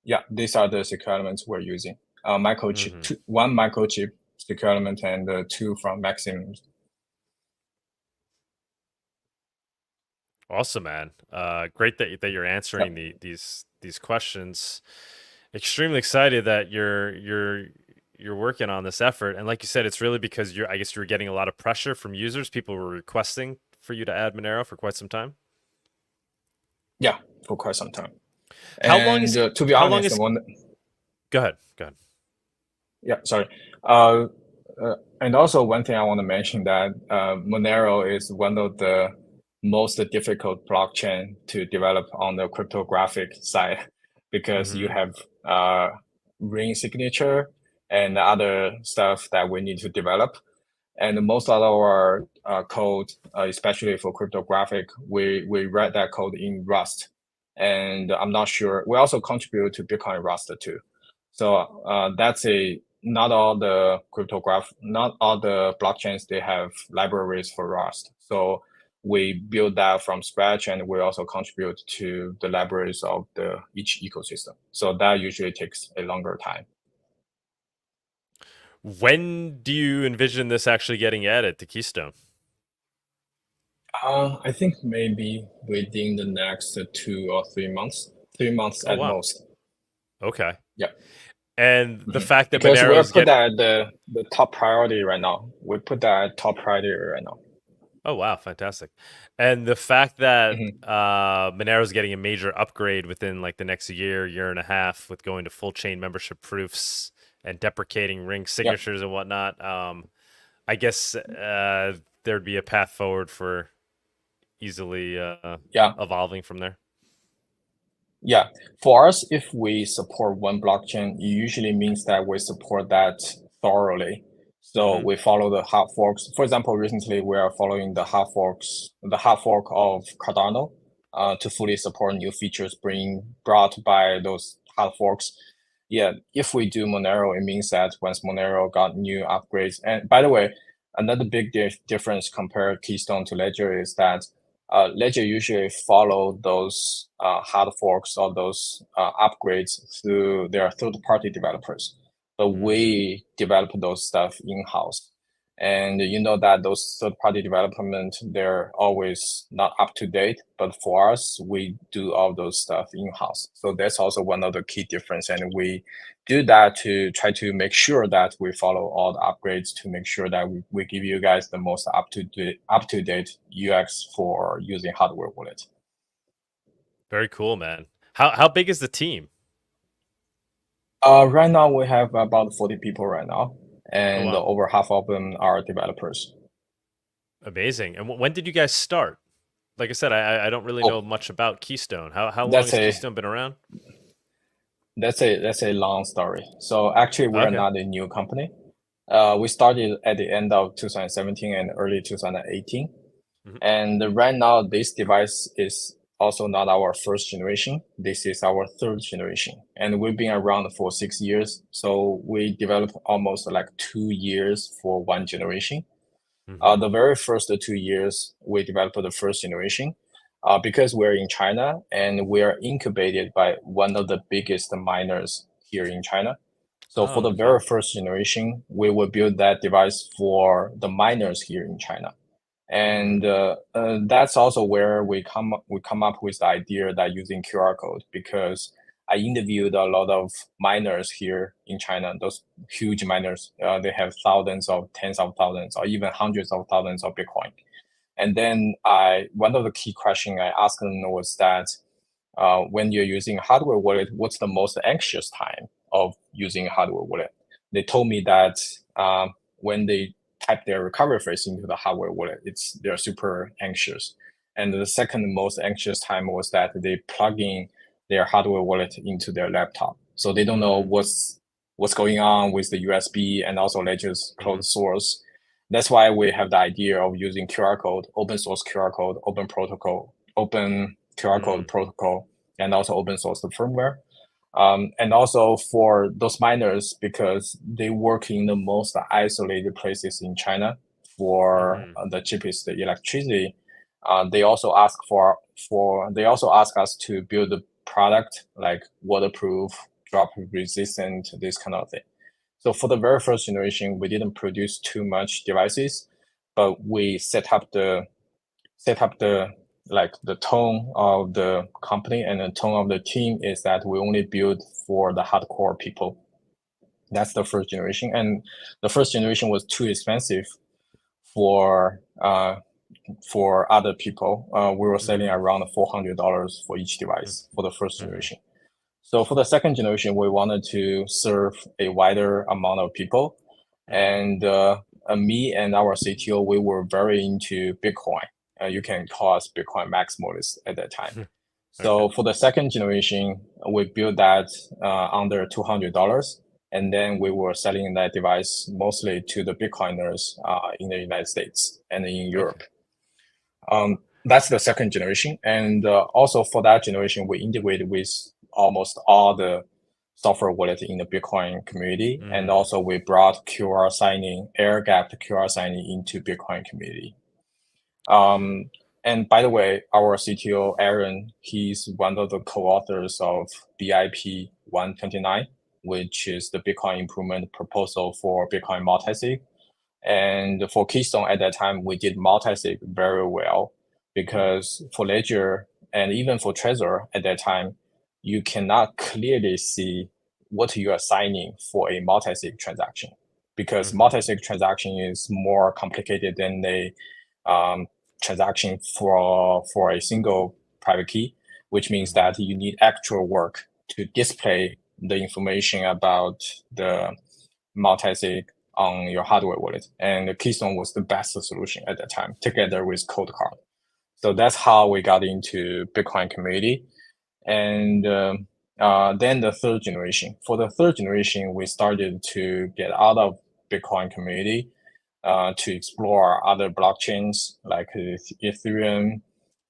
Yeah, these are the secure elements we're using. Microchip, 1 microchip secure element and 2 from Maxim. Awesome, man. Great that you're answering these questions. Extremely excited that you're working on this effort, and like you said, it's really because I guess you were getting a lot of pressure from users. People were requesting for you to add Monero for quite some time. Yeah, for quite some time. How long is to be how long honest, is one go ahead. Go ahead. yeah, sorry. And also one thing I want to mention that Monero is one of the most difficult blockchain to develop on the cryptographic side because you have ring signature and other stuff that we need to develop. And most of our code, especially for cryptographic, we write that code in Rust. And I'm not sure. We also contribute to Bitcoin Rust too. So that's not all the blockchains, they have libraries for Rust. So we build that from scratch, and we also contribute to the libraries of each ecosystem. So that usually takes a longer time. When do you envision this actually getting added to Keystone? I think maybe within the next 2 or 3 months. 3 months at most. Okay. Yeah. And the fact that because Monero's put that at the top priority right now. We put that at top priority right now. Oh wow, fantastic! And the fact that Monero's getting a major upgrade within like the next year and a half, with going to full chain membership proofs and deprecating ring signatures and whatnot. I guess there'd be a path forward for easily evolving from there. Yeah, for us, if we support one blockchain, it usually means that we support that thoroughly. So we follow the hard forks. For example, recently we are following the hard fork of Cardano to fully support new features brought by those hard forks. Yeah, if we do Monero, it means that once Monero got new upgrades, and by the way, another big difference compared Keystone to Ledger is that Ledger usually follow those hard forks or those upgrades through their third-party developers, but we develop those stuff in-house. And you know that those third-party development, they're always not up to date, but for us, we do all those stuff in-house. So that's also one of the key difference, and we do that to try to make sure that we follow all the upgrades to make sure that we give you guys the most up-to-date UX for using hardware wallet. Very cool, man. How big is the team? Right now we have about 40 people right now, and over half of them are developers. Amazing. And when did you guys start? Like I said, I don't really know much about Keystone. How long has Keystone been around? That's a long story. So actually, we're not a new company. We started at the end of 2017 and early 2018. And right now, this device is also not our first generation. This is our third generation. And we've been around for 6 years. So we developed almost like 2 years for one generation. The very first 2 years, we developed the first generation. Because we're in China and we are incubated by one of the biggest miners here in China. So for the very first generation, we will build that device for the miners here in China. And that's also where we come up with the idea that using QR code, because I interviewed a lot of miners here in China, those huge miners. They have thousands of tens of thousands or even hundreds of thousands of Bitcoin. And then one of the key questions I asked them was that when you're using hardware wallet, what's the most anxious time of using hardware wallet? They told me that when they type their recovery phrase into the hardware wallet, they're super anxious. And the second most anxious time was that they plug in their hardware wallet into their laptop. So they don't know what's going on with the USB and also Ledger's closed source. That's why we have the idea of using QR code, open source QR code, open QR code protocol, and also open source the firmware. And also for those miners, because they work in the most isolated places in China for the cheapest electricity, they also ask us to build a product like waterproof, drop resistant, this kind of thing. So for the very first generation, we didn't produce too much devices, but we set up the tone of the company and the tone of the team is that we only build for the hardcore people. That's the first generation, and the first generation was too expensive for for other people, we were selling around $400 for each device for the first generation. So for the second generation, we wanted to serve a wider amount of people. And me and our CTO, we were very into Bitcoin. You can call us Bitcoin maximalists at that time. So for the second generation, we built that under $200. And then we were selling that device mostly to the Bitcoiners in the United States and in Europe. That's the second generation. And also for that generation, we integrated with almost all the software wallet in the Bitcoin community. And also we brought QR signing, air-gapped QR signing into Bitcoin community. And by the way, our CTO, Aaron, he's one of the co-authors of BIP 129, which is the Bitcoin improvement proposal for Bitcoin multisig. And for Keystone at that time, we did multisig very well because for Ledger and even for Trezor at that time, you cannot clearly see what you are signing for a multisig transaction because multisig transaction is more complicated than a transaction for a single private key, which means that you need actual work to display the information about the multisig on your hardware wallet. And the Keystone was the best solution at that time, together with Code Card. So that's how we got into Bitcoin community. And then the third generation. For the third generation, we started to get out of Bitcoin community to explore other blockchains like Ethereum,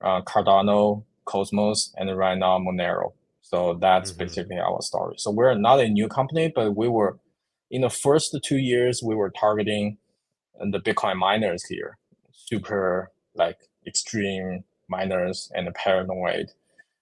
Cardano, Cosmos, and right now Monero. So that's basically our story. So we're not a new company, but we were, in the first 2 years, we were targeting the Bitcoin miners here, super like extreme miners and paranoid.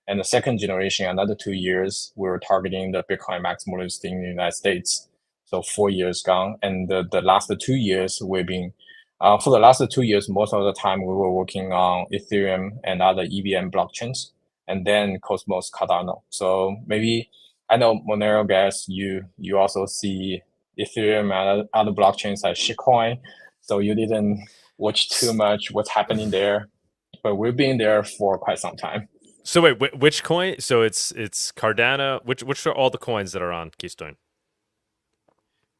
And the second generation, another 2 years, we were targeting the Bitcoin maximalists in the United States. So 4 years gone. And the last 2 years, we've been, for the last 2 years, most of the time we were working on Ethereum and other EVM blockchains, and then Cosmos, Cardano. So maybe, I know Monero guys, you also see Ethereum and other blockchains like shitcoin. So you didn't watch too much what's happening there, but we've been there for quite some time. So wait, which coin? So it's Cardano. Which are all the coins that are on Keystone?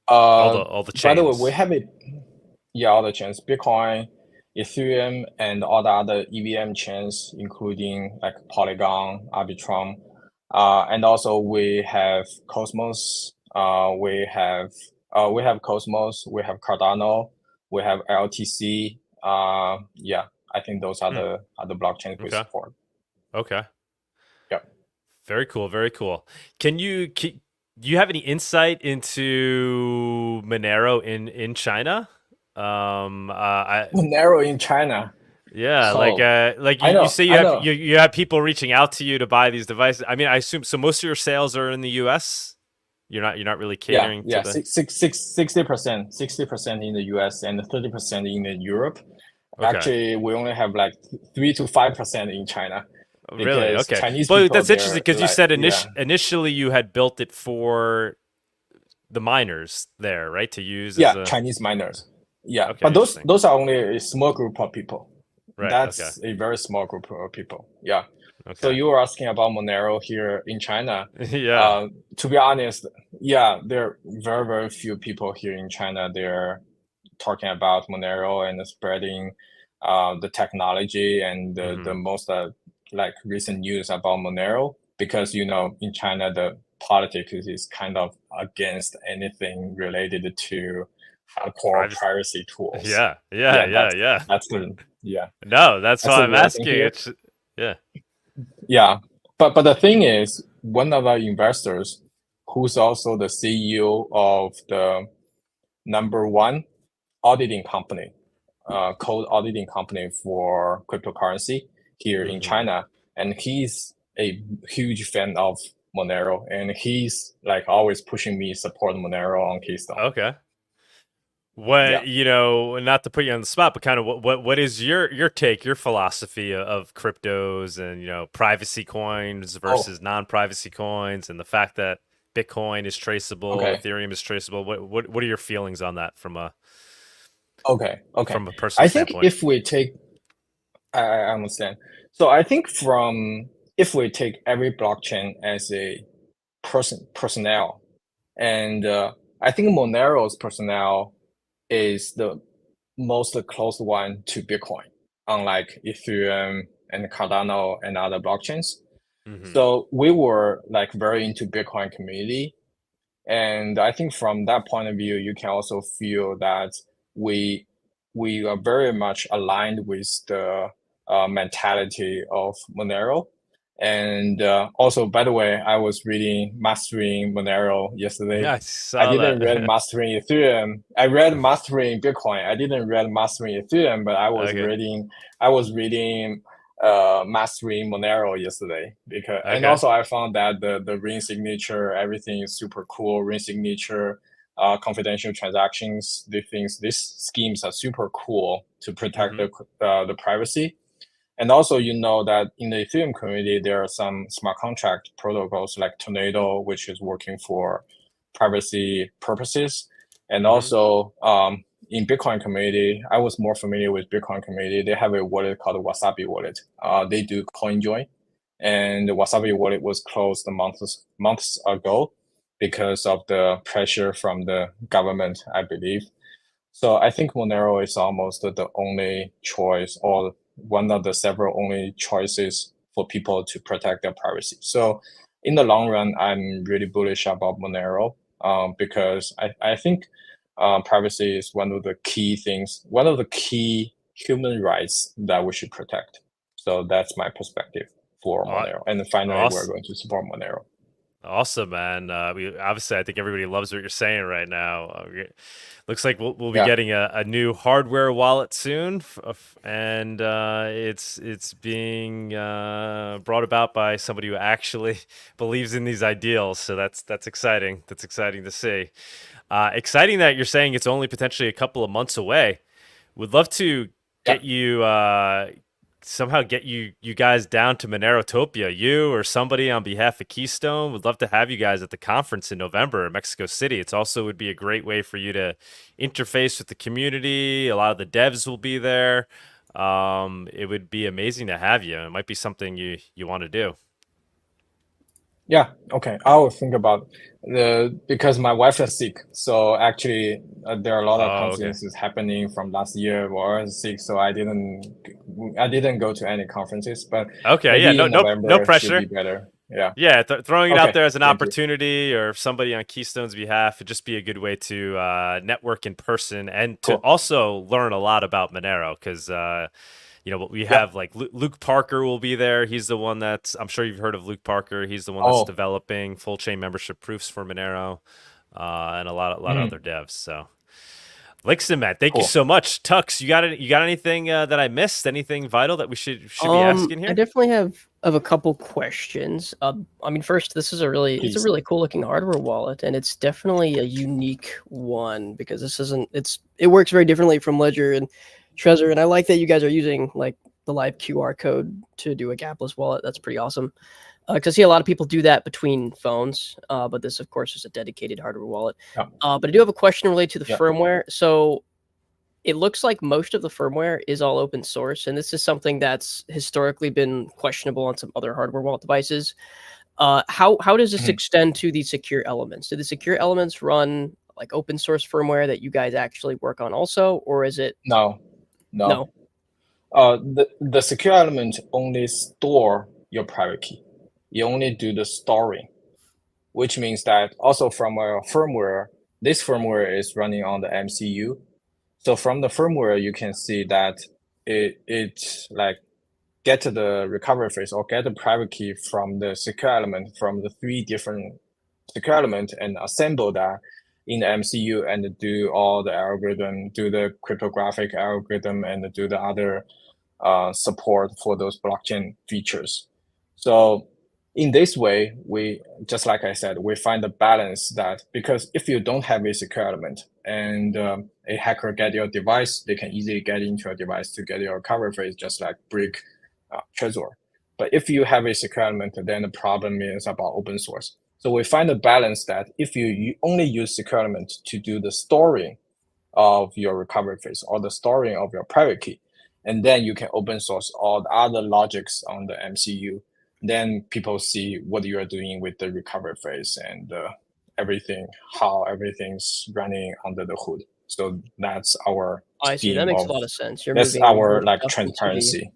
All the chains. By the way, we have it. Yeah, all the chains: Bitcoin, Ethereum, and all the other EVM chains, including like Polygon, Arbitrum, and also we have Cosmos. We have Cosmos. We have Cardano. We have LTC. Yeah, I think those are the other blockchains we support. Okay. Yep. Very cool. Very cool. Do you have any insight into Monero in China? Monero in China. Yeah, So, like you say you have people reaching out to you to buy these devices. I mean, I assume so. Most of your sales are in the U.S. You're not really catering to the 60% in the US and 30% in Europe. Okay. Actually, we only have like 3 to 5% in China. Really? Okay. Chinese But people, that's interesting because you said yeah. initially you had built it for the miners there, right? To use Yeah, as a... Chinese miners. Yeah, Okay, but those interesting. are only a small group of people. Right. That's a very small group of people. Yeah. Okay. So you were asking about Monero here in China. Yeah. To be honest, yeah, there are very, very few people here in China. They're talking about Monero and spreading the technology and the most like recent news about Monero, because in China the politics is kind of against anything related to hardcore privacy tools. Yeah. That's the No, that's why I'm asking. It's Yeah, but the thing is, one of our investors, who's also the CEO of the #1 auditing company, code auditing company for cryptocurrency here in China, and he's a huge fan of Monero, and he's like always pushing me support Monero on Keystone. okay. Not to put you on the spot, but kind of what is your take, your philosophy of cryptos and privacy coins versus non-privacy coins, and the fact that Bitcoin is traceable, Ethereum is traceable. What are your feelings on that from a from a personal I think standpoint? if we take I understand. So I think if we take every blockchain as a personnel, and I think Monero's personnel is the most close one to Bitcoin, unlike Ethereum and Cardano and other blockchains. So we were like very into Bitcoin community. And I think from that point of view, you can also feel that we are very much aligned with the mentality of Monero. And also, by the way, I was reading Mastering Monero yesterday. Yeah, I I saw didn't that. read Mastering Ethereum. I read Mastering Bitcoin. I didn't read Mastering Ethereum, but I was Okay. reading Mastering Monero yesterday and Okay. also I found that the ring signature, everything is super cool. Ring signature, confidential transactions, these schemes are super cool to protect the privacy. And also, you know that in the Ethereum community, there are some smart contract protocols like Tornado, which is working for privacy purposes. And also, in Bitcoin community, I was more familiar with Bitcoin community. They have a wallet called Wasabi wallet. They do CoinJoin, and the Wasabi wallet was closed months ago because of the pressure from the government, I believe. So I think Monero is almost the only choice, or one of the several only choices for people to protect their privacy. So in the long run, I'm really bullish about Monero because I think privacy is one of the key things, one of the key human rights that we should protect. So that's my perspective for Monero. And finally, we're going to support Monero. Awesome, man. Obviously, I think everybody loves what you're saying right now. Looks like we'll be getting a new hardware wallet soon, and it's being brought about by somebody who actually believes in these ideals. So that's exciting. That's exciting to see. Exciting that you're saying it's only potentially a couple of months away. Would love to get you somehow get you guys down to Monerotopia, you or somebody on behalf of Keystone. Would love to have you guys at the conference in November in Mexico City. It's also would be a great way for you to interface with the community. A lot of the devs will be there. It would be amazing to have you. It might be something you want to do. Yeah, okay. I will think about because my wife is sick. So actually, there are a lot of conferences happening from last year where I was sick. So I didn't go to any conferences. But no pressure. Should be better. Yeah. Yeah, throwing it out there as an opportunity or somebody on Keystone's behalf would just be a good way to network in person and to also learn a lot about Monero because. We have like Luke Parker will be there. He's the one I'm sure you've heard of Luke Parker. He's the one that's developing full chain membership proofs for Monero, and a lot of other devs. So, Lixin, man, thank you so much. Tux, you got anything that I missed? Anything vital that we should be asking here? I definitely have a couple questions. I mean, first, it's a really cool looking hardware wallet, and it's definitely a unique one because it works very differently from Ledger and Trezor, and I like that you guys are using like the live QR code to do a gapless wallet. That's pretty awesome. Because I see a lot of people do that between phones, but this, of course, is a dedicated hardware wallet. But I do have a question related to the firmware. So it looks like most of the firmware is all open source, and this is something that's historically been questionable on some other hardware wallet devices. How does this extend to the secure elements? Do the secure elements run like open source firmware that you guys actually work on also, or is it? No. The secure element only store your private key. You only do the storing, which means that also from our firmware, this firmware is running on the MCU. So from the firmware, you can see that it like get to the recovery phrase or get the private key from the secure element from the 3 different secure elements and assemble that in the MCU and do all the algorithm, do the cryptographic algorithm and do the other support for those blockchain features. So in this way, we, just like I said, we find a balance that because if you don't have a secure element and a hacker get your device, they can easily get into your device to get your recovery phrase, just like brick Trezor. But if you have a secure element, then the problem is about open source. So we find a balance that if you only use secure element to do the storing of your recovery phrase or the storing of your private key, and then you can open source all the other logics on the MCU. Then people see what you are doing with the recovery phase and everything, how everything's running under the hood. So that's our I see. That makes a lot of sense. You're that's moving our more like stuff into the- transparency.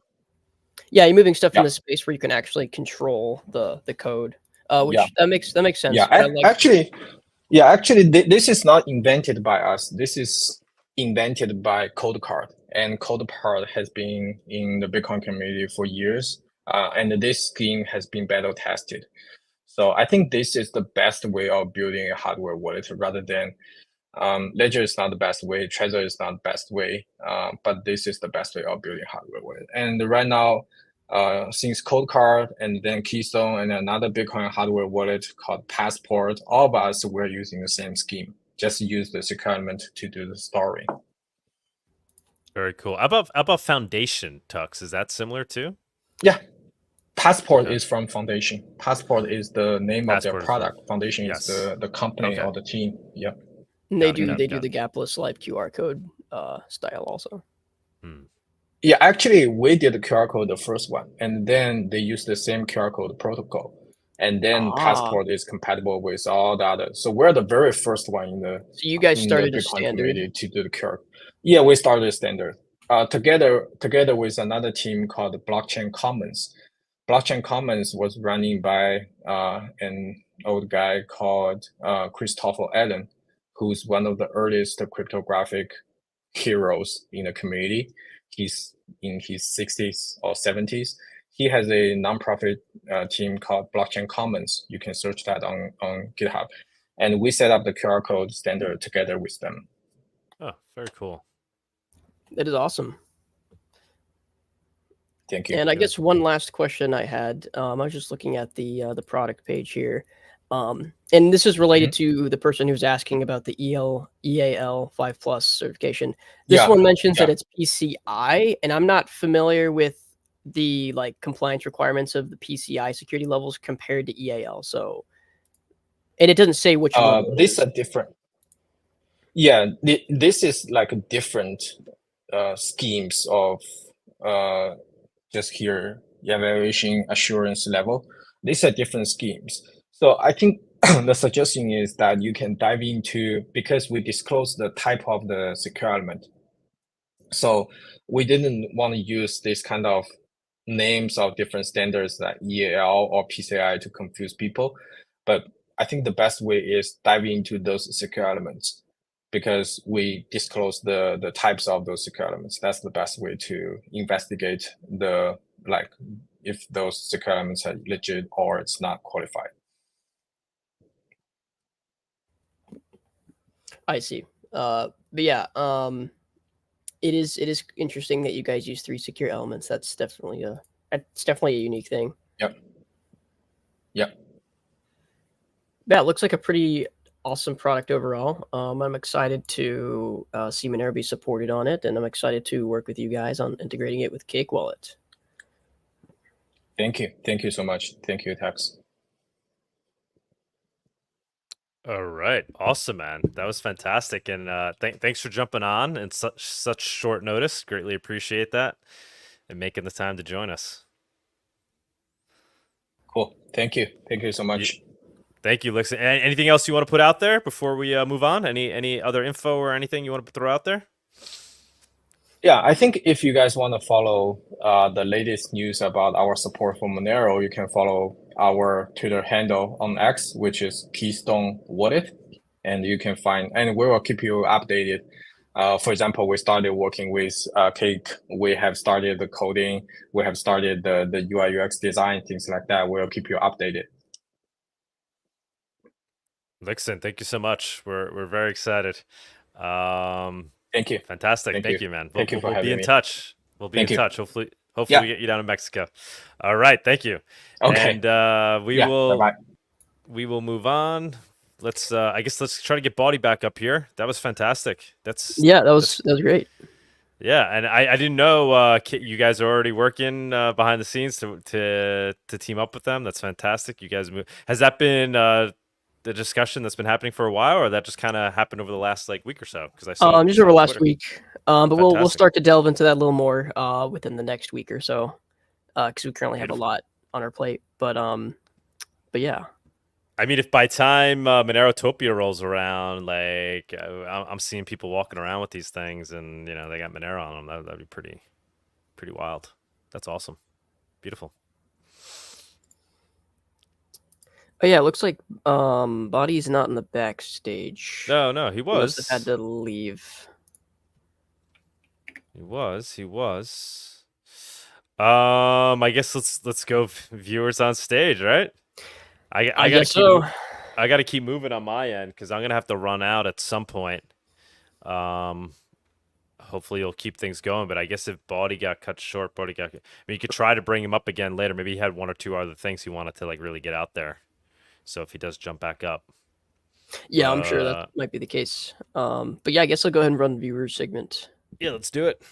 Yeah, you're moving stuff Yeah. in the space where you can actually control the code. Which Yeah. that makes sense. Yeah, but I like- actually, this is not invented by us. This is invented by CodeCard, and CodeCard has been in the Bitcoin community for years, and this scheme has been battle tested. So I think this is the best way of building a hardware wallet, rather than Ledger is not the best way, Trezor is not the best way, but this is the best way of building hardware wallet. And right now, since CodeCard and then Keystone and another Bitcoin hardware wallet called Passport, all of us were using the same scheme. Just use the secure element to do the storing. Very cool. How about Foundation, Tux? Is that similar too? Yeah. Passport Okay. is from Foundation. Passport is the name Passport of is their product. Foundation yes. is the company Okay. or the team. Yeah. And they Got it, do got they it, do got the gapless live QR code style also. Yeah, actually, we did the QR code the first one, and then they use the same QR code protocol, and then Passport is compatible with all the others. So we're the very first one in the So you guys in started the a Bitcoin standard. community to do the QR. Yeah, we started a standard together with another team called Blockchain Commons. Blockchain Commons was running by an old guy called Christopher Allen, who's one of the earliest cryptographic heroes in the community. He's in his 60s or 70s. He has a nonprofit team called Blockchain Commons. You can search that on GitHub. And we set up the QR code standard together with them. Oh, very cool. That is awesome. Thank you. And I guess one last question I had, I was just looking at the product page here. And this is related to the person who's asking about the EAL 5+ certification. This one mentions that it's PCI, and I'm not familiar with the compliance requirements of the PCI security levels compared to EAL. So, and it doesn't say which level. These are different. Yeah, this is like different schemes of just here evaluation assurance level. These are different schemes. So I think the suggestion is that you can dive into, because we disclose the type of the secure element. So we didn't want to use this kind of names of different standards like EAL or PCI to confuse people. But I think the best way is dive into those secure elements, because we disclose the types of those secure elements. That's the best way to investigate if those secure elements are legit or it's not qualified. I see. But yeah, it is interesting that you guys use 3 secure elements. That's definitely a unique thing. Yep. Yeah, it looks like a pretty awesome product overall. I'm excited to see Monero be supported on it, and I'm excited to work with you guys on integrating it with Cake Wallet. Thank you. Thank you so much. Thank you, Tux. All right, awesome, man. That was fantastic, and thanks for jumping on in such short notice. Greatly appreciate that, and making the time to join us. Cool. Thank you. Thank you so much. Thank you, Lixin. Anything else you want to put out there before we move on? Any other info or anything you want to throw out there? Yeah, I think if you guys want to follow the latest news about our support for Monero, you can follow our Twitter handle on X, which is Keystone Wallet, and you can find, and we will keep you updated. For example, we started working with Cake. We have started the coding. We have started the UI UX design, things like that. We'll keep you updated. Lixin, thank you so much. We're very excited. Thank you. Fantastic. Thank you, man. Thank you for having me. We'll be in touch. We'll be in touch. Hopefully we get you down to Mexico. All right. Thank you. Okay. And we will bye-bye. We will move on. Let's I guess let's try to get Bawdy back up here. That was fantastic. That was great. Yeah, and I didn't know you guys are already working behind the scenes to team up with them. That's fantastic. You guys has that been the discussion that's been happening for a while, or that just kind of happened over the last like week or so? Because I saw just over on last Twitter. week. But we'll Fantastic. start to delve into that a little more within the next week or so, because we currently have a lot on our plate. But yeah. I mean, if by time Monerotopia rolls around, like I'm seeing people walking around with these things, and you know they got Monero on them, that'd be pretty wild. That's awesome, beautiful. Oh yeah, it looks like Bawdy's not in the backstage. No, he was. He must have had to leave. He was. I guess let's go viewers on stage, right? I guess so. I got to keep moving on my end because I'm gonna have to run out at some point. Hopefully you'll keep things going, but I guess if Bawdy got cut short, I mean, you could try to bring him up again later. Maybe he had one or two other things he wanted to like really get out there. So if he does jump back up, yeah, I'm sure that might be the case. But yeah, I guess I'll go ahead and run the viewers segment. Yeah, let's do it.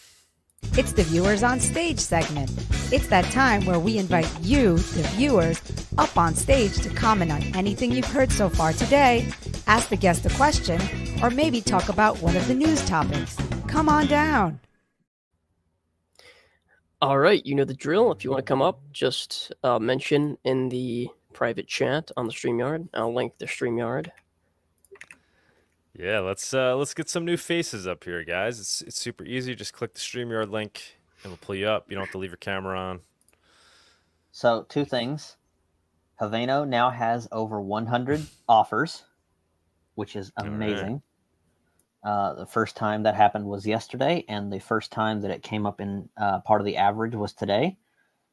It's the Viewers on Stage segment. It's that time where we invite you, the viewers, up on stage to comment on anything you've heard so far today, ask the guest a question, or maybe talk about one of the news topics. Come on down. All right, you know the drill. If you want to come up, just mention in the private chat on the StreamYard. I'll link the StreamYard. Yeah, let's get some new faces up here, guys. It's super easy. Just click the StreamYard link and we'll pull you up. You don't have to leave your camera on. So 2 things. Haveno now has over 100 offers, which is amazing. Right. The first time that happened was yesterday, and the first time that it came up in part of the average was today.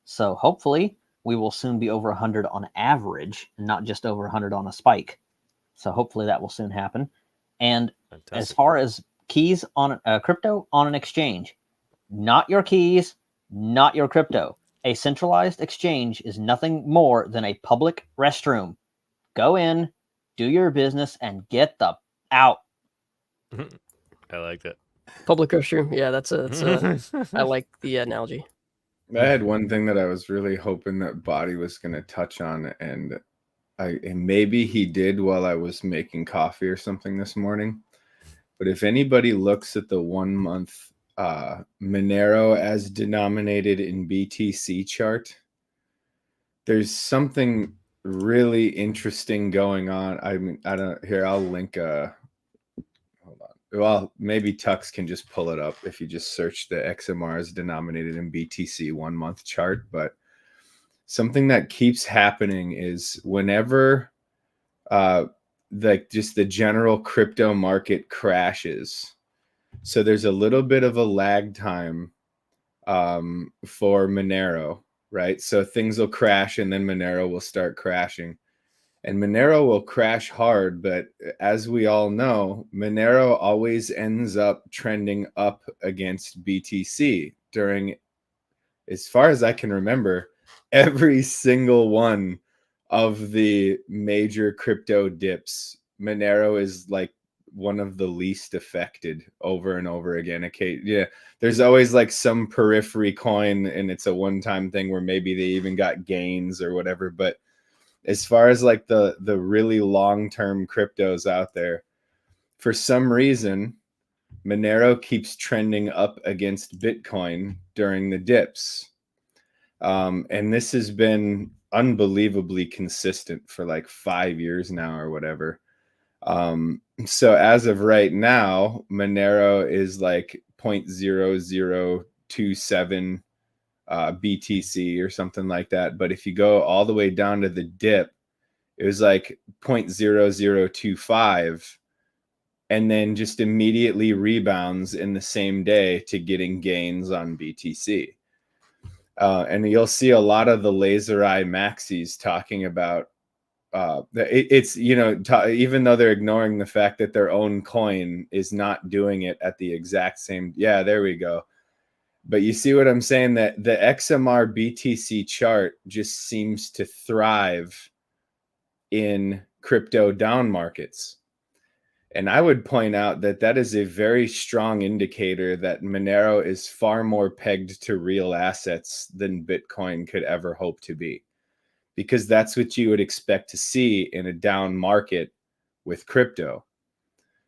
So hopefully we will soon be over 100 on average, and not just over 100 on a spike. So hopefully that will soon happen. And fantastic. As far as keys on crypto on an exchange, not your keys, not your crypto. A centralized exchange is nothing more than a public restroom. Go in, do your business, and get the out. I like that. Public restroom. Yeah, that's I like the analogy. I had one thing that I was really hoping that Bawdy was going to touch on, and maybe he did while I was making coffee or something this morning. But if anybody looks at the 1 month Monero as denominated in BTC chart, there's something really interesting going on. I mean, I'll link hold on. Well, maybe Tux can just pull it up if you just search the XMR as denominated in BTC 1 month chart. But something that keeps happening is whenever just the general crypto market crashes, so there's a little bit of a lag time for Monero, right? So things will crash and then Monero will start crashing. And Monero will crash hard, but as we all know, Monero always ends up trending up against BTC during, as far as I can remember, every single one of the major crypto dips. Monero is like one of the least affected over and over again. Okay, yeah, there's always like some periphery coin and it's a one-time thing where maybe they even got gains or whatever. But as far as like the really long-term cryptos out there, for some reason, Monero keeps trending up against Bitcoin during the dips. And this has been unbelievably consistent for like 5 years now or whatever. So as of right now, Monero is like 0.0027 BTC or something like that. But if you go all the way down to the dip, it was like 0.0025 and then just immediately rebounds in the same day to getting gains on BTC. And you'll see a lot of the laser eye maxis talking about it's, you know, even though they're ignoring the fact that their own coin is not doing it at the exact same. Yeah, there we go. But you see what I'm saying? That the XMR BTC chart just seems to thrive in crypto down markets. And I would point out that that is a very strong indicator that Monero is far more pegged to real assets than Bitcoin could ever hope to be. because that's what you would expect to see in a down market with crypto.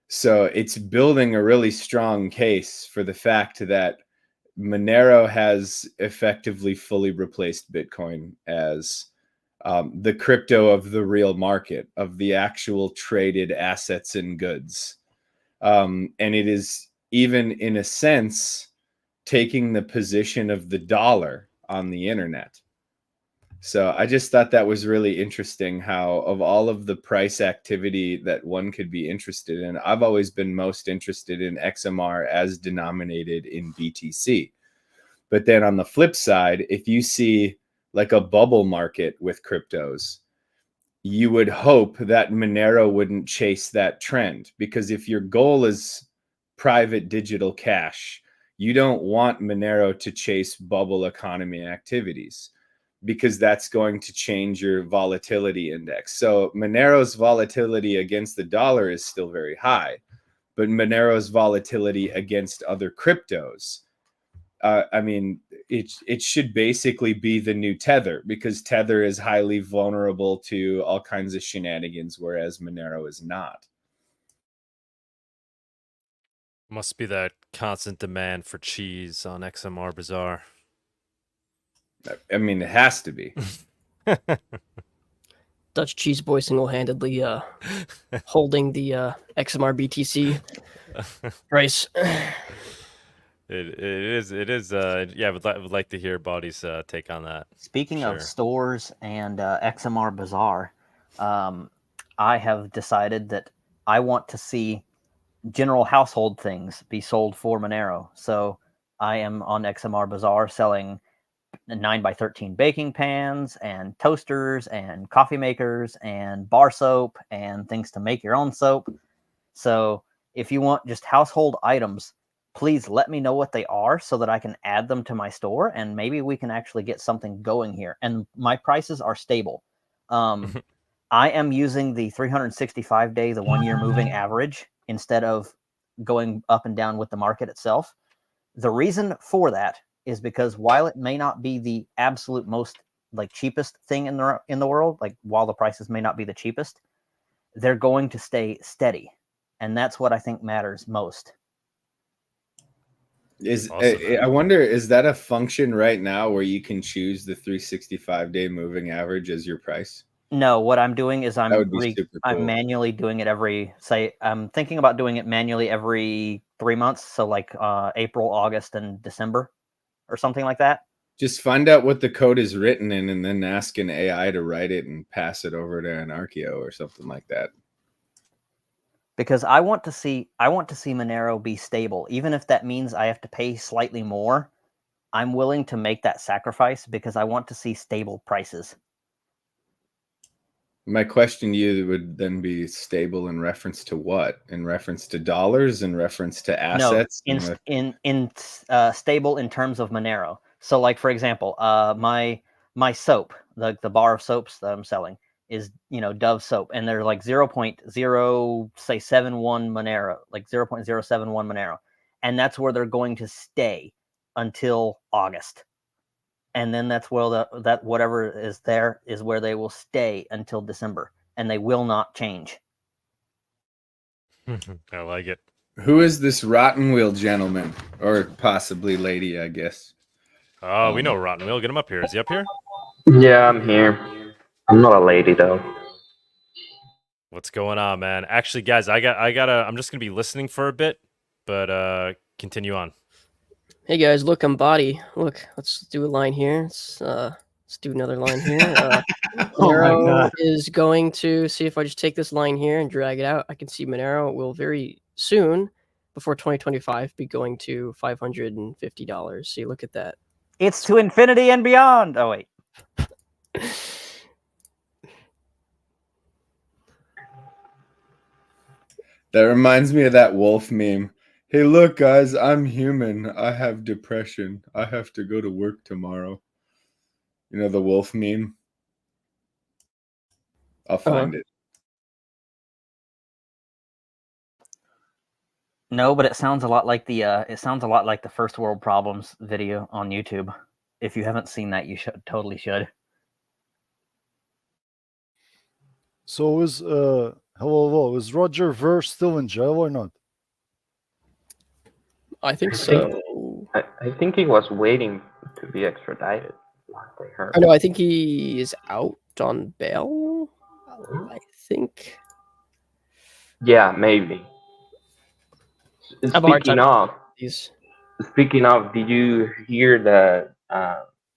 So it's building a really strong case for the fact that Monero has effectively fully replaced Bitcoin as the crypto of the real market, of the actual traded assets and goods. And it is even, in a sense, taking the position of the dollar on the internet. So I just thought that was really interesting how, of all of the price activity that one could be interested in, I've always been most interested in XMR as denominated in BTC. But then on the flip side, if you see like a bubble market with cryptos, you would hope that Monero wouldn't chase that trend, because if your goal is private digital cash, you don't want Monero to chase bubble economy activities, because that's going to change your volatility index. So Monero's volatility against the dollar is still very high, but Monero's volatility against other cryptos, I mean, it should basically be the new Tether, because Tether is highly vulnerable to all kinds of shenanigans, whereas Monero is not. Must be that constant demand for cheese on XMR Bazaar. I mean, it has to be. Dutch Cheese Boy single-handedly holding the XMR BTC price. It is. Yeah, would like to hear Bawdy's take on that. Speaking of stores and XMR Bazaar, I have decided that I want to see general household things be sold for Monero. So I am on XMR Bazaar selling 9x13 baking pans and toasters and coffee makers and bar soap and things to make your own soap. So if you want just household items, please let me know what they are so that I can add them to my store, and maybe we can actually get something going here. And my prices are stable. I am using the 365-day, the 1-year moving average, instead of going up and down with the market itself. The reason for that is because while it may not be the absolute most cheapest thing in the world, while the prices may not be the cheapest, they're going to stay steady. And that's what I think matters most. I wonder, is that a function right now where you can choose the 365-day moving average as your price? No, what I'm doing is I'm cool. manually doing it I'm thinking about doing it manually every 3 months. So April, August, and December or something like that. Just find out what the code is written in and then ask an AI to write it and pass it over to Anarchio or something like that. Because I want to see Monero be stable. Even if that means I have to pay slightly more, I'm willing to make that sacrifice because I want to see stable prices. My question to you would then be stable in reference to what? In reference to dollars? In reference to assets? No, in stable in terms of Monero. So, for example, my soap, the bar of soaps that I'm selling, is Dove soap, and they're 0.071 Monero, 0.071 Monero, and that's where they're going to stay until August, and then that's where that whatever is there is where they will stay until December, and they will not change. I like it. Who is this Rotten Wheel gentleman, or possibly lady? I guess. Oh, we know Rotten Wheel. Get him up here. Is he up here? Yeah, I'm here. I'm not a lady though. What's going on, man? Actually, guys, I'm just gonna be listening for a bit, but continue on. Hey guys, look, I'm Bawdy. Look, let's do a line here. Let's do another line here. Monero is going to see if I just take this line here and drag it out. I can see Monero will very soon, before 2025, be going to $550. See, look at that. It's to infinity and beyond. Oh wait. That reminds me of that wolf meme. Hey, look, guys, I'm human. I have depression. I have to go to work tomorrow. You know the wolf meme? I'll find it. No, but it sounds a lot like the First World Problems video on YouTube. If you haven't seen that, you totally should. So is hello, is Roger Ver still in jail or not? I think I so. think- I think he was waiting to be extradited. Last I heard. Oh no, I think he is out on bail. I think. Yeah, maybe. I have a hard Speaking time of, these. did you hear that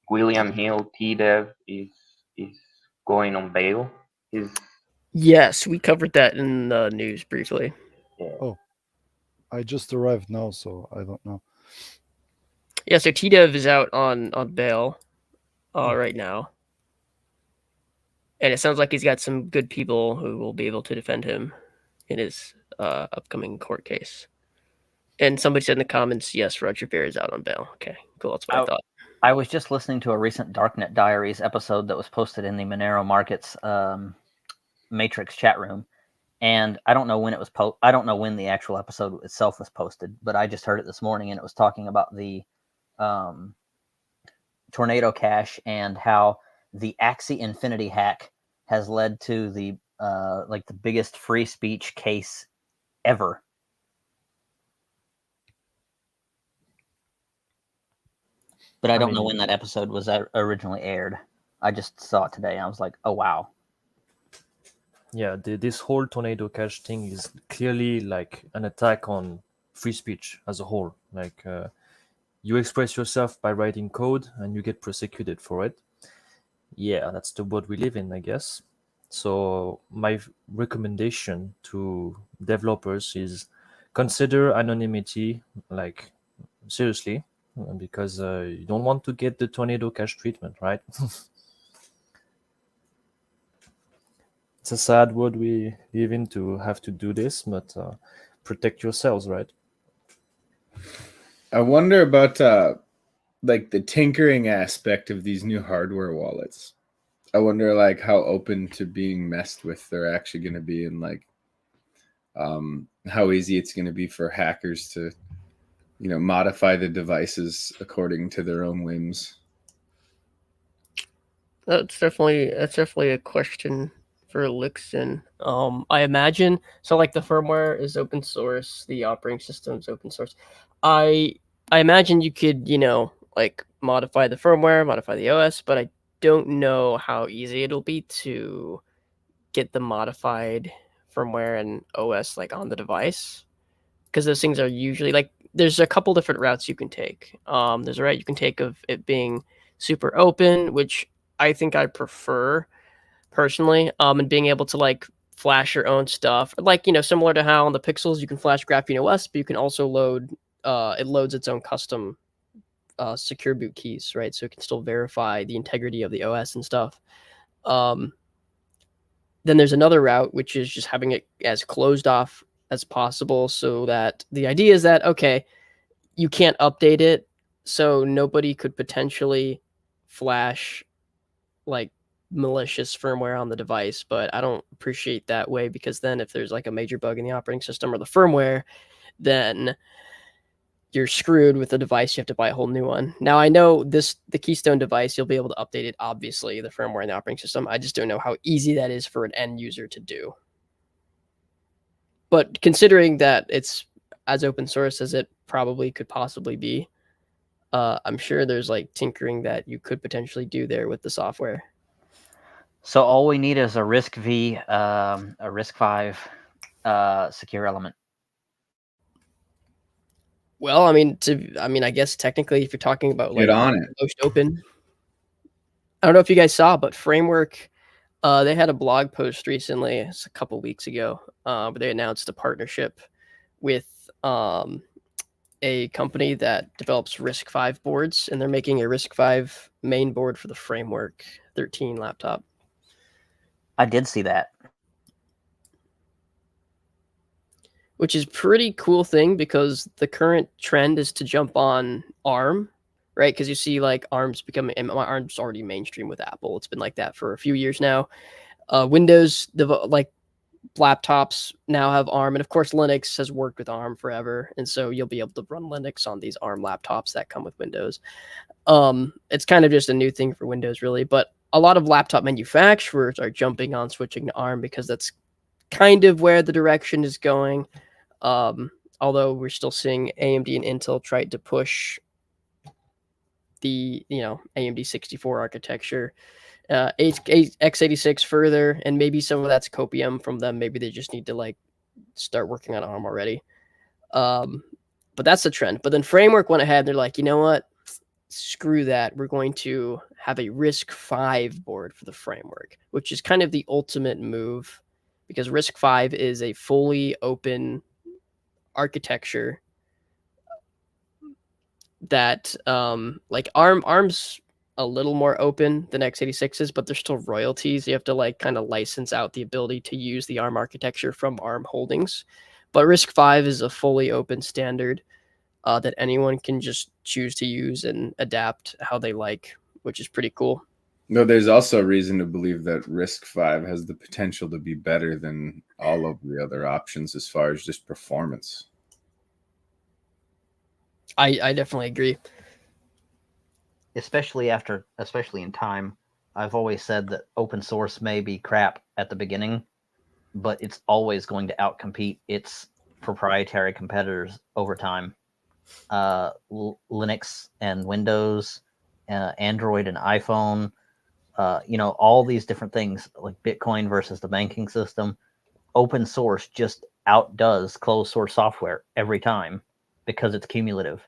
William Hill TDev is going on bail? Yes, we covered that in the news briefly. Yeah. Oh, I just arrived now, so I don't know. Yeah, so TDev is out on bail right now. And it sounds like he's got some good people who will be able to defend him in his upcoming court case. And somebody said in the comments, yes, Roger Ver is out on bail. Okay, cool. That's what I thought. I was just listening to a recent Darknet Diaries episode that was posted in the Monero Markets Matrix chat room, and I don't know when it was I don't know when the actual episode itself was posted, but I just heard it this morning, and it was talking about the Tornado Cash and how the Axie Infinity hack has led to the like the biggest free speech case ever. But I don't know when that episode was originally aired. I just saw it today, and I was like, "Oh wow!" Yeah, this whole Tornado Cash thing is clearly like an attack on free speech as a whole. Like you express yourself by writing code, and you get prosecuted for it. Yeah, that's the world we live in, I guess. So my recommendation to developers is consider anonymity, like seriously, because you don't want to get the Tornado Cash treatment, right? It's a sad world we live in to have to do this, but protect yourselves, right? I wonder about like the tinkering aspect of these new hardware wallets. I wonder like how open to being messed with they're actually going to be, and like how easy it's going to be for hackers to, you know, modify the devices according to their own whims. That's definitely a question for Lixin. I imagine so. Like the firmware is open source, the operating system is open source. I imagine you could, you know, like modify the firmware, modify the OS, but I don't know how easy it'll be to get the modified firmware and OS like on the device, because those things are usually like there's a couple different routes you can take. There's a route you can take of it being super open, which I think I prefer personally, and being able to like flash your own stuff, like, you know, similar to how on the Pixels you can flash Graphene OS, but you can also load it loads its own custom secure boot keys, right? So it can still verify the integrity of the OS and stuff. Then there's another route, which is just having it as closed off as possible, so that the idea is that, okay, you can't update it, so nobody could potentially flash like malicious firmware on the device. But I don't appreciate that way, because then if there's like a major bug in the operating system or the firmware, then you're screwed with the device. You have to buy a whole new one. Now, I know the Keystone device, you'll be able to update it, obviously, the firmware and the operating system. I just don't know how easy that is for an end user to do. But considering that it's as open source as it probably could possibly be, I'm sure there's like tinkering that you could potentially do there with the software. So all we need is a RISC-V, a RISC-V secure element. Well, I mean, I guess technically, if you're talking about like Get on it. most open, I don't know if you guys saw, but Framework, they had a blog post recently, it's a couple weeks ago, where they announced a partnership with a company that develops RISC-V boards, and they're making a RISC-V main board for the Framework 13 laptop. I did see that. Which is pretty cool thing, because the current trend is to jump on ARM, right? Because you see like ARM's becoming, and ARM's already mainstream with Apple. It's been like that for a few years now. Windows, like laptops now have ARM, and of course Linux has worked with ARM forever, and so you'll be able to run Linux on these ARM laptops that come with Windows. It's kind of just a new thing for Windows, really, but a lot of laptop manufacturers are jumping on switching to ARM because that's kind of where the direction is going. Although we're still seeing AMD and Intel try to push the AMD 64 architecture, x86 further, and maybe some of that's copium from them. Maybe they just need to like start working on ARM already. But that's the trend. But then Framework went ahead and they're like, you know what? Screw that. We're going to have a RISC-V board for the Framework, which is kind of the ultimate move because RISC-V is a fully open architecture that like ARM's a little more open than x86 is, but there's still royalties. You have to like kind of license out the ability to use the ARM architecture from ARM Holdings. But RISC-V is a fully open standard that anyone can just choose to use and adapt how they like, which is pretty cool. No, there's also reason to believe that RISC-V has the potential to be better than all of the other options as far as just performance. I definitely agree. Especially in time, I've always said that open source may be crap at the beginning, but it's always going to outcompete its proprietary competitors over time. Linux and Windows, Android and iPhone, all these different things like Bitcoin versus the banking system. Open source just outdoes closed source software every time because it's cumulative.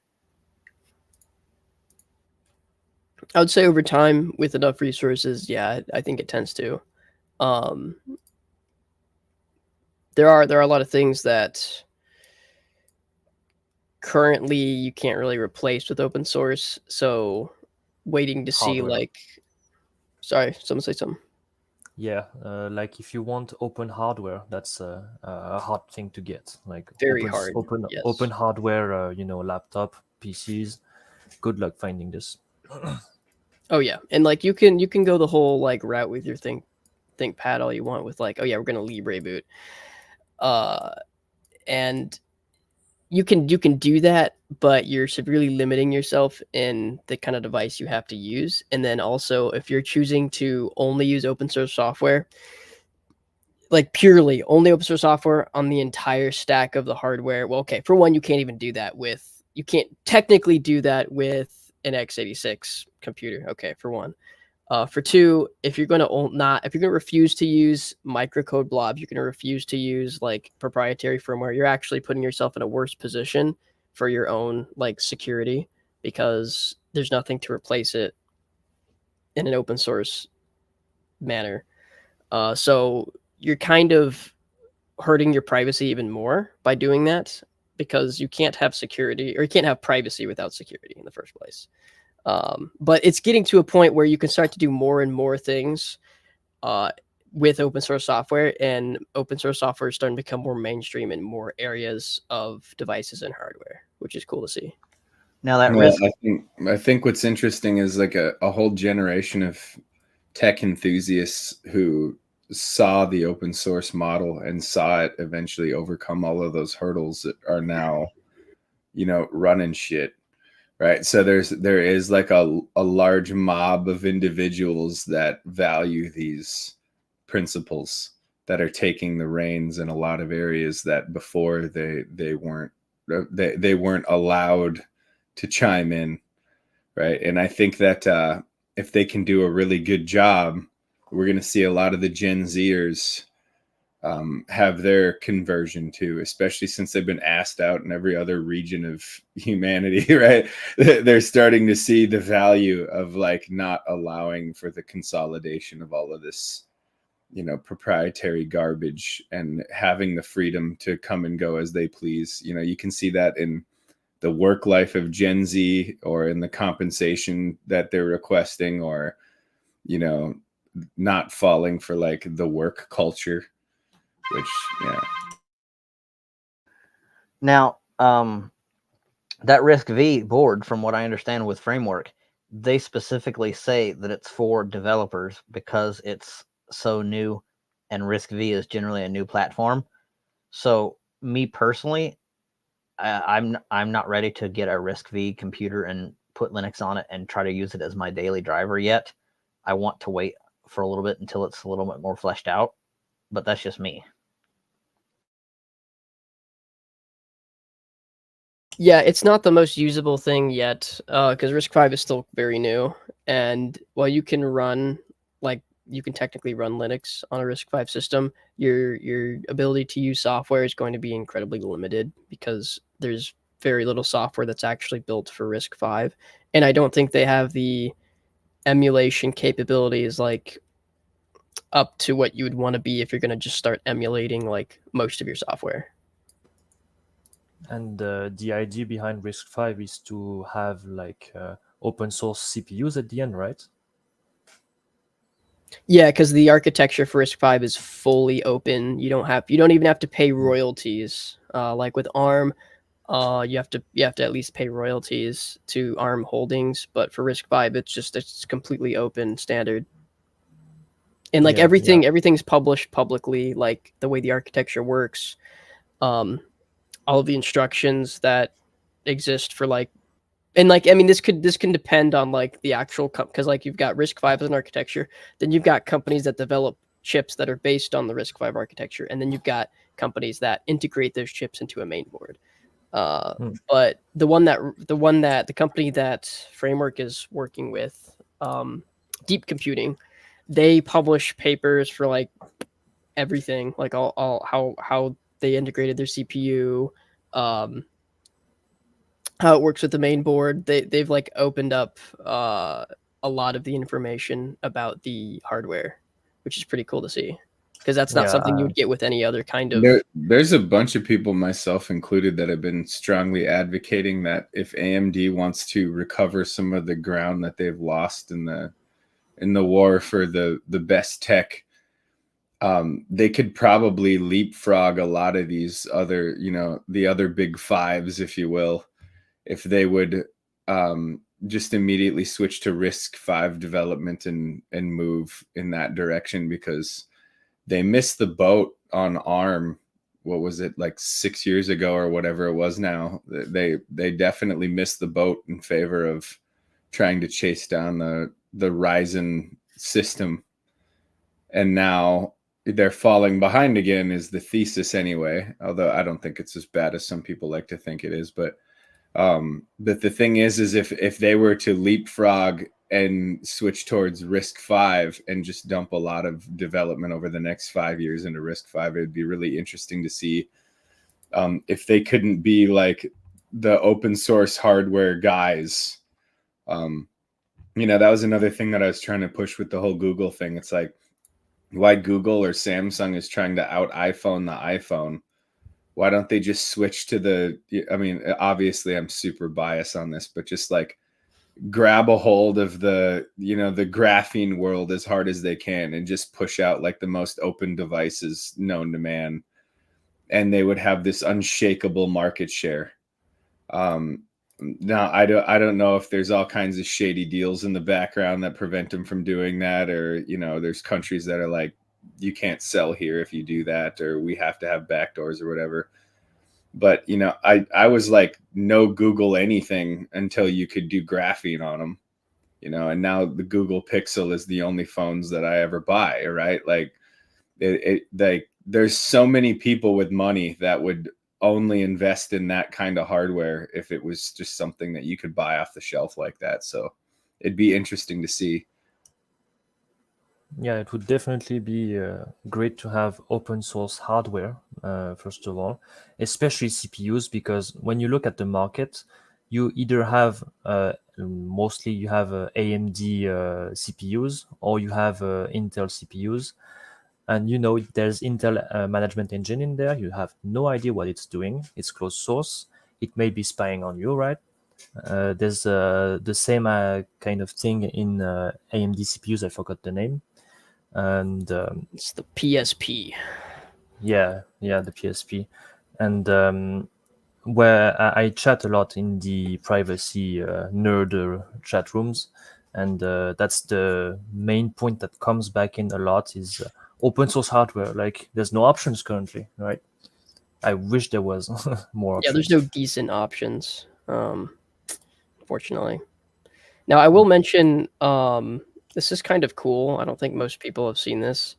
I would say over time with enough resources, yeah, I think it tends to. There are a lot of things that currently you can't really replace with open source. So waiting to see sorry, someone say something. Yeah, like if you want open hardware, that's a hard thing to get. Like very hard. Open hardware, laptop, PCs. Good luck finding this. Oh yeah, and like you can go the whole like route with your ThinkPad all you want with like, oh yeah, we're gonna Libre boot, and you can do that, but you're severely limiting yourself in the kind of device you have to use. And then also, if you're choosing to only use open source software, like purely only open source software on the entire stack of the hardware, well, okay, for one, you can't technically do that with an x86 computer. Okay, for one. For two, if you're going to refuse to use microcode blobs, you're going to refuse to use like proprietary firmware, you're actually putting yourself in a worse position for your own like security because there's nothing to replace it in an open source manner. So you're kind of hurting your privacy even more by doing that because you can't have security or you can't have privacy without security in the first place. But it's getting to a point where you can start to do more and more things with open source software, and open source software is starting to become more mainstream in more areas of devices and hardware, which is cool to see. Now that I think what's interesting is like a whole generation of tech enthusiasts who saw the open source model and saw it eventually overcome all of those hurdles that are now, running shit. Right. So there is like a large mob of individuals that value these principles that are taking the reins in a lot of areas that before they weren't allowed to chime in. Right. And I think that if they can do a really good job, we're going to see a lot of the Gen Zers have their conversion too, especially since they've been asked out in every other region of humanity, right? They're starting to see the value of like not allowing for the consolidation of all of this, proprietary garbage and having the freedom to come and go as they please. You can see that in the work life of Gen Z or in the compensation that they're requesting or, not falling for like the work culture. Which, yeah. Now, that RISC-V board, from what I understand with Framework, they specifically say that it's for developers because it's so new and RISC-V is generally a new platform. So me personally, I'm not ready to get a RISC-V computer and put Linux on it and try to use it as my daily driver yet. I want to wait for a little bit until it's a little bit more fleshed out, but that's just me. Yeah, it's not the most usable thing yet, because RISC-V is still very new. And while you can run, like, you can technically run Linux on a RISC-V system, your ability to use software is going to be incredibly limited because there's very little software that's actually built for RISC-V. And I don't think they have the emulation capabilities, like, up to what you would want to be if you're going to just start emulating, like, most of your software. And the idea behind RISC-V is to have like open source CPUs at the end, right? Yeah, because the architecture for RISC-V is fully open. You don't even have to pay royalties. Like with ARM, you have to at least pay royalties to ARM Holdings, but for RISC-V, it's completely open standard. And like everything's published publicly, like the way the architecture works. All of the instructions that exist for like, and like, I mean, this can depend on like the actual because like you've got RISC-V as an architecture, then you've got companies that develop chips that are based on the RISC-V architecture, and then you've got companies that integrate those chips into a main board. But the company that Framework is working with, Deep Computing, they publish papers for like everything, like all how they integrated their CPU, how it works with the main board. They've like opened up a lot of the information about the hardware, which is pretty cool to see, because that's not something you would get with any other kind of. There's a bunch of people, myself included, that have been strongly advocating that if AMD wants to recover some of the ground that they've lost in the war for the best tech, they could probably leapfrog a lot of these other, the other big fives, if you will, if they would just immediately switch to RISC-V development and move in that direction, because they missed the boat on ARM. What was it, like 6 years ago or whatever it was now? They definitely missed the boat in favor of trying to chase down the Ryzen system. And now they're falling behind again, is the thesis anyway, although I don't think it's as bad as some people like to think it is. But the thing is if they were to leapfrog and switch towards RISC-V and just dump a lot of development over the next 5 years into RISC-V, it'd be really interesting to see if they couldn't be like the open source hardware guys. That was another thing that I was trying to push with the whole Google thing. It's like, why Google or Samsung is trying to out iPhone the iPhone. Why don't they just switch to I mean, obviously I'm super biased on this, but just like grab a hold of the graphene world as hard as they can and just push out like the most open devices known to man. And they would have this unshakable market share. Now, I don't know if there's all kinds of shady deals in the background that prevent them from doing that, or there's countries that are like, you can't sell here if you do that, or we have to have backdoors or whatever. But I was like, no Google anything until you could do graphene on them, and now the Google Pixel is the only phones that I ever buy, right? Like there's so many people with money that would only invest in that kind of hardware if it was just something that you could buy off the shelf like that. So it'd be interesting to see. Yeah, it would definitely be great to have open source hardware, first of all, especially CPUs, because when you look at the market, you either have, mostly you have AMD CPUs, or you have Intel CPUs. And there's Intel management engine in there. You have no idea what it's doing. It's closed source. It may be spying on you, right? There's the same kind of thing in AMD CPUs. I forgot the name. And it's the PSP. Yeah, the PSP. And where I chat a lot in the privacy nerd chat rooms, and that's the main point that comes back in a lot is open source hardware. Like there's no options currently, right? I wish there was more options. Yeah, there's no decent options, fortunately. Now, I will mention, this is kind of cool. I don't think most people have seen this.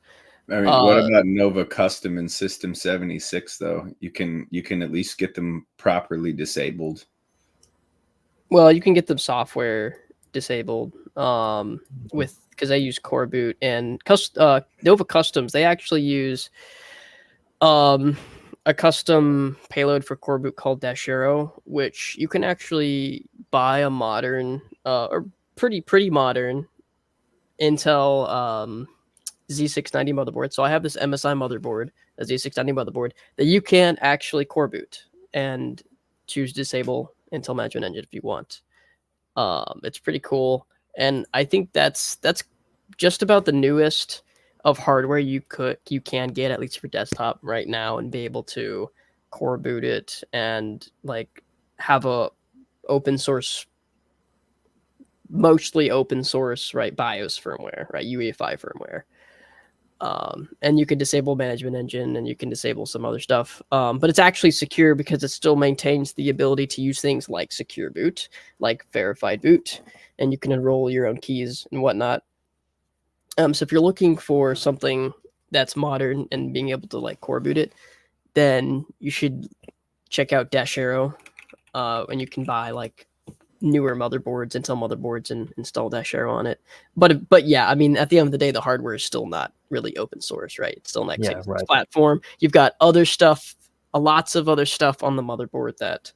I mean, what about Nova Custom and System 76 though? You can at least get them properly disabled. Well, you can get them software disabled because I use Core Boot and Nova Customs. They actually use a custom payload for Core Boot called -0, which you can actually buy a modern or pretty modern Intel Z690 motherboard. So I have this MSI motherboard, a Z690 motherboard, that you can actually Core Boot and choose disable Intel Management Engine if you want. It's pretty cool, and I think that's just about the newest of hardware you can get, at least for desktop right now, and be able to Core Boot it and like have a open source, mostly open source, right, BIOS firmware, right, UEFI firmware. And you can disable Management Engine and you can disable some other stuff. But it's actually secure because it still maintains the ability to use things like secure boot, like verified boot, and you can enroll your own keys and whatnot. So if you're looking for something that's modern and being able to like Core Boot it, then you should check out -0, and you can buy like newer motherboards, Intel motherboards, and install -0 on it. But yeah, I mean, at the end of the day, the hardware is still not really open source, right? It's still an x86 platform. You've got other stuff, lots of other stuff on the motherboard that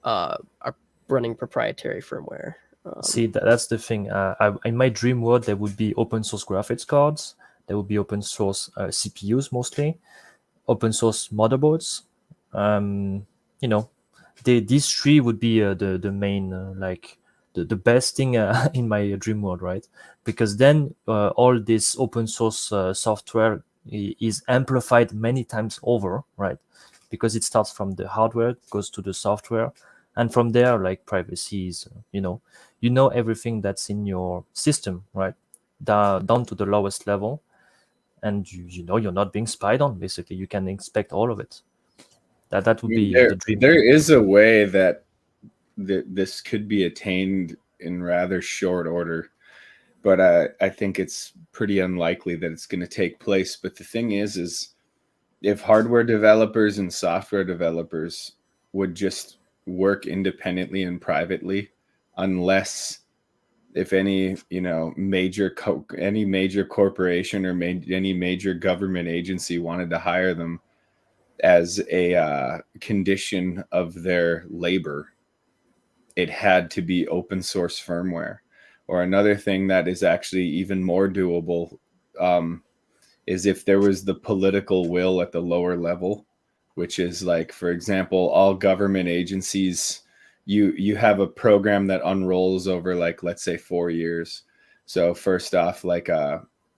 are running proprietary firmware. See, that's the thing. In my dream world, there would be open source graphics cards. There would be open source CPUs mostly, open source motherboards. These three would be the main the best thing in my dream world, right? Because then all this open source software is amplified many times over, right? Because it starts from the hardware, goes to the software, and from there, like privacy is, you know everything that's in your system, right? Down to the lowest level, and you're not being spied on. Basically, you can inspect all of it. That would be the dream. There is a way that this could be attained in rather short order, but I think it's pretty unlikely that it's going to take place. But the thing is if hardware developers and software developers would just work independently and privately, unless if any major corporation or any major government agency wanted to hire them as a condition of their labor, it had to be open source firmware. Or another thing that is actually even more doable is if there was the political will at the lower level, which is like, for example, all government agencies, you have a program that unrolls over, like, let's say 4 years. So first off, like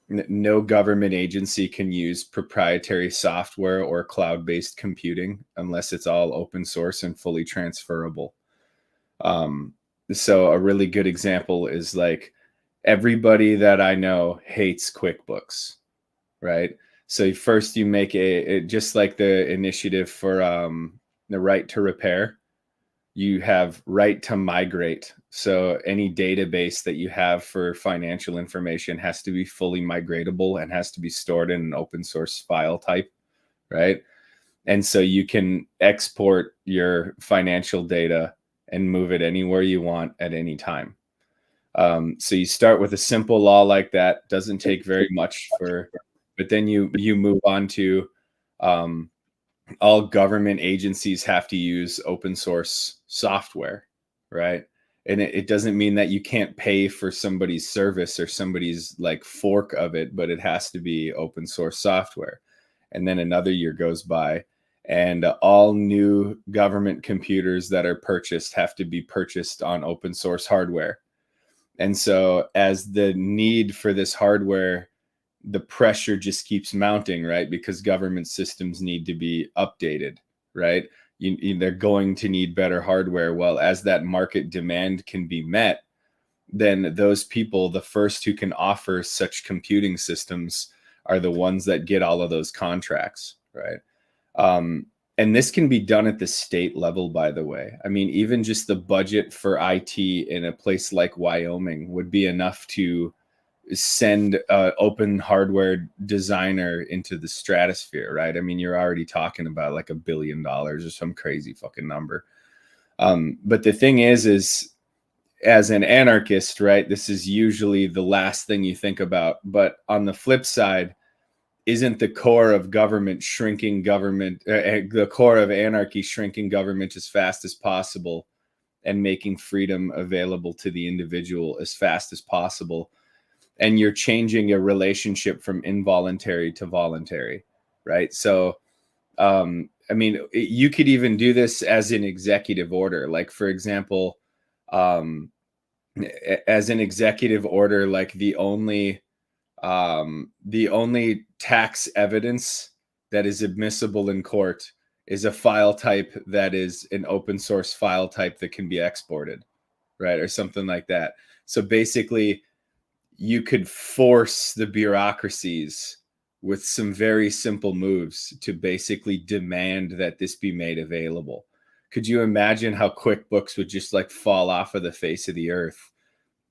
no government agency can use proprietary software or cloud-based computing unless it's all open source and fully transferable. So a really good example is like everybody that I know hates QuickBooks, right? So first you make just like the initiative for the right to repair, you have right to migrate. So any database that you have for financial information has to be fully migratable and has to be stored in an open source file type, right? And so you can export your financial data and move it anywhere you want at any time. So you start with a simple law like that. Doesn't take very much but then you move on to all government agencies have to use open source software, right? And it doesn't mean that you can't pay for somebody's service or somebody's like fork of it, but it has to be open source software. And then another year goes by, and all new government computers that are purchased have to be purchased on open source hardware. And so as the need for this hardware, the pressure just keeps mounting, right? Because government systems need to be updated, right? They're going to need better hardware. Well, as that market demand can be met, then those people, the first who can offer such computing systems, are the ones that get all of those contracts, right? And this can be done at the state level, by the way. I mean, even just the budget for IT in a place like Wyoming would be enough to send an open hardware designer into the stratosphere, right? I mean, you're already talking about like $1 billion or some crazy fucking number. But the thing is as an anarchist, right, this is usually the last thing you think about. But on the flip side, isn't the core of government shrinking government, the core of anarchy shrinking government as fast as possible and making freedom available to the individual as fast as possible? And you're changing a relationship from involuntary to voluntary, right? So, I mean, you could even do this as an executive order. Like, for example, as an executive order, like the only tax evidence that is admissible in court is a file type that is an open source file type that can be exported, right? Or something like that. So basically, you could force the bureaucracies with some very simple moves to basically demand that this be made available. Could you imagine how QuickBooks would just like fall off of the face of the earth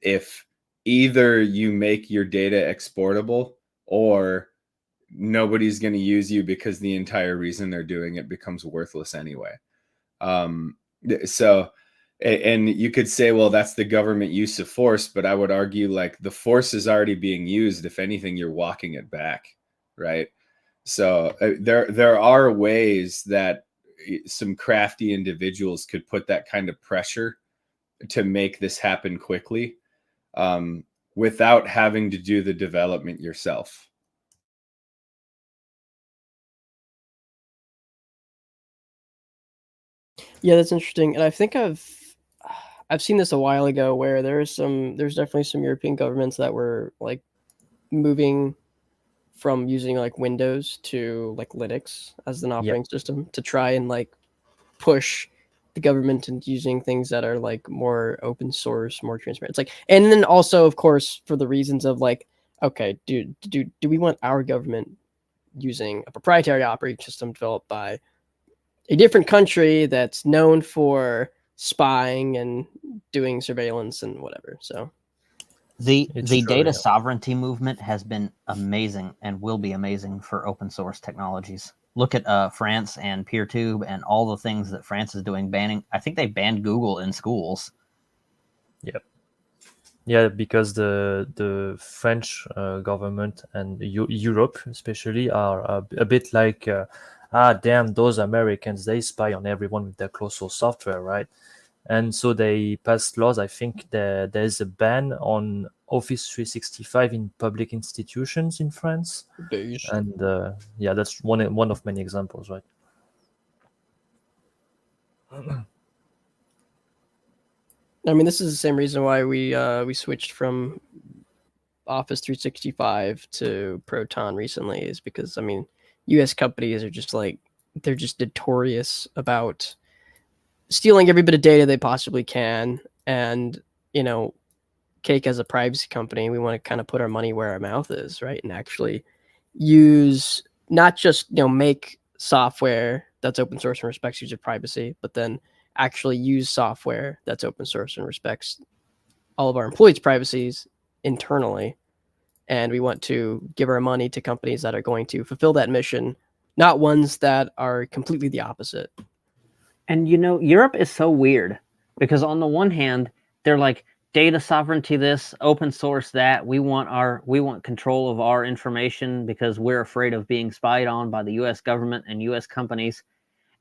if either you make your data exportable or nobody's going to use you because the entire reason they're doing it becomes worthless anyway? So, and you could say, well, that's the government use of force, but I would argue like the force is already being used. If anything, you're walking it back, right? So there are ways that some crafty individuals could put that kind of pressure to make this happen quickly, without having to do the development yourself. Yeah, that's interesting. And I think I've seen this a while ago where there's definitely some European governments that were like moving from using like Windows to like Linux as an operating system to try and like push the government into using things that are like more open source, more transparent. It's like, and then also, of course, for the reasons of like, okay, do we want our government using a proprietary operating system developed by a different country that's known for spying and doing surveillance and whatever? So the data sovereignty movement has been amazing and will be amazing for open source technologies. Look at France and PeerTube and all the things that France is doing, banning. I think they banned Google in schools. Yep. Yeah, because the French government and Europe especially are a bit like, damn, those Americans, they spy on everyone with their closed source software, right? And so they passed laws. I think there's a ban on Office 365 in public institutions in France. And yeah, that's one of many examples, right? I mean, this is the same reason why we switched from Office 365 to Proton recently, is because, I mean, US companies are just like, they're just notorious about stealing every bit of data they possibly can. And, you know, Cake as a privacy company, we want to kind of put our money where our mouth is, right? And actually use, not just, you know, make software that's open source and respects user privacy, but then actually use software that's open source and respects all of our employees' privacies internally. And we want to give our money to companies that are going to fulfill that mission, not ones that are completely the opposite. And, you know, Europe is so weird because on the one hand, they're like, data sovereignty this, open source that. We want control of our information because we're afraid of being spied on by the US government and US companies.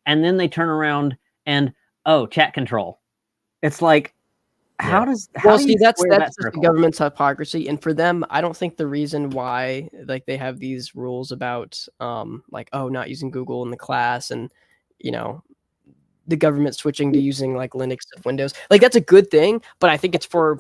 And then they turn around and, oh, chat control. It's like, how do you that's that just the government's hypocrisy. And for them, I don't think the reason why like they have these rules about like, oh, not using Google in the class, and, you know, the government switching to using like Linux and Windows, like that's a good thing, but I think it's for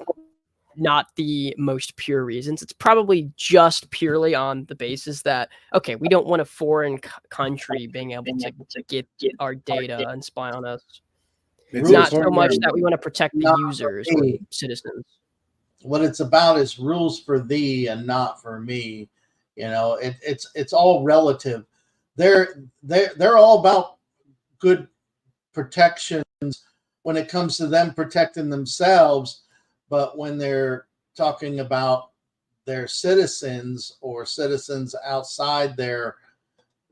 not the most pure reasons. It's probably just purely on the basis that, okay, we don't want a foreign country being able to get our data and spy on us. It's not so much that we want to protect the users or citizens. What it's about is rules for thee and not for me. You know, it's all relative. They're all about good protections when it comes to them protecting themselves, but when they're talking about their citizens or citizens outside their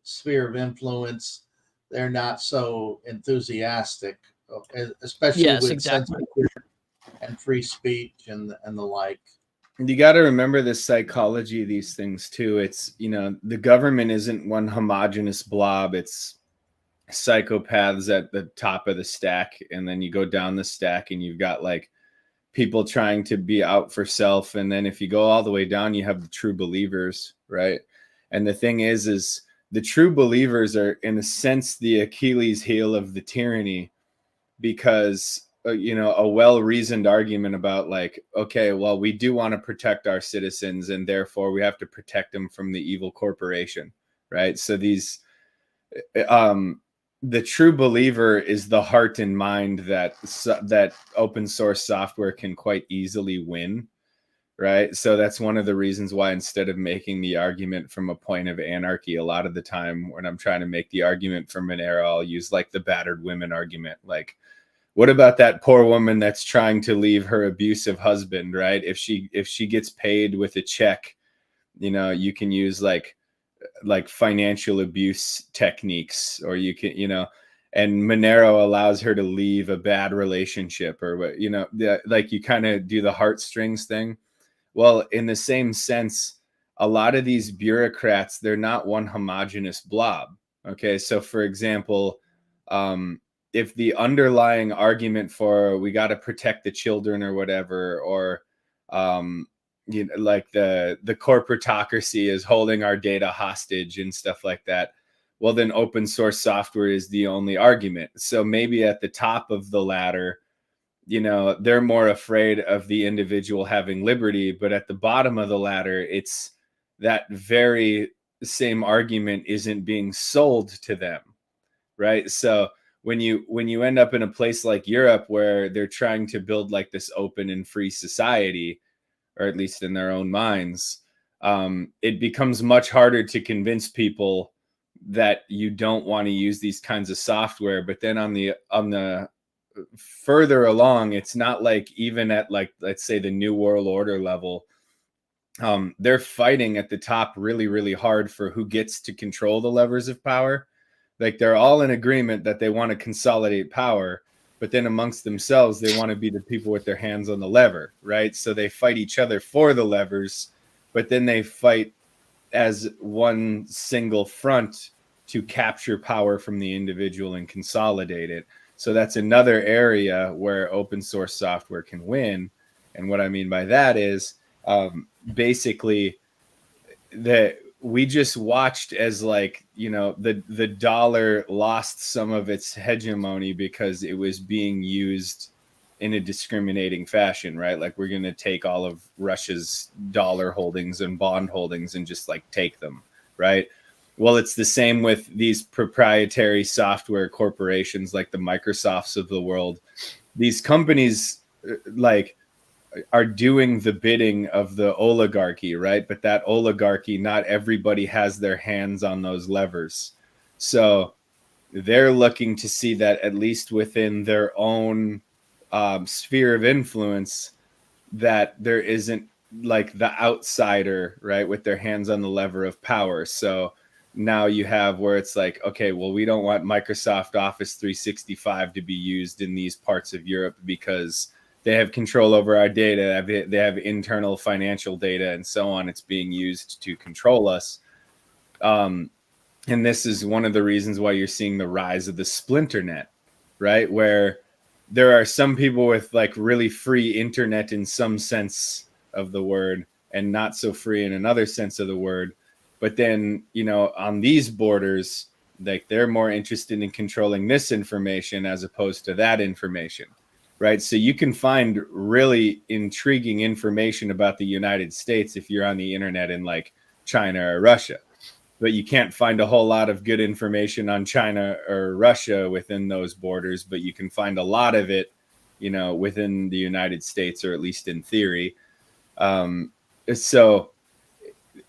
sphere of influence, they're not so enthusiastic, especially Yes, with exactly. censorship and free speech and the like. You got to remember the psychology of these things too. It's, you know, the government isn't one homogenous blob. It's psychopaths at the top of the stack, and then you go down the stack and you've got like people trying to be out for self, and then if you go all the way down, you have the true believers, right? And the thing is the true believers are in a sense the Achilles heel of the tyranny, because you know, a well-reasoned argument about like, okay, well, we do want to protect our citizens and therefore we have to protect them from the evil corporation, right? So these the true believer is the heart and mind that open source software can quite easily win, right? So that's one of the reasons why, instead of making the argument from a point of anarchy, a lot of the time when I'm trying to make the argument for Monero, I'll use like the battered women argument. Like, what about that poor woman that's trying to leave her abusive husband, right? If she gets paid with a check, you know, you can use like financial abuse techniques, or you can, you know, and Monero allows her to leave a bad relationship, or what, you know, like you kind of do the heartstrings thing. Well, in the same sense, a lot of these bureaucrats, they're not one homogeneous blob. Okay, so for example, if the underlying argument for we got to protect the children or whatever, or you know, like the corporatocracy is holding our data hostage and stuff like that, well, then open source software is the only argument. So maybe at the top of the ladder, you know, they're more afraid of the individual having liberty, but at the bottom of the ladder, it's that very same argument isn't being sold to them, right? So when you end up in a place like Europe where they're trying to build like this open and free society, or at least in their own minds, it becomes much harder to convince people that you don't want to use these kinds of software. But then on the further along, it's not like, even at like, let's say the New World Order level, they're fighting at the top really, really hard for who gets to control the levers of power. Like, they're all in agreement that they want to consolidate power, but then amongst themselves, they want to be the people with their hands on the lever, right? So they fight each other for the levers, but then they fight as one single front to capture power from the individual and consolidate it. So that's another area where open source software can win. And what I mean by that is basically that we just watched as, like, you know, the dollar lost some of its hegemony because it was being used in a discriminating fashion, right? Like, we're going to take all of Russia's dollar holdings and bond holdings and just like take them, right? Well, it's the same with these proprietary software corporations like the Microsofts of the world. These companies like are doing the bidding of the oligarchy, right? But that oligarchy, not everybody has their hands on those levers. So they're looking to see that at least within their own sphere of influence, that there isn't like the outsider, right, with their hands on the lever of power. So now you have where it's like, okay, well, we don't want Microsoft Office 365 to be used in these parts of Europe because they have control over our data. They have internal financial data and so on. It's being used to control us. And this is one of the reasons why you're seeing the rise of the splinter net, right? Where there are some people with like really free internet in some sense of the word and not so free in another sense of the word. But then, you know, on these borders, like, they're more interested in controlling this information as opposed to that information. Right. So you can find really intriguing information about the United States if you're on the internet in like China or Russia, but you can't find a whole lot of good information on China or Russia within those borders. But you can find a lot of it, you know, within the United States, or at least in theory. So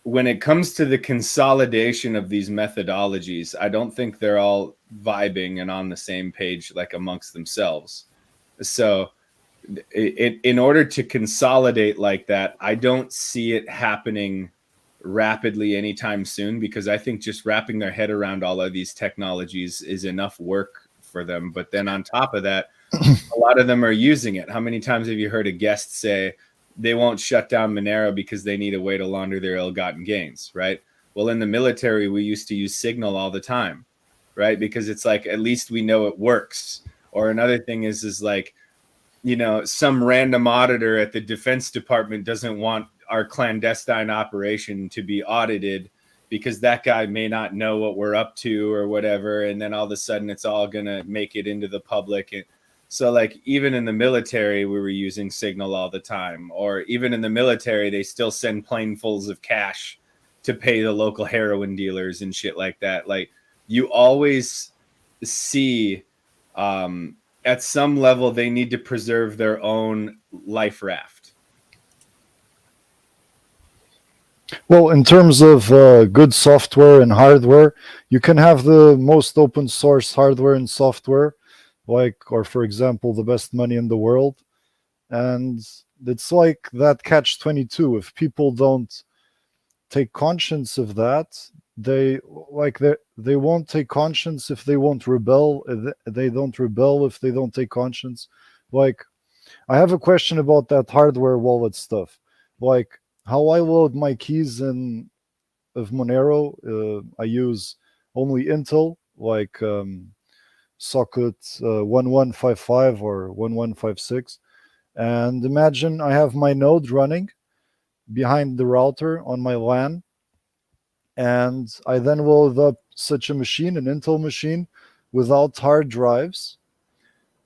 when it comes to the consolidation of these methodologies, I don't think they're all vibing and on the same page like amongst themselves. So in order to consolidate like that, I don't see it happening rapidly anytime soon, because I think just wrapping their head around all of these technologies is enough work for them. But then on top of that, a lot of them are using it. How many times have you heard a guest say they won't shut down Monero because they need a way to launder their ill-gotten gains, right? Well, in the military, we used to use Signal all the time, right? Because it's like, at least we know it works. Or another thing is like, you know, some random auditor at the Defense Department doesn't want our clandestine operation to be audited because that guy may not know what we're up to or whatever. And then all of a sudden it's all going to make it into the public. And so like, even in the military, we were using Signal all the time. Or even in the military, they still send planefuls of cash to pay the local heroin dealers and shit like that. Like, you always see, at some level, they need to preserve their own life raft. Well, in terms of good software and hardware, you can have the most open source hardware and software, like, or for example, the best money in the world. And it's like that catch-22. If people don't take conscience of that, they won't take conscience if they won't rebel. They don't rebel if they don't take conscience. Like, I have a question about that hardware wallet stuff. Like, how I load my keys in of Monero, I use only Intel, like socket 1155 or 1156. And imagine I have my node running behind the router on my LAN, and I then load up such a machine, an Intel machine, without hard drives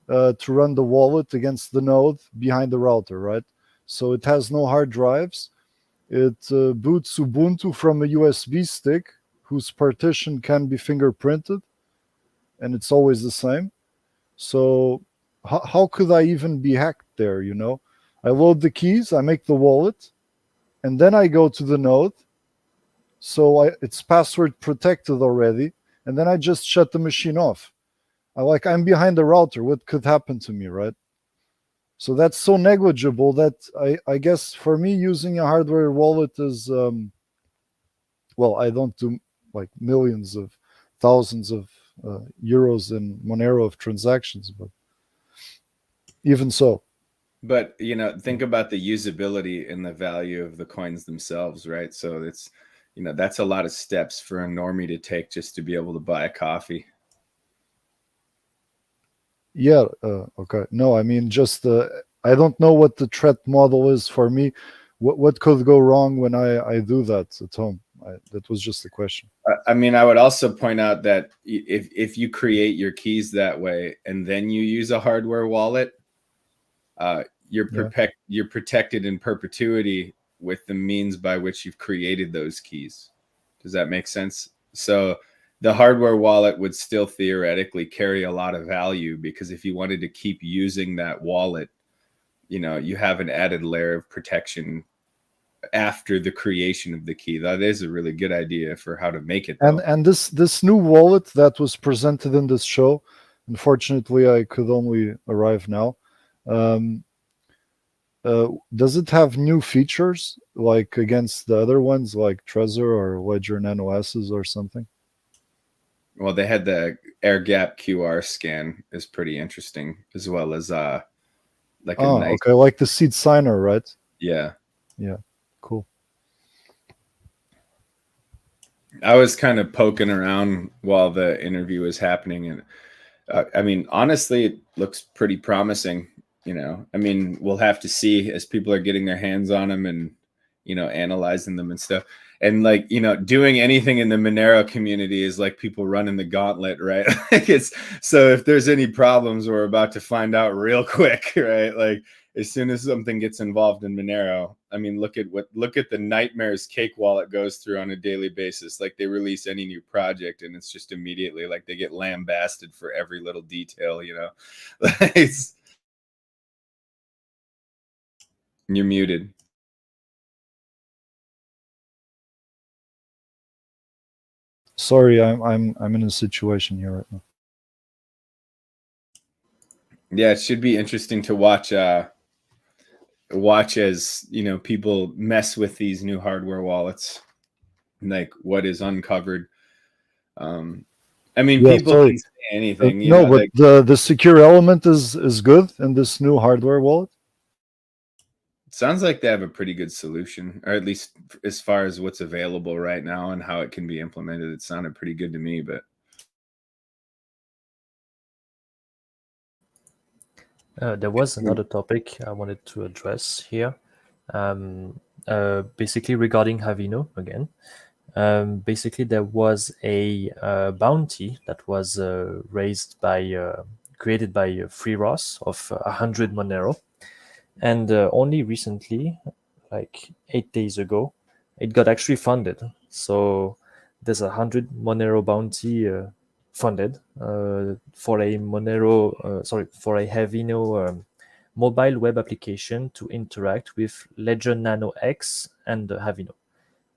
to run the wallet against the node behind the router, right? So it has no hard drives. It boots Ubuntu from a USB stick whose partition can be fingerprinted, and it's always the same. So how could I even be hacked there, you know? I load the keys, I make the wallet, and then I go to the node. So it's password protected already, and then I just shut the machine off. I'm behind the router. What could happen to me, right? So that's so negligible that I guess for me, using a hardware wallet is, well, I don't do like millions of thousands of euros in Monero of transactions, but even so. But, you know, think about the usability and the value of the coins themselves, right? So it's, you know, that's a lot of steps for a normie to take just to be able to buy a coffee. Yeah, okay. No, I mean, just I don't know what the threat model is for me. What could go wrong when I do that at home? That was just a question. I mean, I would also point out that if you create your keys that way and then you use a hardware wallet, you're protected in perpetuity with the means by which you've created those keys. Does that make sense? So the hardware wallet would still theoretically carry a lot of value, because if you wanted to keep using that wallet, you know, you have an added layer of protection after the creation of the key. That is a really good idea for how to make it, though. And this new wallet that was presented in this show, unfortunately, I could only arrive now. Does it have new features like against the other ones, like Trezor or Ledger Nano S's or something? Well, they had the air gap QR scan is pretty interesting, as well as like a nice, okay, like the seed signer, right? Yeah. Yeah, cool. I was kind of poking around while the interview was happening, and I mean, honestly, it looks pretty promising. You know, I mean, we'll have to see as people are getting their hands on them and, you know, analyzing them and stuff. And like, you know, doing anything in the Monero community is like people running the gauntlet, right? It's so if there's any problems, we're about to find out real quick, right? Like, as soon as something gets involved in Monero, I mean, look at the nightmares Cake Wallet goes through on a daily basis. Like, they release any new project and it's just immediately like they get lambasted for every little detail, you know. You're muted. Sorry, I'm in a situation here right now. Yeah, it should be interesting to watch as people mess with these new hardware wallets, like what is uncovered. I mean, Yeah, people sorry. can say anything. No, but the secure element is good in this new hardware wallet. Sounds like they have a pretty good solution, or at least as far as what's available right now and how it can be implemented. It sounded pretty good to me, but there was another topic I wanted to address here. Basically regarding Havino again. Basically, there was a bounty that was created by FreeROS of 100 Monero, and only recently, like 8 days ago, it got actually funded. So there's 100 Monero bounty funded for a Havino mobile web application to interact with Ledger Nano X and Havino.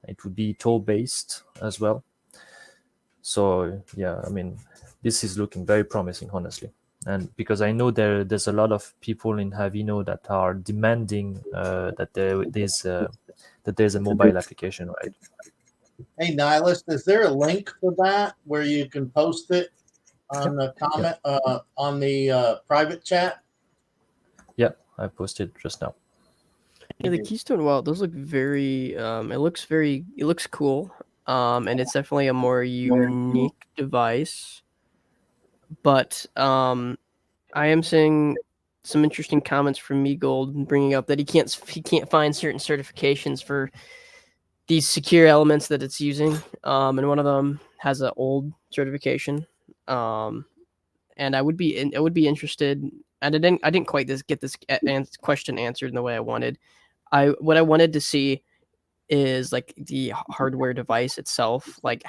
It would be toll based as well. So yeah, I mean, this is looking very promising, honestly. And because I know there's a lot of people in Havino that are demanding that there's a mobile application, right? Hey, Nihilist, is there a link for that where you can post it on the comment on the private chat? Yeah, I posted just now. Yeah, the Keystone wallet, those look very it looks cool. And it's definitely a more unique device. But I am seeing some interesting comments from MeGold bringing up that he can't find certain certifications for these secure elements that it's using. And one of them has an old certification. And I would be interested. And I didn't quite get this question answered in the way I wanted. What I wanted to see is like the hardware device itself, like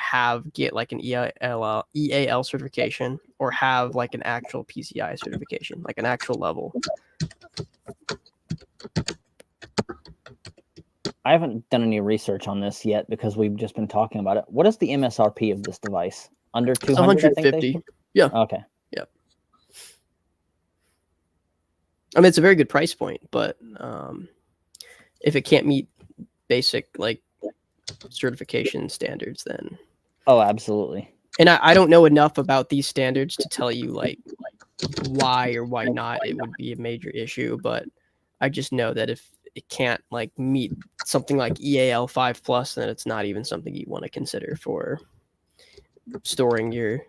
get like an EAL certification, or have like an actual PCI certification, like an actual level. I haven't done any research on this yet because we've just been talking about it. What is the MSRP of this device? Under 200, 150. Yeah. Okay. Yep. I mean, it's a very good price point, but if it can't meet basic like certification standards, then absolutely. And I don't know enough about these standards to tell you like why or why not it would be a major issue, but I just know that if it can't like meet something like EAL 5+, then it's not even something you want to consider for storing your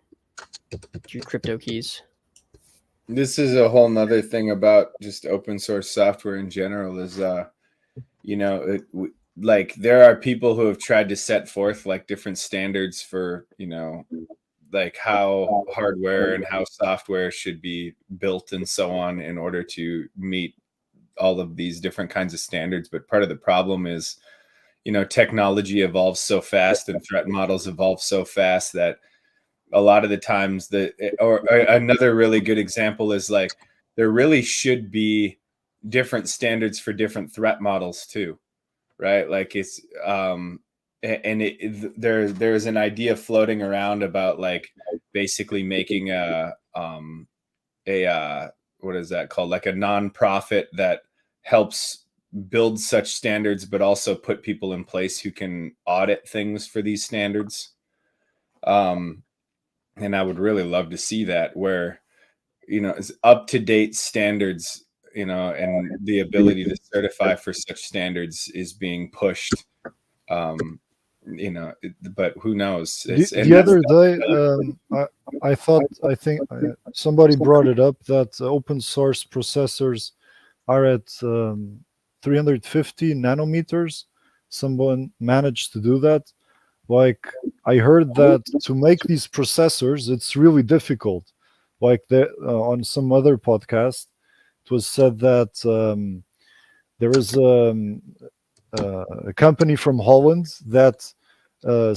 crypto keys. This is a whole nother thing about just open source software in general is, like there are people who have tried to set forth like different standards for, like how hardware and how software should be built and so on in order to meet all of these different kinds of standards. But part of the problem is, technology evolves so fast and threat models evolve so fast that a lot of the times another really good example is like there really should be different standards for different threat models too, right? Like it's there's an idea floating around about like basically making a what is that called, like a nonprofit that helps build such standards but also put people in place who can audit things for these standards. And I would really love to see that where, it's up-to-date standards, and the ability to certify for such standards is being pushed. But who knows? The other day, I think somebody brought it up that open source processors are at 350 nanometers. Someone managed to do that. Like I heard that to make these processors, it's really difficult. Like on some other podcast, it was said that there is a company from Holland that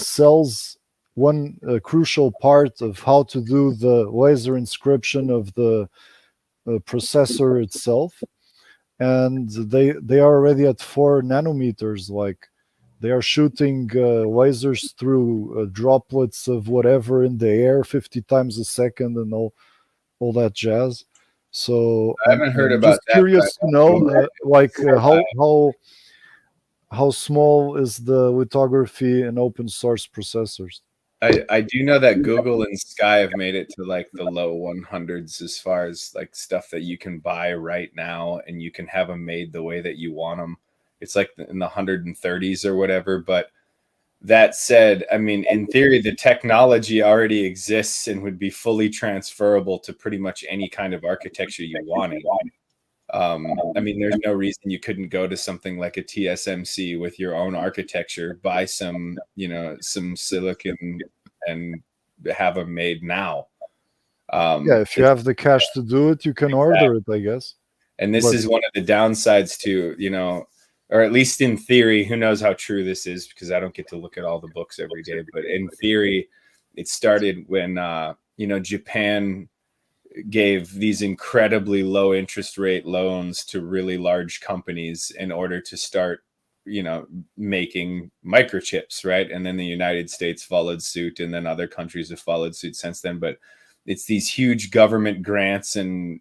sells one crucial part of how to do the laser inscription of the processor itself, and they are already at 4 nanometers, like They are shooting lasers through droplets of whatever in the air 50 times a second and all that jazz. So I haven't heard I'm about just that. curious to know, how small is the lithography in open source processors? I do know that Google and Sky have made it to like the low 100s as far as like stuff that you can buy right now, and you can have them made the way that you want them. It's like in the 130s or whatever. But that said, I mean, in theory, the technology already exists and would be fully transferable to pretty much any kind of architecture you wanted. I mean, there's no reason you couldn't go to something like a TSMC with your own architecture, buy some, some silicon and have them made now. Yeah, if you have the cash to do it, you can order it, I guess. And this is one of the downsides to, or at least in theory, who knows how true this is, because I don't get to look at all the books every day. But in theory, it started when, Japan gave these incredibly low interest rate loans to really large companies in order to start, making microchips, right? And then the United States followed suit, and then other countries have followed suit since then. But it's these huge government grants and,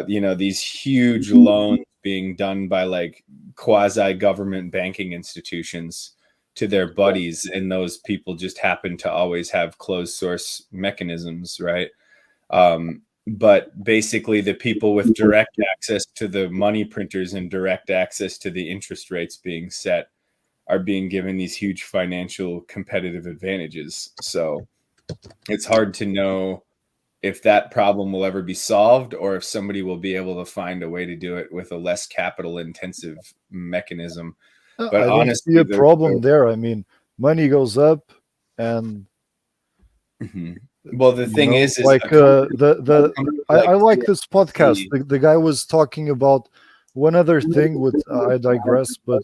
these huge loans being done by like quasi-government banking institutions to their buddies, and those people just happen to always have closed source mechanisms, right? But basically the people with direct access to the money printers and direct access to the interest rates being set are being given these huge financial competitive advantages. So it's hard to know if that problem will ever be solved, or if somebody will be able to find a way to do it with a less capital intensive mechanism. But I don't honestly, see a problem there. I mean, money goes up, and well, the thing is like I like this podcast. The guy was talking about one other thing with I digress, but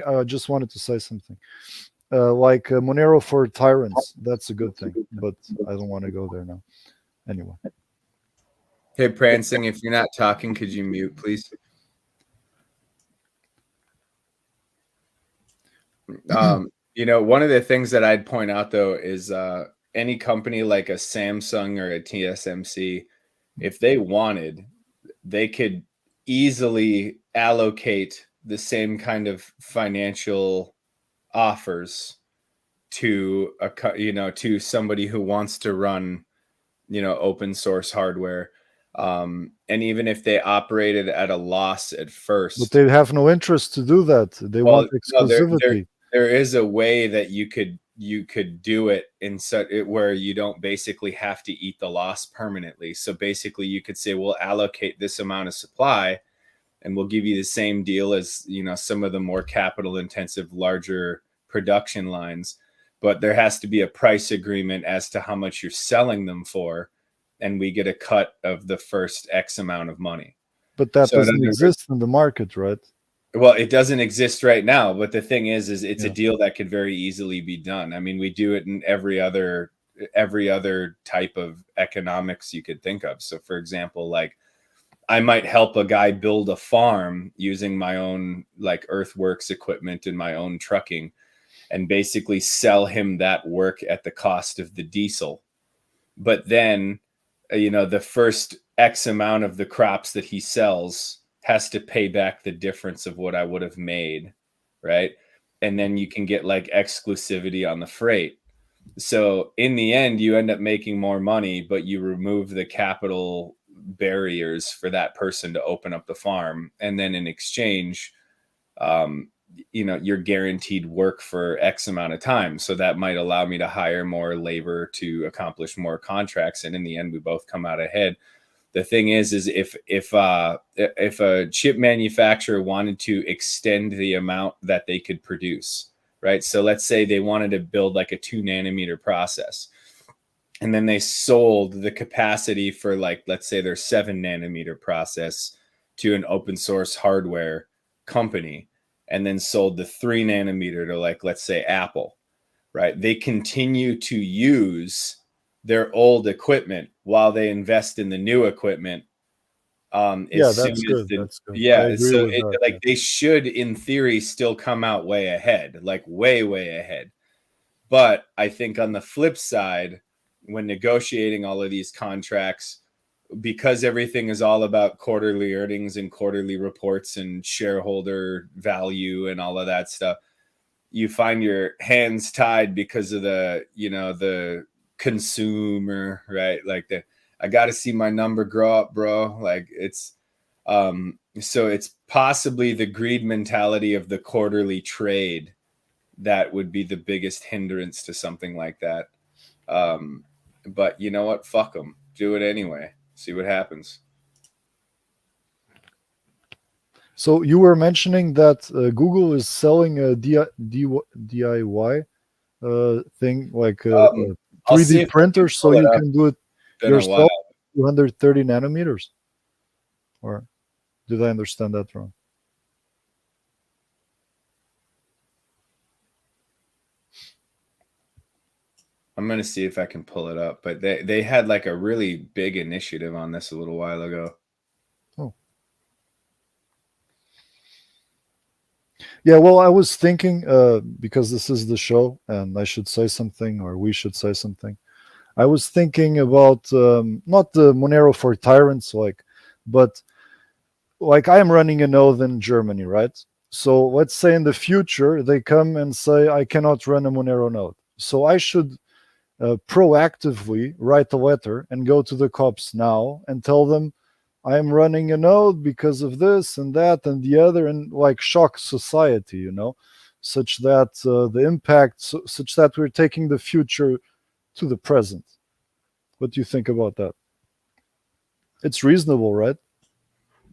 I just wanted to say something. Like Monero for tyrants, that's a good thing, but I don't want to go there now. Anyway. Hey, Prancing, if you're not talking, could you mute, please? One of the things that I'd point out, though, is any company like a Samsung or a TSMC, if they wanted, they could easily allocate the same kind of financial offers to to somebody who wants to run open source hardware, and even if they operated at a loss at first, but they have no interest to do that. They want exclusivity. There is a way that you could do it in such where you don't basically have to eat the loss permanently. So basically you could say, we'll allocate this amount of supply and we'll give you the same deal as some of the more capital intensive larger production lines, but there has to be a price agreement as to how much you're selling them for, and we get a cut of the first X amount of money. But that doesn't exist in the market, right? Well, it doesn't exist right now, but the thing is it's a deal that could very easily be done. I mean, we do it in every other type of economics you could think of. So for example, like I might help a guy build a farm using my own like earthworks equipment and my own trucking, and basically sell him that work at the cost of the diesel. But then, the first X amount of the crops that he sells has to pay back the difference of what I would have made, right? And then you can get like exclusivity on the freight. So in the end, you end up making more money, but you remove the capital barriers for that person to open up the farm. And then in exchange, you're guaranteed work for X amount of time. So that might allow me to hire more labor to accomplish more contracts. And in the end, we both come out ahead. The thing is if a chip manufacturer wanted to extend the amount that they could produce, right? So let's say they wanted to build like a 2 nanometer process, and then they sold the capacity for like, let's say their 7 nanometer process to an open source hardware company, and then sold the 3 nanometer to like, let's say Apple, right? They continue to use their old equipment while they invest in the new equipment Yeah, as soon that's as good. the That's good. I yeah, agree so with that. like they should in theory still come out way ahead, like way ahead. But I think on the flip side, when negotiating all of these contracts, because everything is all about quarterly earnings and quarterly reports and shareholder value and all of that stuff, you find your hands tied because of the consumer, right? Like I got to see my number grow up, bro. Like it's so it's possibly the greed mentality of the quarterly trade that would be the biggest hindrance to something like that. But you know what? Fuck them. Do it anyway. See what happens. So you were mentioning that Google is selling a DIY thing, like a I'll see 3D if I printer, can so pull it you up. can do it Been a while. yourself, 230 nanometers. Or did I understand that wrong? I'm gonna see if I can pull it up, but they had like a really big initiative on this a little while ago. Oh. Yeah, well, I was thinking, because this is the show and I should say something, or we should say something. I was thinking about not the Monero for tyrants, but like I am running a node in Germany, right? So let's say in the future they come and say I cannot run a Monero node. So I should proactively write a letter and go to the cops now and tell them I am running a node because of this and that and the other, and like shock society, such that the impact, such that we're taking the future to the present. What do you think about that? It's reasonable, right?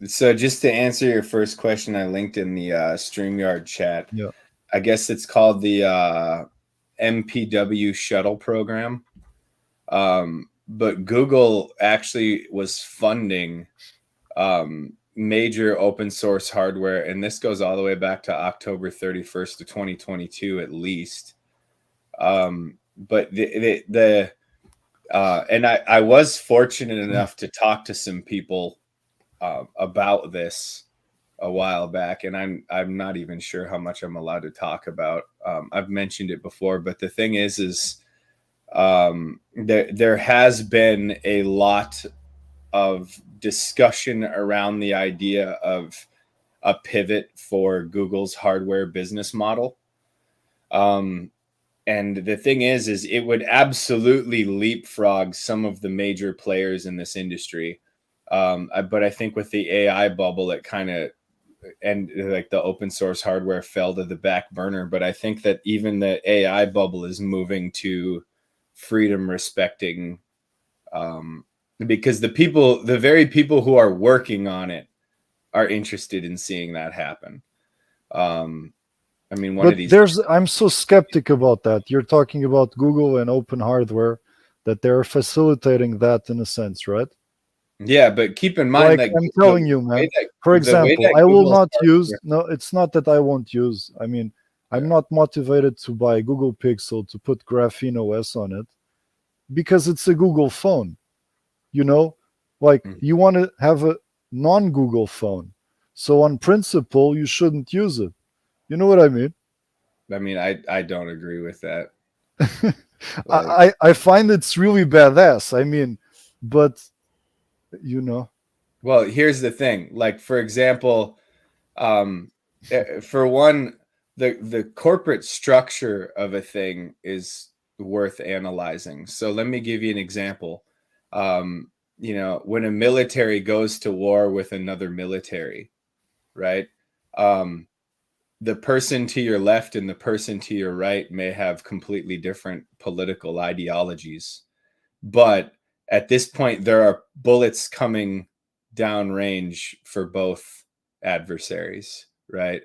So just to answer your first question, I linked in the StreamYard chat. Yeah. I guess it's called the MPW shuttle program. But Google actually was funding major open source hardware, and this goes all the way back to October 31st of 2022 at least. But and I was fortunate enough to talk to some people about this a while back, and I'm not even sure how much I'm allowed to talk about. I've mentioned it before, but the thing is there has been a lot of discussion around the idea of a pivot for Google's hardware business model. And the thing is it would absolutely leapfrog some of the major players in this industry. But I think with the AI bubble, it kind of, and like the open source hardware fell to the back burner. But I think that even the AI bubble is moving to freedom respecting, because the very people who are working on it are interested in seeing that happen. I mean, I'm so skeptic about that. You're talking about Google and open hardware, that they're facilitating that in a sense, right? Yeah, but keep in mind, like I'm telling you, man. For example, I will not use. No, it's not that I won't use. I mean, I'm not motivated to buy Google Pixel to put Graphene OS on it because it's a Google phone. Like you want to have a non-Google phone, so on principle you shouldn't use it. You know what I mean? I mean, I don't agree with that. I find it's really badass. I mean, but Well, here's the thing. Like, for example, for one, the corporate structure of a thing is worth analyzing. So let me give you an example. When a military goes to war with another military, right? The person to your left and the person to your right may have completely different political ideologies. But at this point, there are bullets coming downrange for both adversaries, right?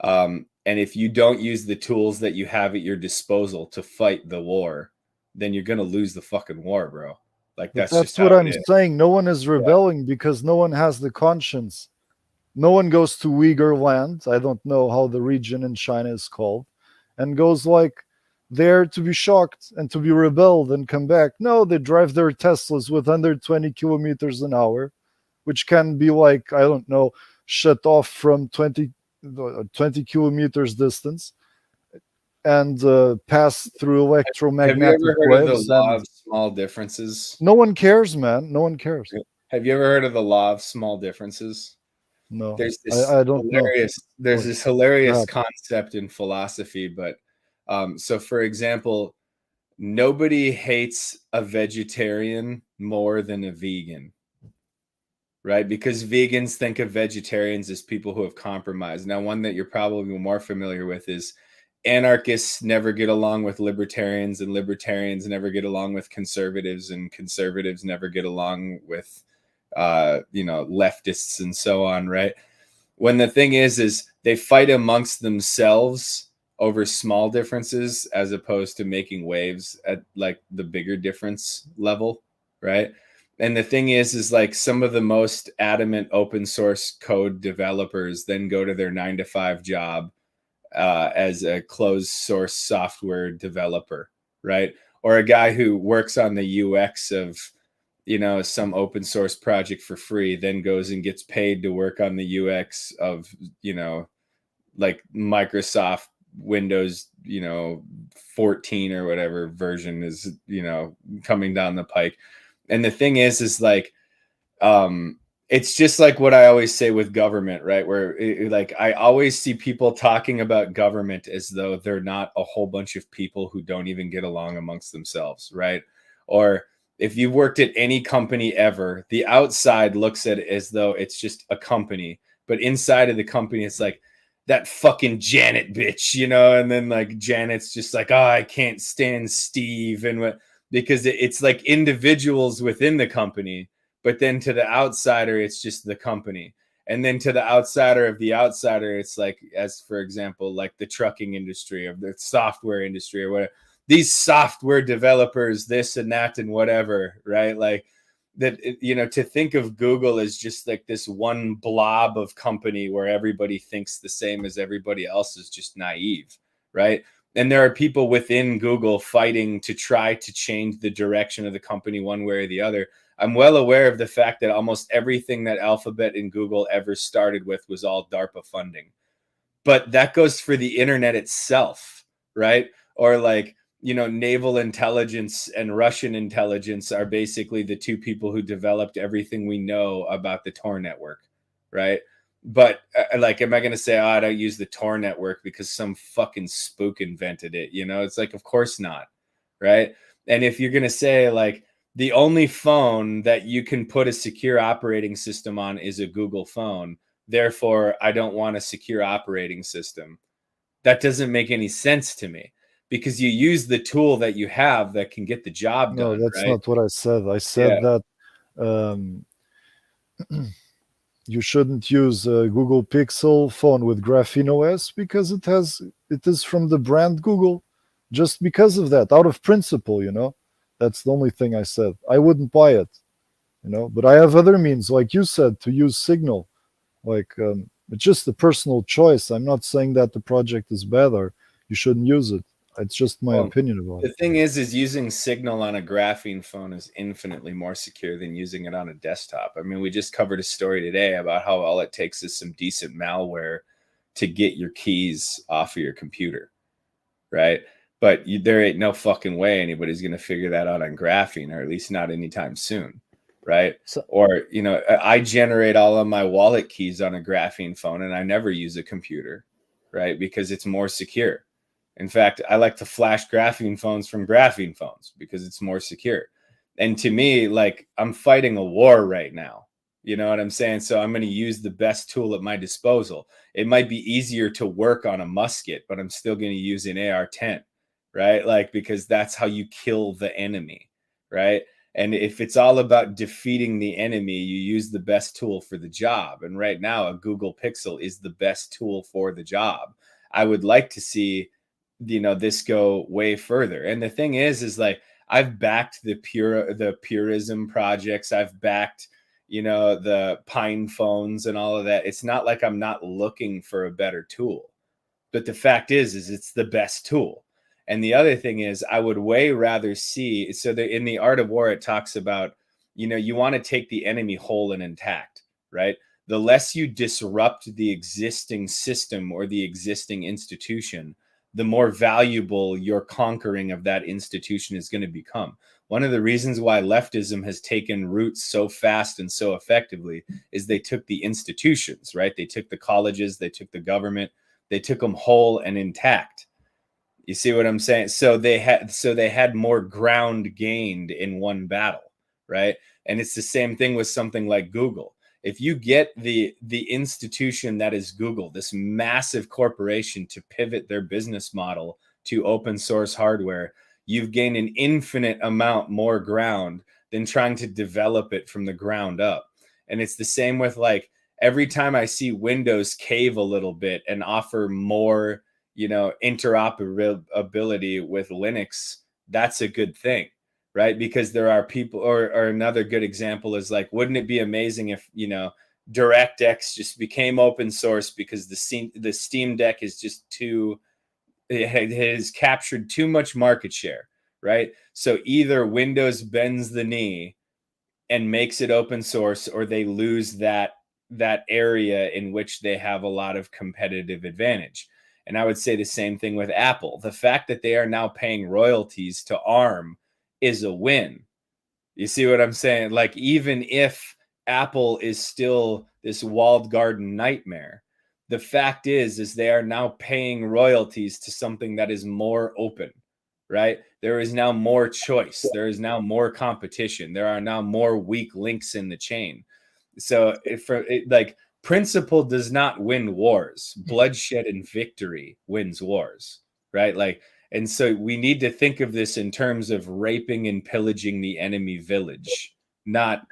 And if you don't use the tools that you have at your disposal to fight the war, then you're going to lose the fucking war, bro. Like, that's what I'm saying. No one is rebelling because no one has the conscience. No one goes to Uyghur land, I don't know how the region in China is called, and goes like there to be shocked and to be rebelled and come back. No, they drive their Teslas with 120 kilometers an hour which can be like, I don't know, shut off from 20 kilometers distance and pass through electromagnetic Have you ever heard waves. of the law of small differences? No one cares, man. No one cares. Have you ever heard of the law of small differences? No, There's this I don't hilarious, know. there's this hilarious concept in philosophy, but so for example, nobody hates a vegetarian more than a vegan, right? Because vegans think of vegetarians as people who have compromised. Now, one that you're probably more familiar with is anarchists never get along with libertarians, and libertarians never get along with conservatives, and conservatives never get along with leftists and so on, right? When the thing is they fight amongst themselves over small differences as opposed to making waves at like the bigger difference level, right? And the thing is like some of the most adamant open source code developers then go to their 9-to-5 job as a closed source software developer, right? Or a guy who works on the UX of, some open source project for free, then goes and gets paid to work on the UX of, like Microsoft Windows, 14 or whatever version is, coming down the pike. And the thing is like, it's just like what I always say with government, right? Where like I always see people talking about government as though they're not a whole bunch of people who don't even get along amongst themselves, right? Or if you've worked at any company ever, the outside looks at it as though it's just a company, but inside of the company, it's like that fucking Janet bitch, and then like Janet's just like, oh, I can't stand Steve, and what, because it's like individuals within the company. But then to the outsider, it's just the company. And then to the outsider of the outsider, it's like, as for example, like the trucking industry or the software industry or whatever. These software developers, this and that and whatever, right? Like that, to think of Google as just like this one blob of company where everybody thinks the same as everybody else is just naive, right? And there are people within Google fighting to try to change the direction of the company one way or the other. I'm well aware of the fact that almost everything that Alphabet and Google ever started with was all DARPA funding. But that goes for the internet itself, right? Or like, naval intelligence and Russian intelligence are basically the two people who developed everything we know about the Tor network, right? But like, am I going to say, oh, I don't use the Tor network because some fucking spook invented it? It's like, of course not, right? And if you're going to say like, the only phone that you can put a secure operating system on is a Google phone, therefore I don't want a secure operating system, that doesn't make any sense to me, because you use the tool that you have that can get the job done. No, that's right? not what I said. I said that you shouldn't use a Google Pixel phone with Graphene OS because it is from the brand Google. Just because of that, out of principle, that's the only thing I said. I wouldn't buy it, but I have other means, like you said, to use Signal. Like it's just a personal choice. I'm not saying that the project is bad or you shouldn't use it. It's just my opinion about it. The thing is using Signal on a graphene phone is infinitely more secure than using it on a desktop. I mean, we just covered a story today about how all it takes is some decent malware to get your keys off of your computer, right? But there ain't no fucking way anybody's going to figure that out on graphene, or at least not anytime soon, right? Or, I generate all of my wallet keys on a graphene phone and I never use a computer, right? Because it's more secure. In fact, I like to flash graphene phones from graphene phones because it's more secure. And to me, like, I'm fighting a war right now. You know what I'm saying? So I'm going to use the best tool at my disposal. It might be easier to work on a musket, but I'm still going to use an AR-10, right? Like, because that's how you kill the enemy, right? And if it's all about defeating the enemy, you use the best tool for the job. And right now, a Google Pixel is the best tool for the job. I would like to see this go way further. And the thing is like, I've backed the Purism projects. I've backed, the Pine phones and all of that. It's not like I'm not looking for a better tool, but the fact is it's the best tool. And the other thing is, I would way rather see, so in the Art of War, it talks about, you want to take the enemy whole and intact. right? The less you disrupt the existing system or the existing institution, the more valuable your conquering of that institution is going to become. One of the reasons why leftism has taken roots so fast and so effectively is they took the institutions, right? They took the colleges, they took the government, they took them whole and intact. You see what I'm saying? So they had more ground gained in one battle, right? And it's the same thing with something like Google. If you get the institution that is Google, this massive corporation, to pivot their business model to open source hardware, you've gained an infinite amount more ground than trying to develop it from the ground up. And it's the same with, like, every time I see Windows cave a little bit and offer more, interoperability with Linux, that's a good thing, right? Because there are people, or another good example is, like, wouldn't it be amazing if, DirectX just became open source because the Steam Deck is just it has captured too much market share, right? So either Windows bends the knee and makes it open source, or they lose that area in which they have a lot of competitive advantage. And I would say the same thing with Apple. The fact that they are now paying royalties to ARM is a win. You see what I'm saying? Like, even if Apple is still this walled garden nightmare, the fact is they are now paying royalties to something that is more open, right? There is now more choice. There is now more competition. There are now more weak links in the chain. So principle does not win wars. Bloodshed and victory wins wars, right? Like, and so we need to think of this in terms of raping and pillaging the enemy village, not,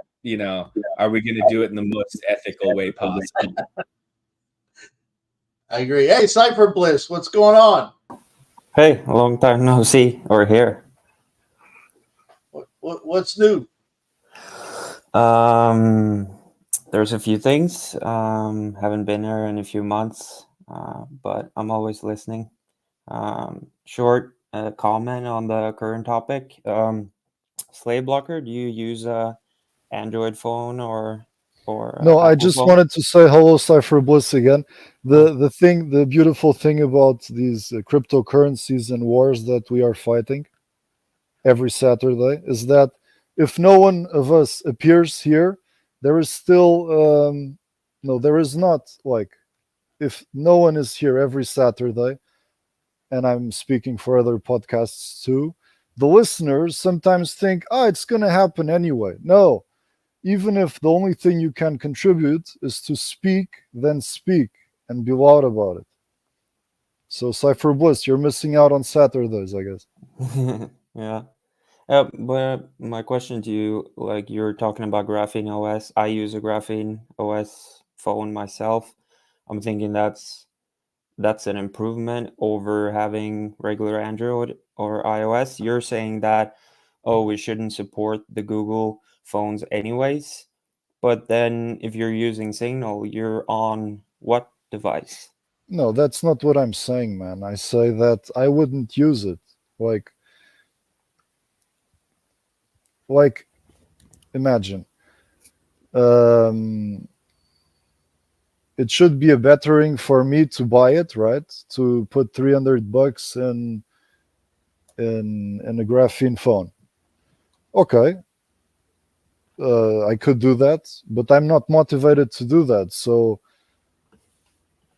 are we going to do it in the most ethical way possible? I agree. Hey, Cypher Bliss, what's going on? Hey, a long time no see or hear. What's new? There's a few things. Haven't been here in a few months, but I'm always listening. Short comment on the current topic. Slave Blocker, do you use a Android phone or No, I Apple just phone? wanted to say hello, Cypher Bliss again. The beautiful thing about these cryptocurrencies and wars that we are fighting every Saturday is that if no one of us appears here, there is still there is not, like, if no one is here every Saturday, and I'm speaking for other podcasts too, the listeners sometimes think, it's going to happen anyway. No, even if the only thing you can contribute is to speak, then speak and be loud about it. So, Cypher Bliss, you're missing out on Saturdays, I guess. Yeah. But my question to you, like, you're talking about Graphene OS. I use a Graphene OS phone myself. I'm thinking that's an improvement over having regular Android or iOS. You're saying that, we shouldn't support the Google phones anyways. But then if you're using Signal, you're on what device? No, that's not what I'm saying, man. I say that I wouldn't use it. Like, imagine. It should be a bettering for me to buy it, right? To put $300 in a graphene phone. Okay. I could do that, but I'm not motivated to do that. So,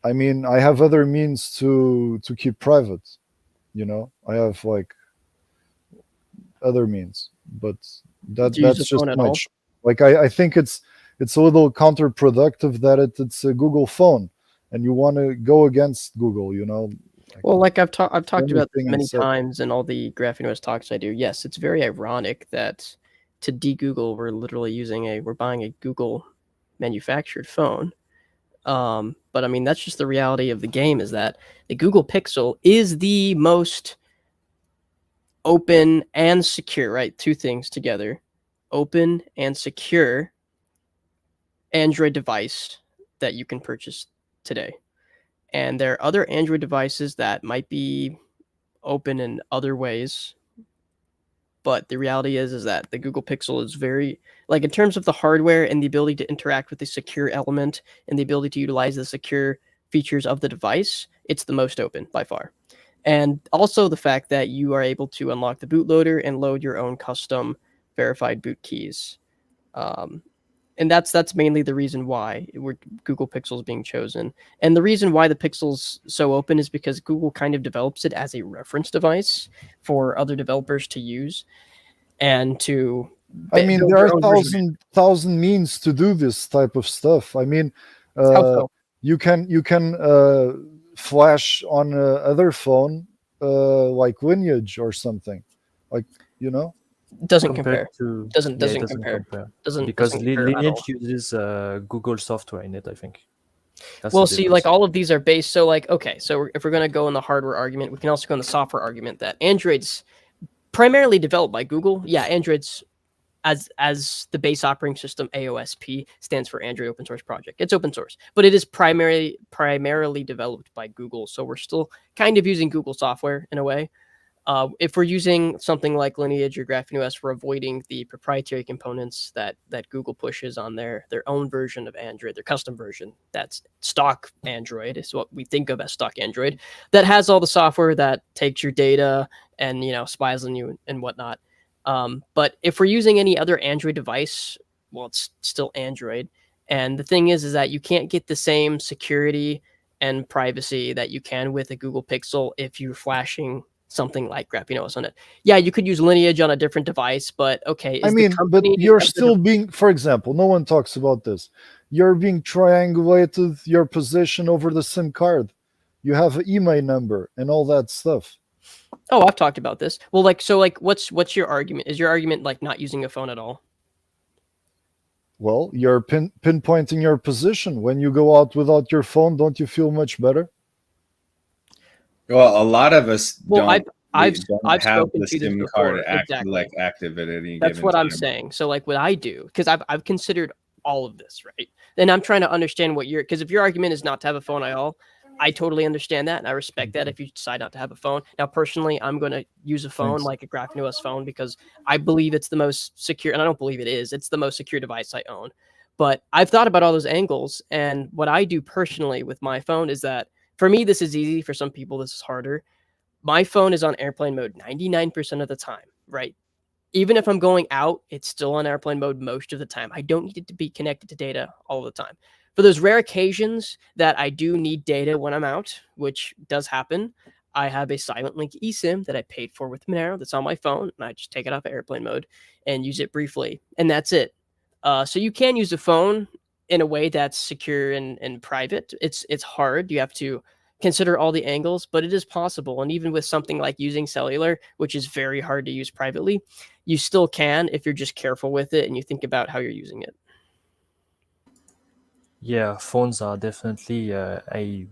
I mean, I have other means to keep private. I have, like, other means, but that's just much. Like, I think it's a little counterproductive that it's a Google phone, and you want to go against Google. Well, like I've talked about this many times in all the Graphene OS talks I do. Yes, it's very ironic that to de-Google, we're buying a Google manufactured phone. But I mean, that's just the reality of the game, is that the Google Pixel is the most open and secure, right? Two things together, open and secure Android device that you can purchase today. And there are other Android devices that might be open in other ways, But the reality is that the Google Pixel is very, like in terms of the hardware and the ability to interact with the secure element and the ability to utilize the secure features of the device, it's the most open by far. And also the fact that you are able to unlock the bootloader and load your own custom verified boot keys. And that's mainly the reason why Google Pixel is being chosen. And the reason why the Pixel's so open is because Google kind of develops it as a reference device for other developers to use and to. I mean, there are thousand means to do this type of stuff. I mean, you can flash on other phone like Lineage or something, like doesn't compare. Doesn't compare. Because Lineage uses Google software in it, I think. Well, see, like all of these are based. So, like, okay, so if we're going to go in the hardware argument, we can also go in the software argument that Android's primarily developed by Google. Yeah, Android's as the base operating system, AOSP stands for Android Open Source Project. It's open source, but it is primarily developed by Google. So we're still kind of using Google software in a way. If we're using something like Lineage or GrapheneOS, we're avoiding the proprietary components that Google pushes on their own version of Android, their custom version. That's stock Android, is what we think of as stock Android, that has all the software that takes your data and spies on you and whatnot. But if we're using any other Android device, well, it's still Android. And the thing is that you can't get the same security and privacy that you can with a Google Pixel if you're flashing something like GrapheneOS on it. Yeah, you could use Lineage on a different device, but okay. I mean, but you're still being, for example, no one talks about this. You're being triangulated your position over the SIM card. You have an email number and all that stuff. Oh, I've talked about this. Well, what's your argument? Is your argument like not using a phone at all? Well, you're pinpointing your position. When you go out without your phone, don't you feel much better? Well, a lot of us don't have the SIM card active at any given time. That's what I'm saying. So like what I do, because I've considered all of this, right? And I'm trying to understand because if your argument is not to have a phone at all, I totally understand that, and I respect that if you decide not to have a phone. Now, personally, I'm going to use a phone like a GrapheneOS phone because I believe it's the most secure, and I don't believe it is. It's the most secure device I own. But I've thought about all those angles, and what I do personally with my phone is that, for me, this is easy. For some people, this is harder. My phone is on airplane mode 99% of the time, right? Even if I'm going out, it's still on airplane mode most of the time. I don't need it to be connected to data all the time. For those rare occasions that I do need data when I'm out, which does happen, I have a Silent Link eSIM that I paid for with Monero that's on my phone, and I just take it off of airplane mode and use it briefly, and that's it. So you can use a phone in a way that's secure and private. It's hard. You have to consider all the angles, but it is possible. And even with something like using cellular, which is very hard to use privately, you still can if you're just careful with it and you think about how you're using it. Yeah, phones are definitely by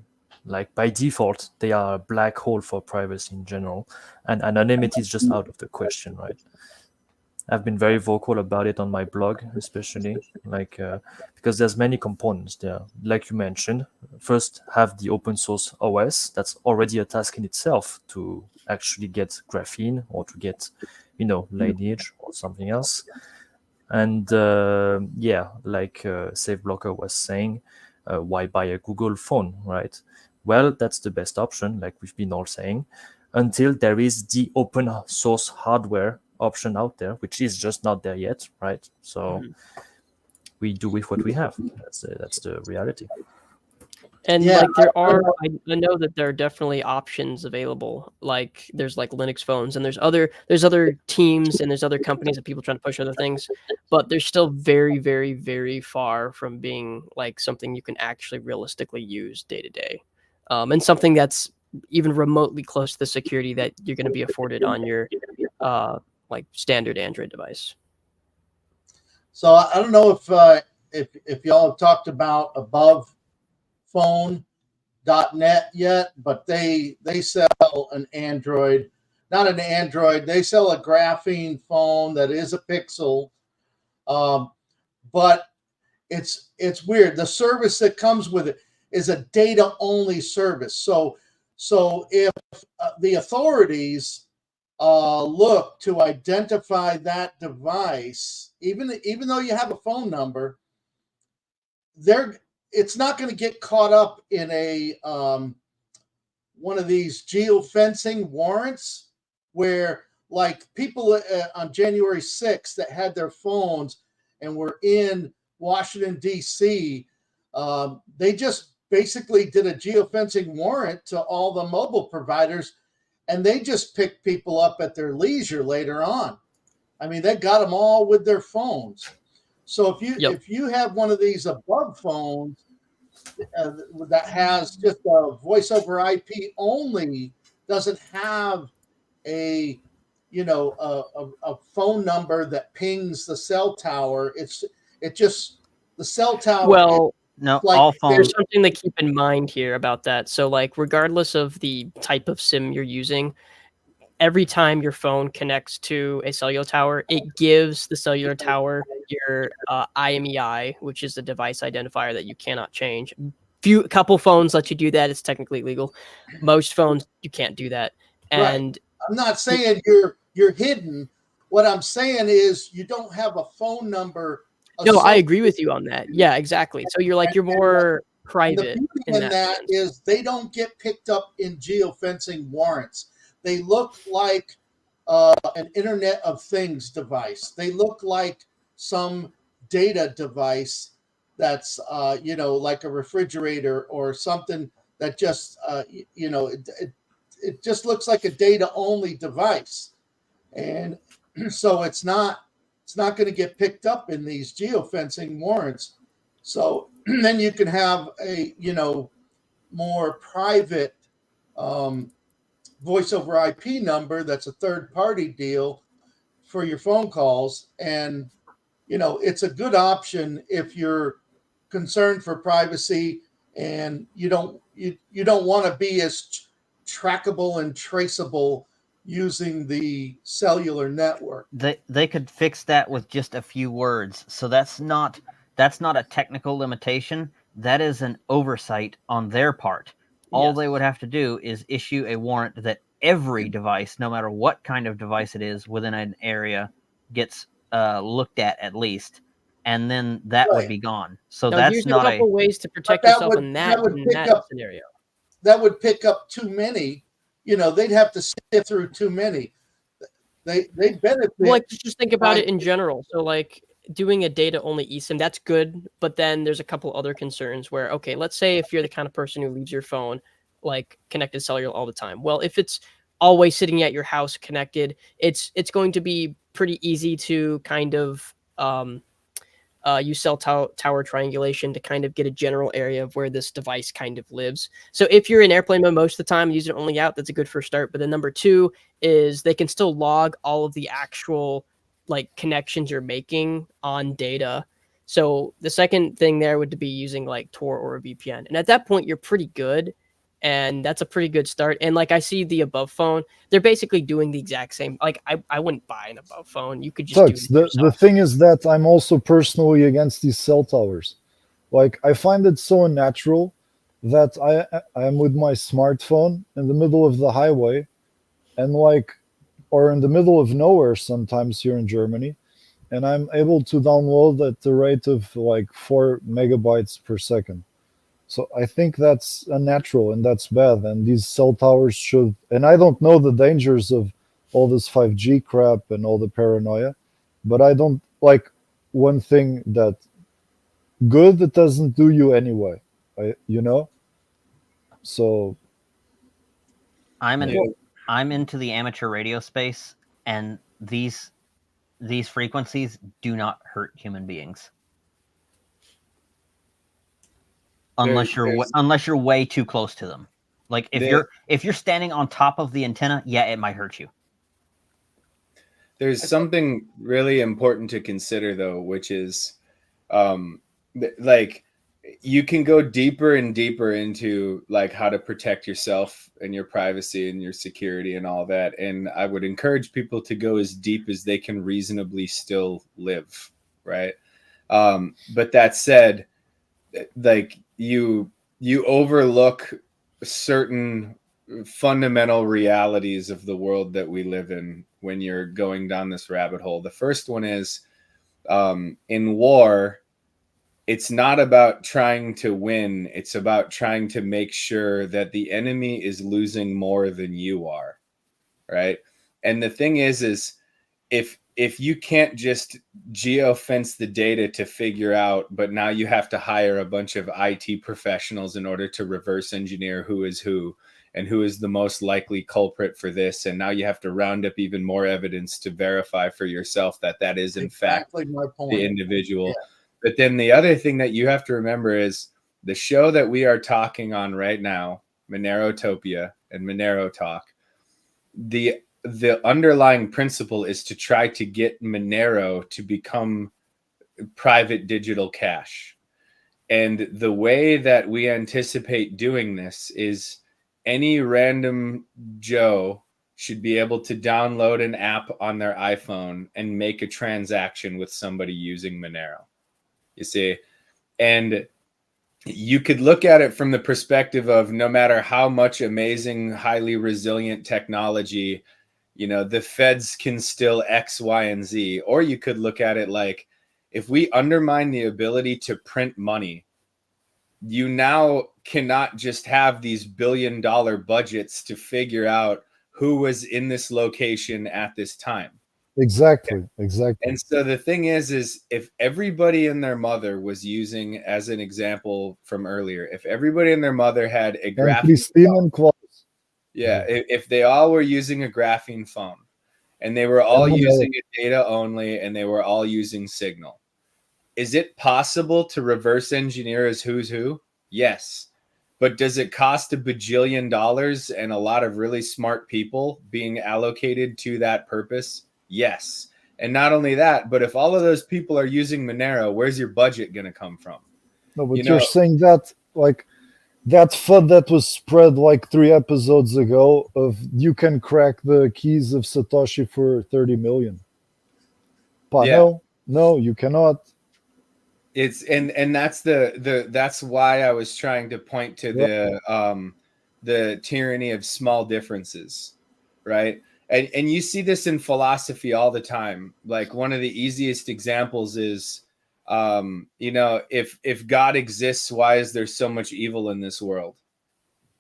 default, they are a black hole for privacy in general, and anonymity is just out of the question, right? I've been very vocal about it on my blog, especially because there's many components there. Like you mentioned, first have the open source OS. That's already a task in itself to actually get Graphene or to get, Lineage or something else. And SafeBlocker was saying, why buy a Google phone, right? Well, that's the best option, like we've been all saying, until there is the open source hardware option out there, which is just not there yet, right? So we do with what we have. That's the reality. And there are, I know that there are definitely options available. Like there's like Linux phones, and there's other teams and there's other companies and people trying to push other things, but they're still very, very, very far from being like something you can actually realistically use day to day, and something that's even remotely close to the security that you're going to be afforded on your like standard Android device. So I don't know if y'all have talked about above phone.net yet, but they sell an Android, not an Android, they sell a graphene phone that is a Pixel, but it's weird. The service that comes with it is a data only service. So if the authorities look to identify that device, even though you have a phone number, it's not going to get caught up in a one of these geofencing warrants where, like, people on January 6th that had their phones and were in Washington, D.C., they just basically did a geofencing warrant to all the mobile providers, and they just picked people up at their leisure later on. I mean, they got them all with their phones. So if you have one of these above phones that has just a voice over IP only, doesn't have a phone number that pings the cell tower. It just the cell tower. Well, no, like, all phones. There's something to keep in mind here about that. So, like, regardless of the type of SIM you're using, every time your phone connects to a cellular tower, it gives the cellular tower your IMEI, which is the device identifier that you cannot change. A couple phones let you do that. It's technically legal. Most phones, you can't do that. And I'm not saying you're hidden. What I'm saying is you don't have a phone number. No, I agree with you on that. Yeah, exactly. So you're more private. The beauty in that is they don't get picked up in geofencing warrants. They look like an Internet of Things device. They look like some data device that's like a refrigerator or something that just it just looks like a data only device, and so it's not going to get picked up in these geofencing warrants. So then you can have a more private voice over IP number that's a third party deal for your phone calls, and it's a good option if you're concerned for privacy and you don't want to be as trackable and traceable using the cellular network. They could fix that with just a few words. So that's not a technical limitation. That is an oversight on their part. All they would have to do is issue a warrant that every device, no matter what kind of device it is within an area, gets looked at least, and then that would be gone. So that's here's not a couple ways to protect yourself in that scenario. That would pick up too many. They'd have to sift through too many. They benefit. Well, like, just think about it in general. So, like, doing a data only eSIM, that's good, but then there's a couple other concerns where, okay, let's say if you're the kind of person who leaves your phone like connected cellular all the time. Well, if it's always sitting at your house connected, it's going to be pretty easy to kind of use cell tower triangulation to kind of get a general area of where this device kind of lives. So if you're in airplane mode most of the time, use it only out, that's a good first start. But then number two is they can still log all of the actual like connections you're making on data. So the second thing there would be using like Tor or a VPN. And at that point, you're pretty good. And that's a pretty good start. And like I see the above phone, they're basically doing the exact same. Like I wouldn't buy an above phone. You could just Tux, the thing is that I'm also personally against these cell towers. Like, I find it so unnatural that I'm with my smartphone in the middle of the highway and or in the middle of nowhere sometimes here in Germany, and I'm able to download at the rate of like 4 megabytes per second. So I think that's unnatural and that's bad. And these cell towers should, and I don't know the dangers of all this 5G crap and all the paranoia, but I don't like one thing that good, it doesn't do you anyway, So I'm into the amateur radio space, and these frequencies do not hurt human beings. Unless you're way too close to them. Like if you're standing on top of the antenna, yeah, it might hurt you. There's something really important to consider though, which is like you can go deeper and deeper into like how to protect yourself and your privacy and your security and all that. And I would encourage people to go as deep as they can reasonably still live, right? But that said, like you overlook certain fundamental realities of the world that we live in when you're going down this rabbit hole. The first one is in war, it's not about trying to win. It's about trying to make sure that the enemy is losing more than you are, right? And the thing is if you can't just geofence the data to figure out, but now you have to hire a bunch of IT professionals in order to reverse engineer who is who and who is the most likely culprit for this, and now you have to round up even more evidence to verify for yourself that that is in fact my point. the individual. Yeah. But then the other thing that you have to remember is the show that we are talking on right now, Monerotopia and Monero Talk, the underlying principle is to try to get Monero to become private digital cash. And the way that we anticipate doing this is any random Joe should be able to download an app on their iPhone and make a transaction with somebody using Monero. You see, and you could look at it from the perspective of no matter how much amazing, highly resilient technology, you know, the feds can still X, Y, and Z. Or you could look at it like, if we undermine the ability to print money, you now cannot just have these billion-dollar budgets to figure out who was in this location at this time. Exactly. And so the thing is if everybody and their mother was using, as an example from earlier, if everybody and their mother had a graphene phone, if they all were using a graphene phone and they were all using it data only and they were all using Signal, is it possible to reverse engineer as who's who? Yes. But does it cost $1 bajillion and a lot of really smart people being allocated to that purpose? Yes. And not only that, but if all of those people are using Monero, where's your budget going to come from? No, but you're saying that, like, that FUD that was spread like 3 episodes ago of you can crack the keys of Satoshi for 30 million. No, you cannot. It's and that's that's why I was trying to point to the tyranny of small differences, right? And you see this in philosophy all the time. Like one of the easiest examples is, you know, if God exists, why is there so much evil in this world?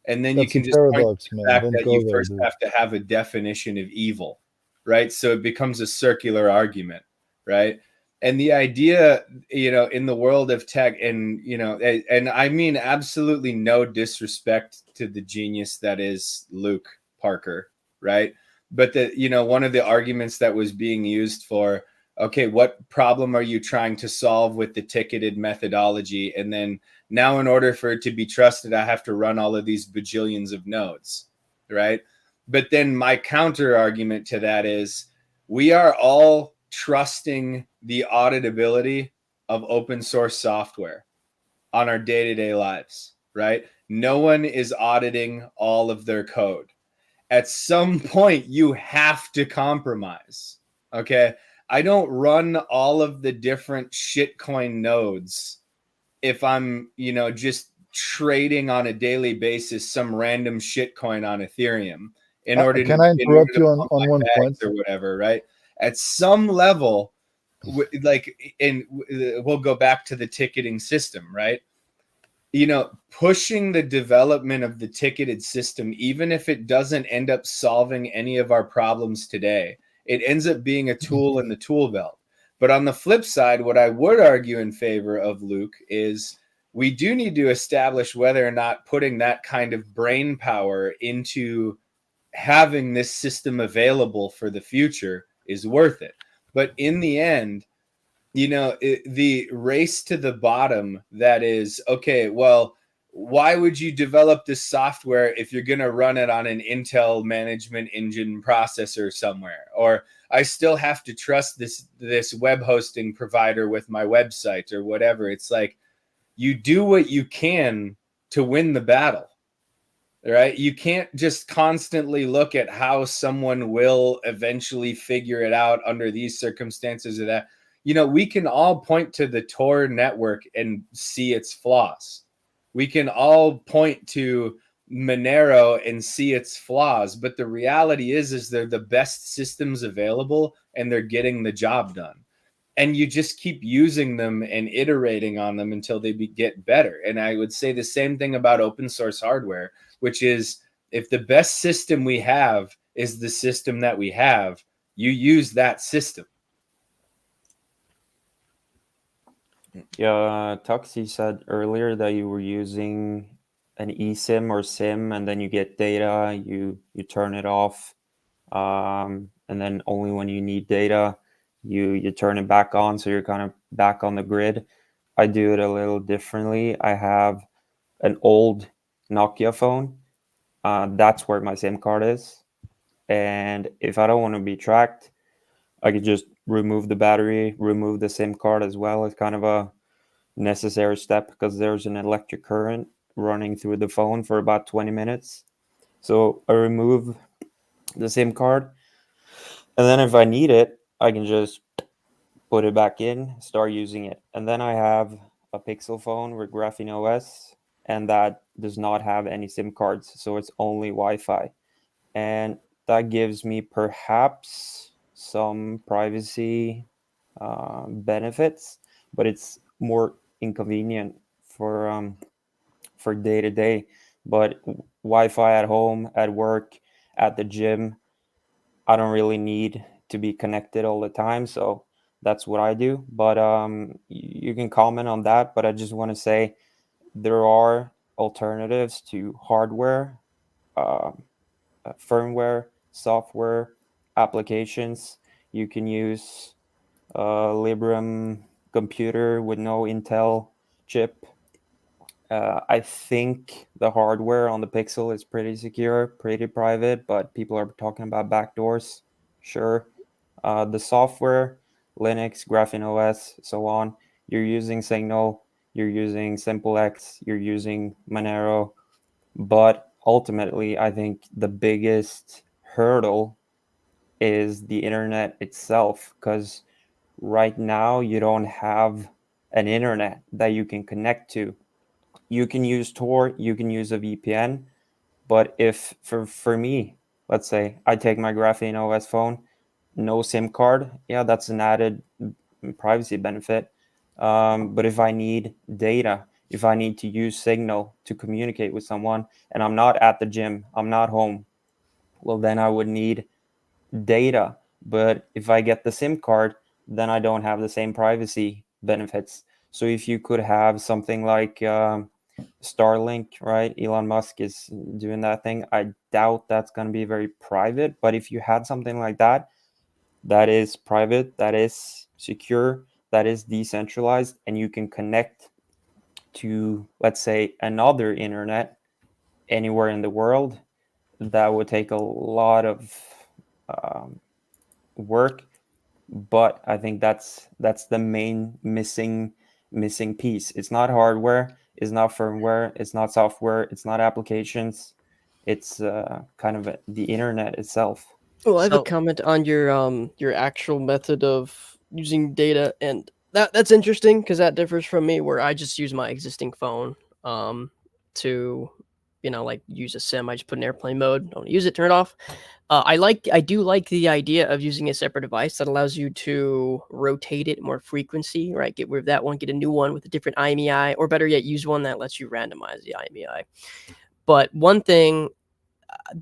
And then you can just point to the fact that you first have to have a definition of evil, right? So it becomes a circular argument, right? And the idea, you know, in the world of tech, and, you know, and I mean absolutely no disrespect to the genius that is Luke Parker, right? But you know, one of the arguments that was being used for, okay, what problem are you trying to solve with the ticketed methodology? And then now in order for it to be trusted, I have to run all of these bajillions of nodes, right? But then my counter argument to that is we are all trusting the auditability of open source software on our day-to-day lives, right? No one is auditing all of their code. At some point, you have to compromise, okay? I don't run all of the different shitcoin nodes if I'm, you know, just trading on a daily basis some random shitcoin on Ethereum in order Can I interrupt you on one point or whatever, right? At some level, like, we'll go back to the ticketing system, right? You know, pushing the development of the ticketed system, even if it doesn't end up solving any of our problems today, it ends up being a tool in the tool belt. But on the flip side, what I would argue in favor of Luke is we do need to establish whether or not putting that kind of brain power into having this system available for the future is worth it. But in the end, you know, the race to the bottom that is, okay, well, why would you develop this software if you're going to run it on an Intel management engine processor somewhere? Or I still have to trust this web hosting provider with my website or whatever. It's like you do what you can to win the battle. Right? You can't just constantly look at how someone will eventually figure it out under these circumstances or that. You know, we can all point to the Tor network and see its flaws. We can all point to, Monero and see its flaws, but the reality is they're the best systems available and they're getting the job done. And you just keep using them and iterating on them until they get better. And I would say the same thing about open source hardware, which is if the best system we have is the system that we have, you use that system. Yeah, Tux, said earlier that you were using an eSIM or SIM, and then you get data, you turn it off, and then only when you need data, you turn it back on, so you're kind of back on the grid. I do it a little differently. I have an old Nokia phone. That's where my SIM card is, and if I don't want to be tracked, I could just remove the battery, remove the SIM card as well. It's kind of a necessary step because there's an electric current running through the phone for about 20 minutes. So I remove the SIM card, and then if I need it, I can just put it back in, start using it. And then I have a Pixel phone with Graphene OS, and that does not have any SIM cards, so it's only Wi-Fi. And that gives me perhaps some privacy benefits, but it's more inconvenient for day to day. But Wi-Fi at home, at work, at the gym, I don't really need to be connected all the time, so that's what I do. But you can comment on that. But I just want to say there are alternatives to hardware, firmware, software, applications. You can use Librem computer with no Intel chip. I think the hardware on the Pixel is pretty secure, pretty private, but people are talking about backdoors. Sure. The software, Linux, Graphene OS, so on, you're using Signal, you're using SimpleX, you're using Monero. But ultimately, I think the biggest hurdle is the internet itself, because right now you don't have an internet that you can connect to. You can use Tor, you can use a VPN, but if for me, let's say I take my Graphene OS phone, no SIM card, yeah, that's an added privacy benefit. But if I need data, if I need to use Signal to communicate with someone, and I'm not at the gym, I'm not home, well, then I would need data. But if I get the SIM card, then I don't have the same privacy benefits. So if you could have something like Starlink, right? Elon Musk is doing that thing. I doubt that's going to be very private. But if you had something like that, that is private, that is secure, that is decentralized, and you can connect to, let's say, another internet anywhere in the world, that would take a lot of work. But I think that's the main missing piece. It's not hardware, it's not firmware, it's not software, it's not applications, it's kind of the internet itself. Well, I have a comment on your actual method of using data, and that's interesting because that differs from me, where I just use my existing phone to, like, use a SIM. I just put in airplane mode, don't use it, turn it off. I do like the idea of using a separate device that allows you to rotate it more frequency, right? Get rid of that one, get a new one with a different IMEI, or better yet, use one that lets you randomize the IMEI. But one thing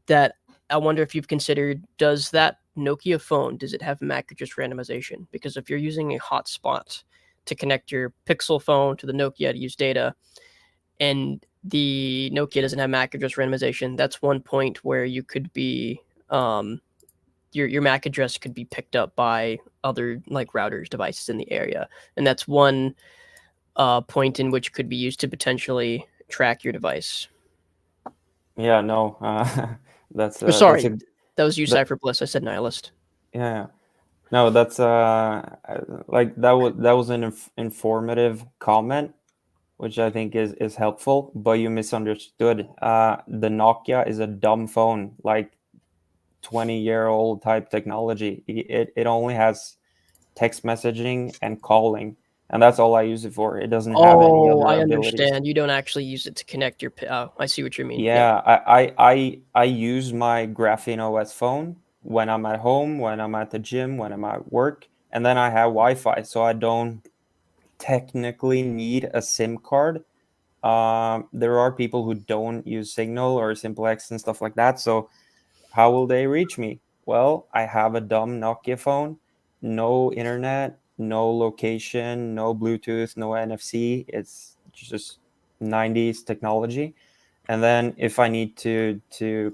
that I wonder if you've considered, does that Nokia phone, does it have MAC address randomization? Because if you're using a hotspot to connect your Pixel phone to the Nokia to use data, and the Nokia doesn't have MAC address randomization, that's one point where you could be, your MAC address could be picked up by other, like, routers, devices in the area. And that's one point in which could be used to potentially track your device. Yeah, no, that's sorry, that was you, Cypher Bliss. I said nihilist. Yeah, no, that's like that was an informative comment, which I think is helpful, but you misunderstood. The Nokia is a dumb phone, like 20-year-old type technology. It only has text messaging and calling. and that's all I use it for. It doesn't have any Oh, other I abilities. understand. You don't actually use it to connect your. Oh, I see what you mean. Yeah, I use my Graphene OS phone when I'm at home, when I'm at the gym, when I'm at work, and then I have Wi-Fi, so I don't technically need a SIM card. There are people who don't use Signal or SimpleX and stuff like that. So how will they reach me? Well, I have a dumb Nokia phone, no internet, no location, no Bluetooth, no NFC. It's just 90s technology. And then if I need to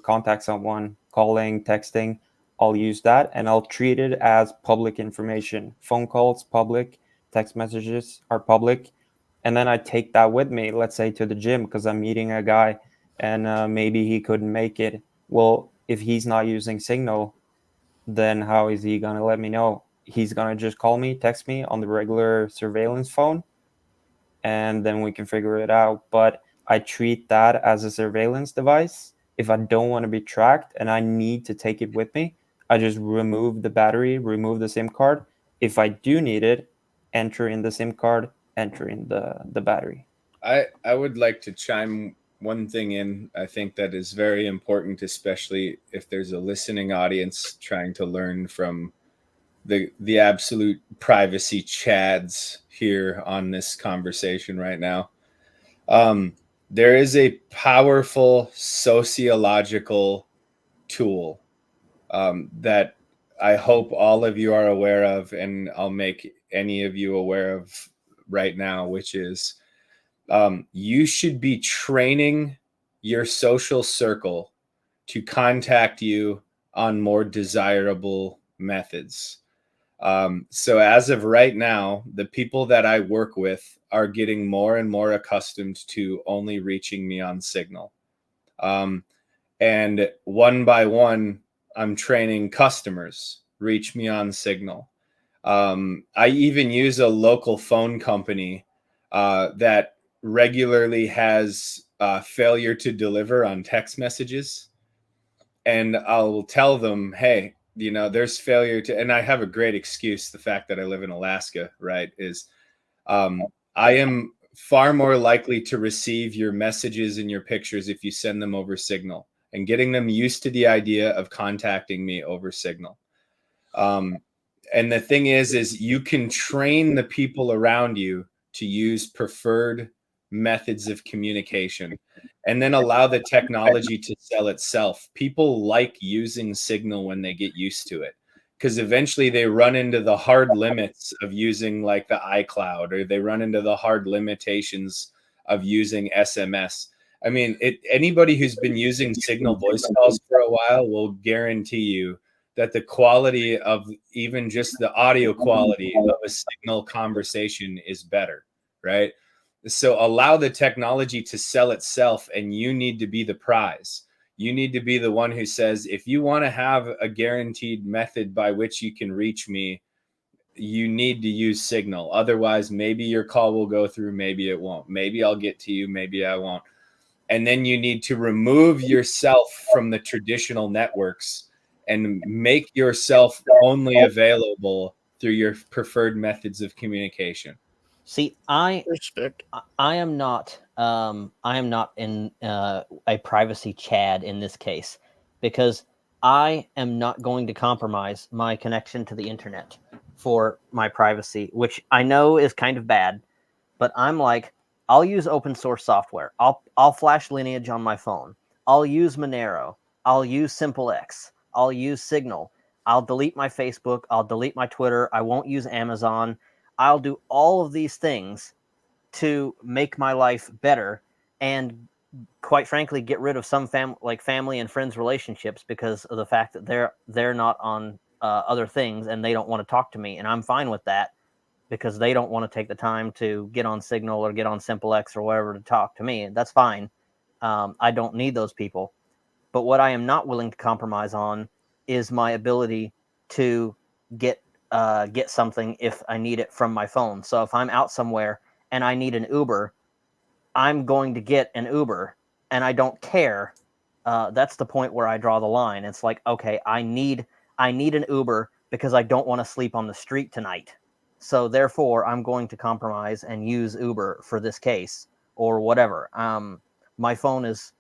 contact someone, calling, texting, I'll use that and I'll treat it as public information. Phone calls, public, text messages are public. And then I take that with me, let's say to the gym, because I'm meeting a guy and maybe he couldn't make it. Well, if he's not using Signal, then how is he going to let me know? He's going to just call me, text me on the regular surveillance phone, and then we can figure it out. But I treat that as a surveillance device. If I don't want to be tracked and I need to take it with me, I just remove the battery, remove the SIM card. If I do need it, enter in the SIM card, enter in the battery. I would like to chime one thing in. I think that is very important, especially if there's a listening audience trying to learn from the absolute privacy chads here on this conversation right now. There is a powerful sociological tool that I hope all of you are aware of, and I'll make any of you aware of right now, which is you should be training your social circle to contact you on more desirable methods. So as of right now, the people that I work with are getting more and more accustomed to only reaching me on Signal. And one by one, I'm training customers, reach me on Signal. I even use a local phone company that regularly has failure to deliver on text messages. And I'll tell them, hey, you know, there's failure to, and I have a great excuse. The fact that I live in Alaska, right, is I am far more likely to receive your messages and your pictures if you send them over Signal, and getting them used to the idea of contacting me over Signal. And the thing is you can train the people around you to use preferred methods of communication and then allow the technology to sell itself. People like using Signal when they get used to it, because eventually they run into the hard limits of using like the iCloud, or they run into the hard limitations of using SMS. I mean, anybody who's been using Signal voice calls for a while will guarantee you that the quality of even just the audio quality of a Signal conversation is better, right? So allow the technology to sell itself, and you need to be the prize. You need to be the one who says, if you want to have a guaranteed method by which you can reach me, you need to use Signal. Otherwise, maybe your call will go through, maybe it won't. Maybe I'll get to you, maybe I won't. And then you need to remove yourself from the traditional networks and make yourself only available through your preferred methods of communication. See, I am not in a privacy chad in this case, because I am not going to compromise my connection to the internet for my privacy, which I know is kind of bad, but I'm like, I'll use open source software. I'll flash Lineage on my phone. I'll use Monero. I'll use SimpleX. I'll use Signal. I'll delete my Facebook. I'll delete my Twitter. I won't use Amazon. I'll do all of these things to make my life better, and quite frankly, get rid of some family and friends relationships because of the fact that they're not on other things and they don't want to talk to me, and I'm fine with that because they don't want to take the time to get on Signal or get on SimpleX or whatever to talk to me. That's fine. I don't need those people. But what I am not willing to compromise on is my ability to get something if I need it from my phone. So if I'm out somewhere and I need an Uber, I'm going to get an Uber, and I don't care. That's the point where I draw the line. It's like, okay, I need an Uber because I don't want to sleep on the street tonight. So therefore, I'm going to compromise and use Uber for this case or whatever. My phone is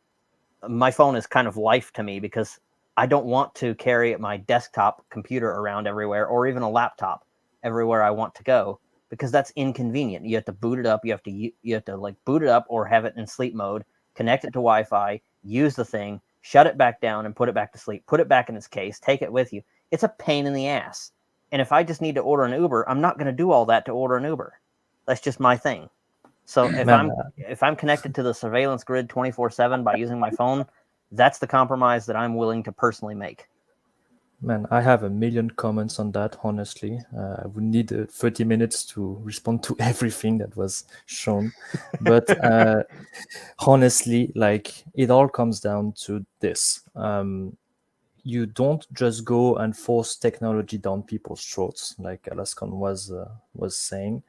kind of life to me because I don't want to carry my desktop computer around everywhere or even a laptop everywhere I want to go because that's inconvenient. You have to boot it up. You have to like boot it up or have it in sleep mode, connect it to Wi-Fi, use the thing, shut it back down and put it back to sleep, put it back in its case, take it with you. It's a pain in the ass. And if I just need to order an Uber, I'm not going to do all that to order an Uber. That's just my thing. So if I'm connected to the surveillance grid 24/7 by using my phone, that's the compromise that I'm willing to personally make. Man, I have a million comments on that, honestly. I would need 30 minutes to respond to everything that was shown. But honestly, like, it all comes down to this. You don't just go and force technology down people's throats, like Alaskon was saying.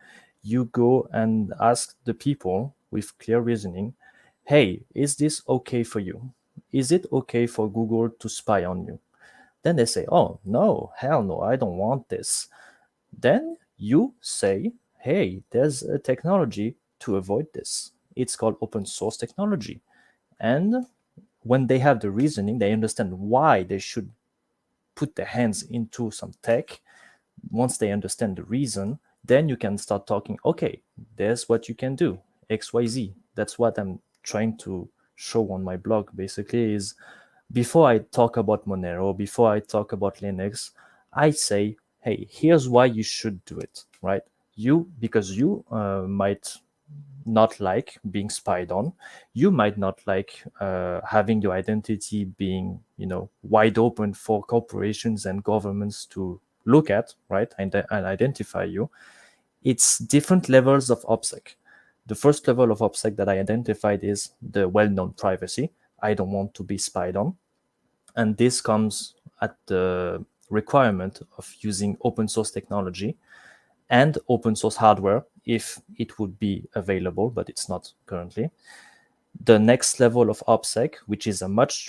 You go and ask the people with clear reasoning, hey, is this okay for you? Is it okay for Google to spy on you? Then they say, oh, no, hell no, I don't want this. Then you say, hey, there's a technology to avoid this. It's called open source technology. And when they have the reasoning, they understand why they should put their hands into some tech. Once they understand the reason, then you can start talking, okay, there's what you can do, XYZ. That's what I'm trying to show on my blog, basically, is before I talk about Monero, before I talk about Linux, I say, hey, here's why you should do it, right? Because you might not like being spied on. You might not like having your identity being, wide open for corporations and governments to look at, right, and identify you. It's different levels of OPSEC. The first level of OPSEC that I identified is the well-known privacy. I don't want to be spied on. And this comes at the requirement of using open source technology and open source hardware if it would be available, but it's not currently. The next level of OPSEC, which is a much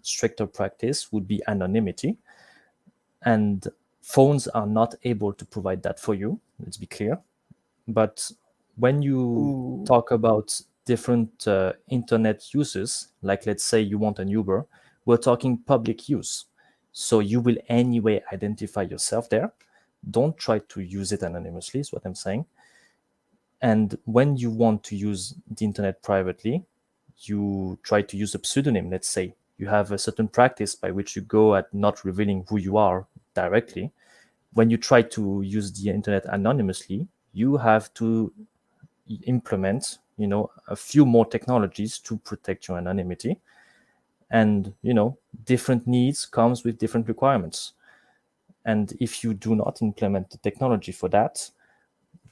stricter practice, would be anonymity. And phones are not able to provide that for you, let's be clear. But when you talk about different internet uses, like let's say you want an Uber, we're talking public use. So you will anyway identify yourself there. Don't try to use it anonymously, is what I'm saying. And when you want to use the internet privately, you try to use a pseudonym. Let's say you have a certain practice by which you go at not revealing who you are directly. When you try to use the internet anonymously, you have to implement, a few more technologies to protect your anonymity. And, different needs comes with different requirements. And if you do not implement the technology for that,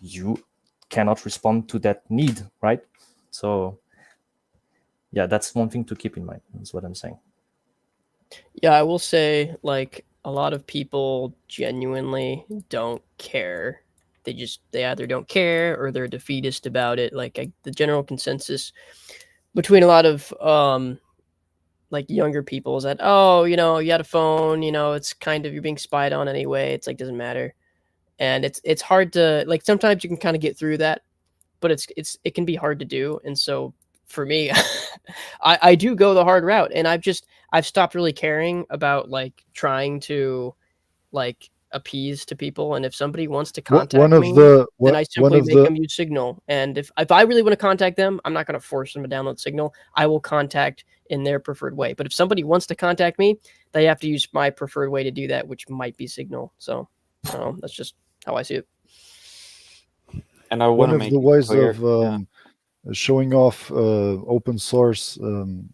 you cannot respond to that need, right? So, yeah, that's one thing to keep in mind. That's what I'm saying. Yeah, I will say, like, a lot of people genuinely don't care. They either don't care or they're defeatist about it. Like, the general consensus between a lot of like younger people is that, oh, you had a phone, it's kind of, you're being spied on anyway. It's like, doesn't matter. And it's hard to, like, sometimes you can kind of get through that, but it can be hard to do. And so for me, I do go the hard route, and I've stopped really caring about like trying to like appease to people. And if somebody wants to contact me, then I simply make them use Signal. And if I really want to contact them, I'm not going to force them to download Signal. I will contact in their preferred way. But if somebody wants to contact me, they have to use my preferred way to do that, which might be Signal. So that's just how I see it. And I want to make one of the ways clear, of showing off open source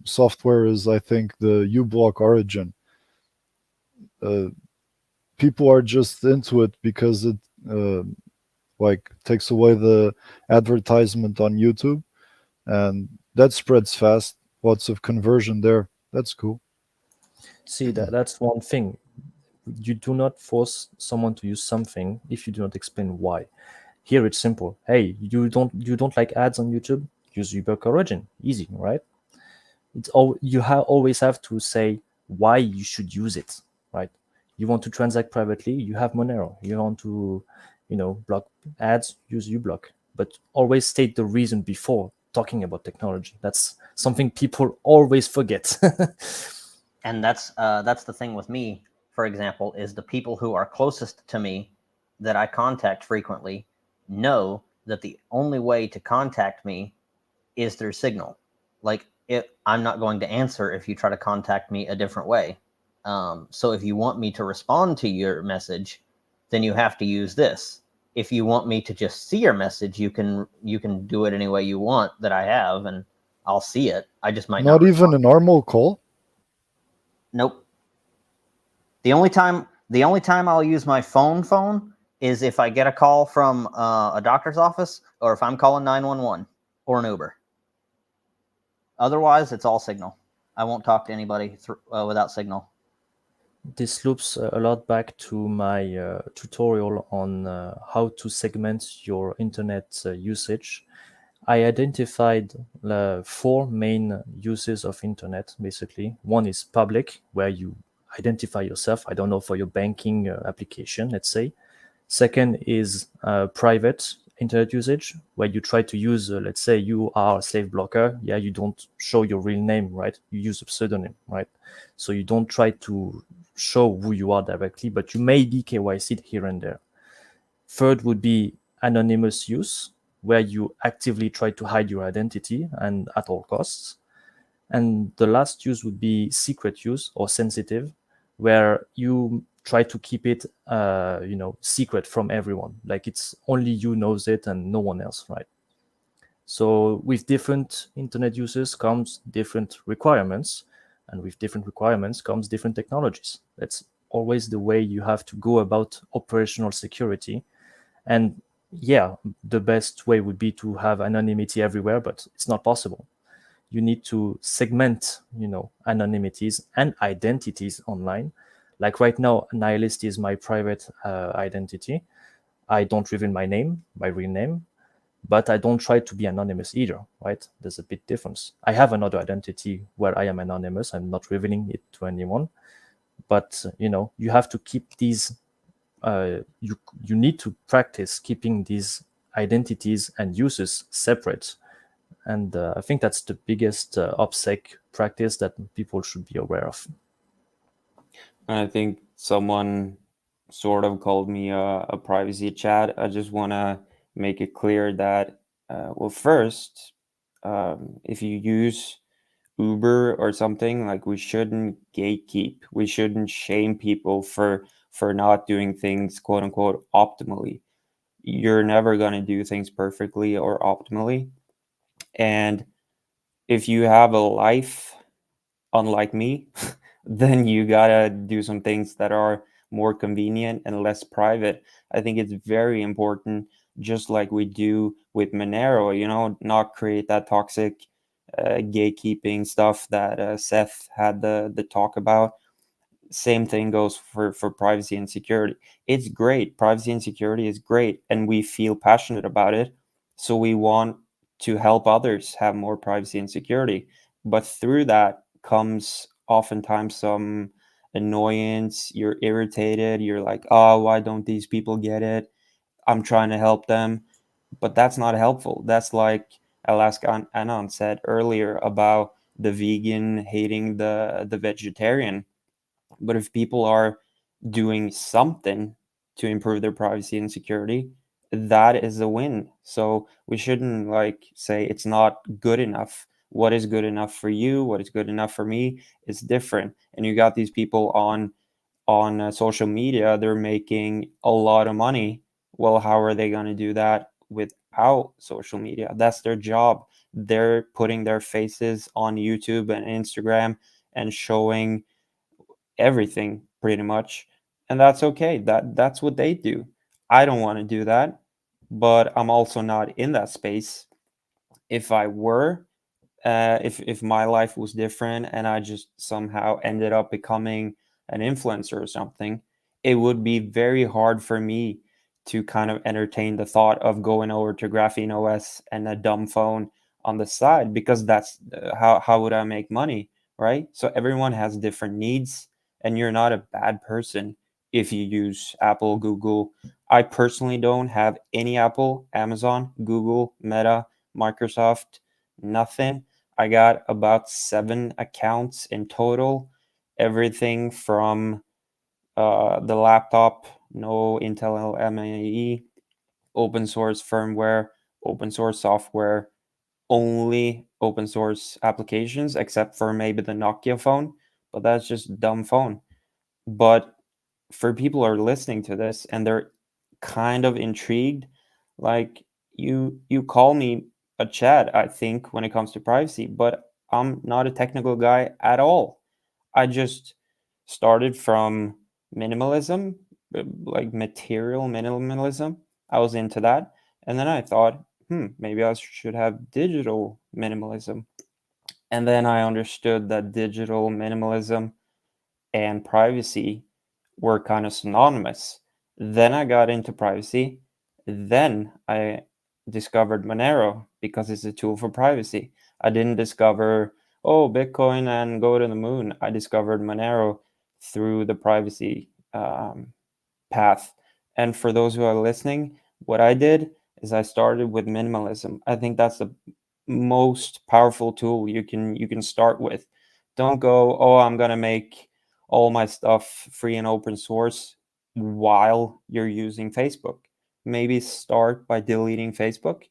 software is, I think, the uBlock origin. People are just into it because it like takes away the advertisement on YouTube, and that spreads fast. Lots of conversion there. That's cool. See, that's one thing. You do not force someone to use something if you do not explain why. Here it's simple. Hey, you don't like ads on YouTube? Use uBlock origin. Easy, right? It's all you always have to say why you should use it, right? You want to transact privately, you have Monero. You want to block ads, use uBlock, but always state the reason before talking about technology. That's something people always forget. And that's the thing with me, for example, is the people who are closest to me that I contact frequently know that the only way to contact me is through Signal. Like, I'm not going to answer if you try to contact me a different way. So if you want me to respond to your message, then you have to use this. If you want me to just see your message, you can do it any way you want that I have, and I'll see it. I just might not even a normal call. Nope. The only time I'll use my phone is if I get a call from a doctor's office, or if I'm calling 911 or an Uber. Otherwise, it's all Signal. I won't talk to anybody without Signal. This loops a lot back to my tutorial on how to segment your internet usage. I identified 4 main uses of internet, basically. One is public, where you identify yourself, I don't know, for your banking application, let's say. Second is private internet usage, where you try to use, let's say you are a slave blocker. Yeah, you don't show your real name, right? You use a pseudonym, right? So you don't try to show who you are directly, but you may be KYC'd here and there. Third would be anonymous use, where you actively try to hide your identity and at all costs. And the last use would be secret use or sensitive, where you try to keep it, secret from everyone. Like it's only you knows it and no one else, right? So with different internet uses comes different requirements, and with different requirements comes different technologies. That's always the way you have to go about operational security. And yeah, the best way would be to have anonymity everywhere, but it's not possible. You need to segment, anonymities and identities online. Like right now, Nihilist is my private identity. I don't reveal my name, my real name, but I don't try to be anonymous either, right? There's a big difference. I have another identity where I am anonymous. I'm not revealing it to anyone. But, you have to keep these, you need to practice keeping these identities and uses separate. And I think that's the biggest OPSEC practice that people should be aware of. I think someone sort of called me a privacy chat. I just want to make it clear that, first, if you use Uber or something, like, we shouldn't gatekeep. We shouldn't shame people for not doing things, quote unquote, optimally. You're never going to do things perfectly or optimally. And if you have a life unlike me, then you gotta do some things that are more convenient and less private. I think it's very important, just like we do with Monero, not create that toxic gatekeeping stuff that Seth had the talk about. Same thing goes for privacy and security. It's great. Privacy and security is great, and we feel passionate about it. So we want to help others have more privacy and security. But through that comes oftentimes some annoyance. You're irritated. You're like, oh, why don't these people get it? I'm trying to help them. But that's not helpful. That's like Alaska Anon said earlier about the vegan hating the vegetarian. But if people are doing something to improve their privacy and security, that is a win. So we shouldn't say it's not good enough. What is good enough for you, what is good enough for me is different. And you got these people on social media, they're making a lot of money. Well, how are they going to do that without social media? That's their job. They're putting their faces on YouTube and Instagram and showing everything pretty much, and that's okay. That's what they do. I don't want to do that, but I'm also not in that space. If I were, if my life was different and I just somehow ended up becoming an influencer or something, it would be very hard for me to kind of entertain the thought of going over to Graphene OS and a dumb phone on the side, because that's how would I make money, right? So everyone has different needs, and you're not a bad person if you use Apple, Google, I personally don't have any Apple, Amazon, Google, Meta, Microsoft, nothing. I got about 7 accounts in total. Everything from the laptop, no Intel MAE, open source firmware, open source software, only open source applications, except for maybe the Nokia phone, but that's just a dumb phone. But for people who are listening to this and they're kind of intrigued, like you call me a Chad, I think, when it comes to privacy, but I'm not a technical guy at all. I just started from minimalism, like material minimalism. I was into that. And then I thought, maybe I should have digital minimalism. And then I understood that digital minimalism and privacy were kind of synonymous. Then I got into privacy. Then I discovered Monero because it's a tool for privacy. I didn't discover, Bitcoin and go to the moon. I discovered Monero through the privacy path. And for those who are listening, what I did is I started with minimalism. I think that's the most powerful tool you can start with. Don't go, I'm gonna make all my stuff free and open source while you're using Facebook. Maybe start by deleting Facebook.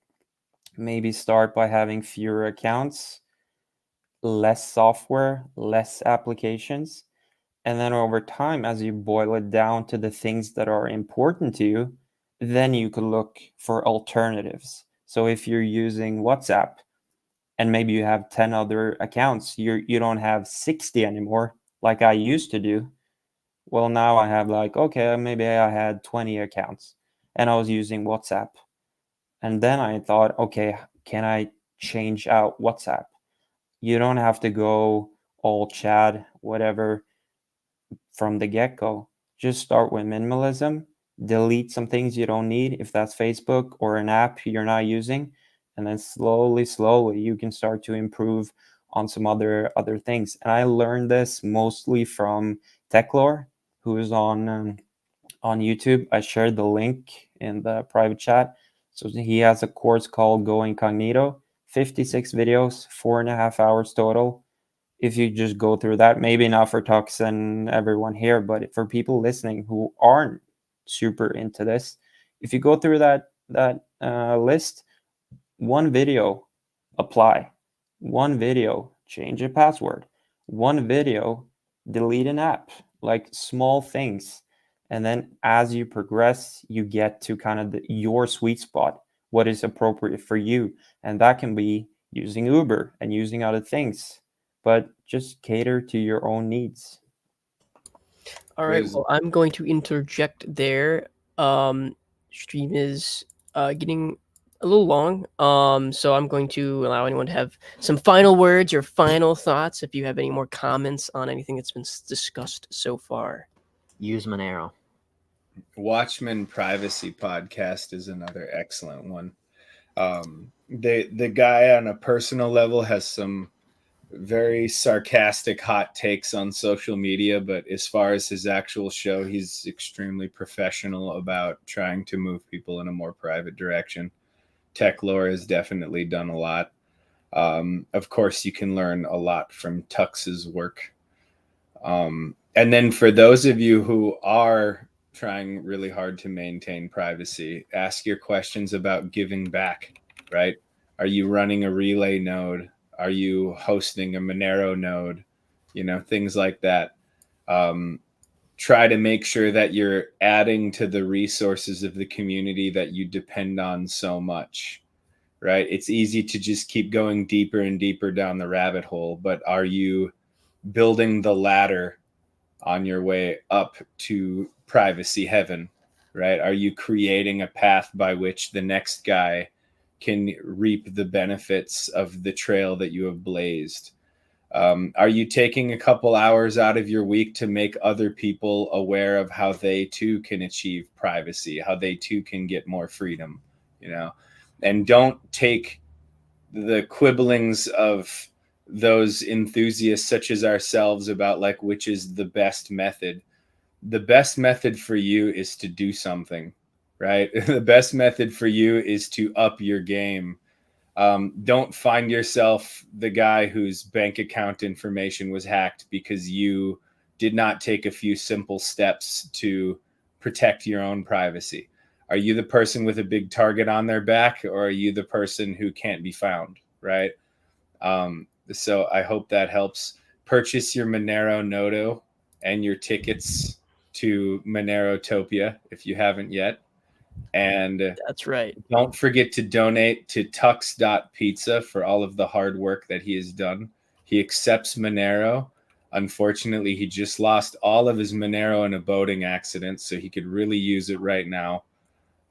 Maybe start by having fewer accounts, less software, less applications. And then over time, as you boil it down to the things that are important to you, then you could look for alternatives. So if you're using WhatsApp and maybe you have 10 other accounts, you don't have 60 anymore like I used to do. Well, now I have maybe I had 20 accounts and I was using WhatsApp. And then I thought, okay, can I change out WhatsApp? You don't have to go all Chad, whatever, from the get-go. Just start with minimalism, delete some things you don't need if that's Facebook or an app you're not using, and then slowly you can start to improve on some other things. And I learned this mostly from Techlore, who is on YouTube. I shared the link in the private chat. So he has a course called Go Incognito, 56 videos, 4.5 hours total. If you just go through that, maybe not for Tux and everyone here, but for people listening who aren't super into this, if you go through that list, one video, apply. One video, change a password. One video, delete an app. Like small things. And then as you progress, you get to kind of your sweet spot, what is appropriate for you. And that can be using Uber and using other things, but just cater to your own needs. All right. Well, I'm going to interject there. Stream is getting a little long. So I'm going to allow anyone to have some final words or final thoughts if you have any more comments on anything that's been discussed so far. Use Monero. Watchman Privacy Podcast is another excellent one. The guy on a personal level has some very sarcastic hot takes on social media, but as far as his actual show, he's extremely professional about trying to move people in a more private direction. Techlore has definitely done a lot. Of course, you can learn a lot from Tux's work. And then for those of you who are trying really hard to maintain privacy, ask your questions about giving back, right? Are you running a relay node? Are you hosting a Monero node? Things like that. Try to make sure that you're adding to the resources of the community that you depend on so much, right? It's easy to just keep going deeper and deeper down the rabbit hole, but are you building the ladder on your way up to privacy heaven, right? Are you creating a path by which the next guy can reap the benefits of the trail that you have blazed? Are you taking a couple hours out of your week to make other people aware of how they too can achieve privacy, how they too can get more freedom, And don't take the quibblings of those enthusiasts such as ourselves about which is the best method. The best method for you is to do something, right? The best method for you is to up your game. Don't find yourself the guy whose bank account information was hacked because you did not take a few simple steps to protect your own privacy. Are you the person with a big target on their back, or are you the person who can't be found, right? So I hope that helps. Purchase your Monero Nodo and your tickets to Monerotopia if you haven't yet. And that's right. Don't forget to donate to Tux.Pizza for all of the hard work that he has done. He accepts Monero. Unfortunately, he just lost all of his Monero in a boating accident, so he could really use it right now.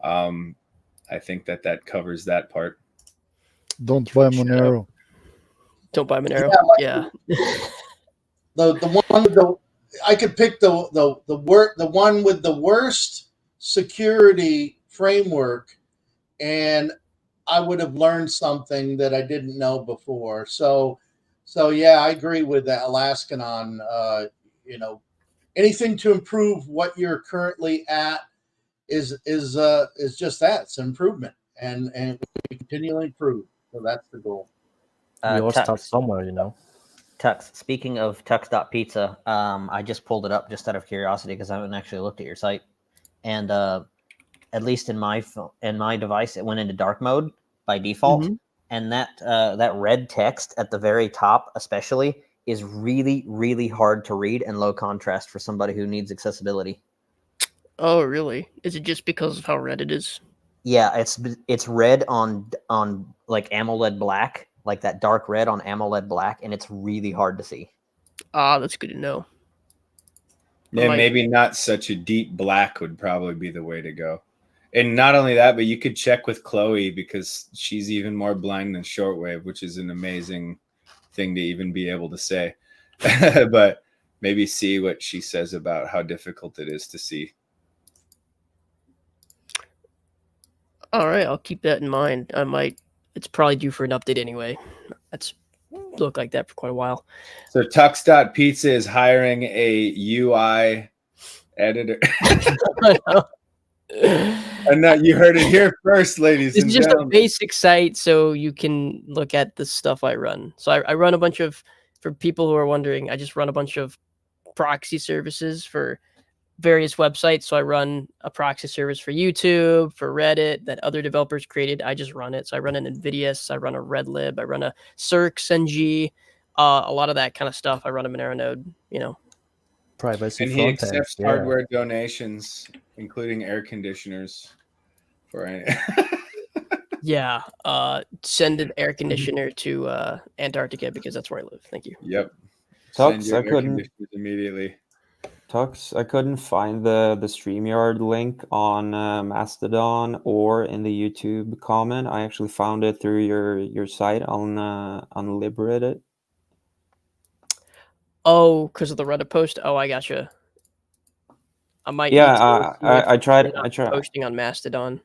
I think that covers that part. Don't buy Monero. Don't buy Monero. Yeah. The one with the I could pick the one with the worst security framework, and I would have learned something that I didn't know before. So yeah, I agree with that Alaskan on anything to improve what you're currently at is just that. It's an improvement, and we continually improve. So that's the goal. We all start Tux. somewhere, you know. Tux, speaking of Tux.Pizza, I just pulled it up just out of curiosity because I haven't actually looked at your site. And at least in my device, it went into dark mode by default. Mm-hmm. And that red text at the very top especially is really, really hard to read and low contrast for somebody who needs accessibility. Oh, really? Is it just because of how red it is? Yeah, it's red on like AMOLED black, like that dark red on AMOLED black, and it's really hard to see. Ah, that's good to know. Yeah, maybe not such a deep black would probably be the way to go. And not only that, but you could check with Chloe because she's even more blind than shortwave, which is an amazing thing to even be able to say. But maybe see what she says about how difficult it is to see. All right, I'll keep that in mind. It's probably due for an update anyway. That's looked like that for quite a while. So Tux.Pizza is hiring a UI editor. And that you heard it here first, ladies and gentlemen. It's just a basic site, so you can look at the stuff I run. So I run a bunch of, for people who are wondering, I just run a bunch of proxy services for various websites. So I run a proxy service for YouTube, for Reddit that other developers created. I just run it. So I run an Invidious, I run a Redlib, I run a Cirx NG, a lot of that kind of stuff. I run a Monero node, Privacy and he accepts hardware donations, including air conditioners for any. Yeah, send an air conditioner to Antarctica because that's where I live. Thank you. Yep. Tux, I couldn't immediately. Tux, I couldn't find the StreamYard link on Mastodon or in the YouTube comment. I actually found it through your site on Libreddit. Oh, because of the Reddit post. Oh, I gotcha. I might. Yeah, I tried posting on Mastodon.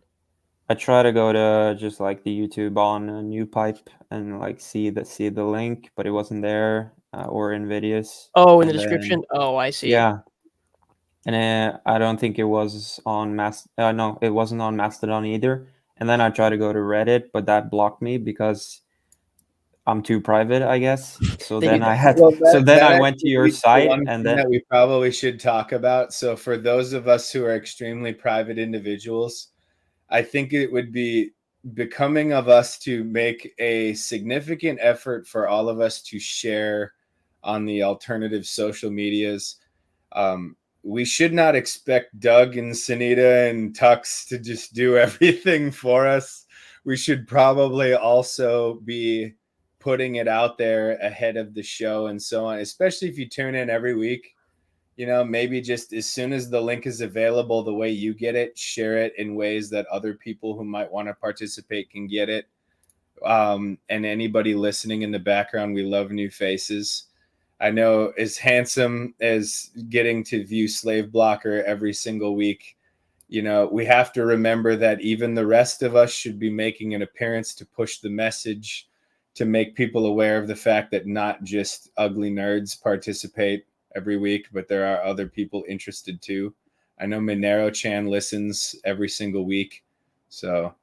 I try to go to just like the YouTube on NewPipe and like see the link, but it wasn't there or Invidious. Oh, in the description. Oh, I see. Yeah, and I don't think it was on no, it wasn't on Mastodon either. And then I tried to go to Reddit, but that blocked me because I'm too private, I guess. So then I had. So then I went to your site, and then that we probably should talk about. So for those of us who are extremely private individuals, I think it would be becoming of us to make a significant effort for all of us to share on the alternative social medias. We should not expect Doug and Sunita and Tux to just do everything for us. We should probably also be putting it out there ahead of the show and so on, especially if you tune in every week. Maybe just as soon as the link is available, the way you get it, share it in ways that other people who might want to participate can get it. And anybody listening in the background, we love new faces. I know as handsome as getting to view Slave Blocker every single week, we have to remember that even the rest of us should be making an appearance to push the message, to make people aware of the fact that not just ugly nerds participate every week, but there are other people interested too. I know Monero.Town listens every single week. So.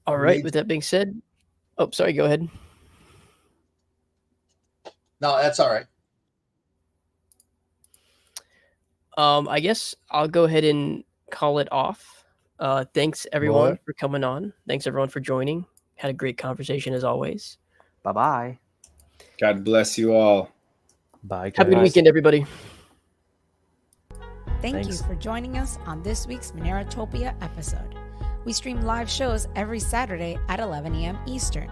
All right. With that being said, oh, sorry. Go ahead. No, that's all right. I guess I'll go ahead and call it off. Thanks everyone Bye. for coming on. Thanks everyone for joining. Had a great conversation as always. Bye-bye. God bless you all. Bye, Have a good guys. weekend, everybody. Thank Thanks. you for joining us on this week's Monerotopia episode. We stream live shows every Saturday at 11 a.m. Eastern.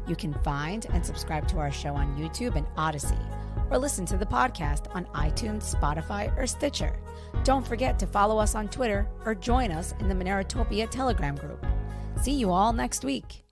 You can find and subscribe to our show on YouTube and ODYSEE, or listen to the podcast on iTunes, Spotify, or Stitcher. Don't forget to follow us on Twitter or join us in the Monerotopia Telegram group. See you all next week.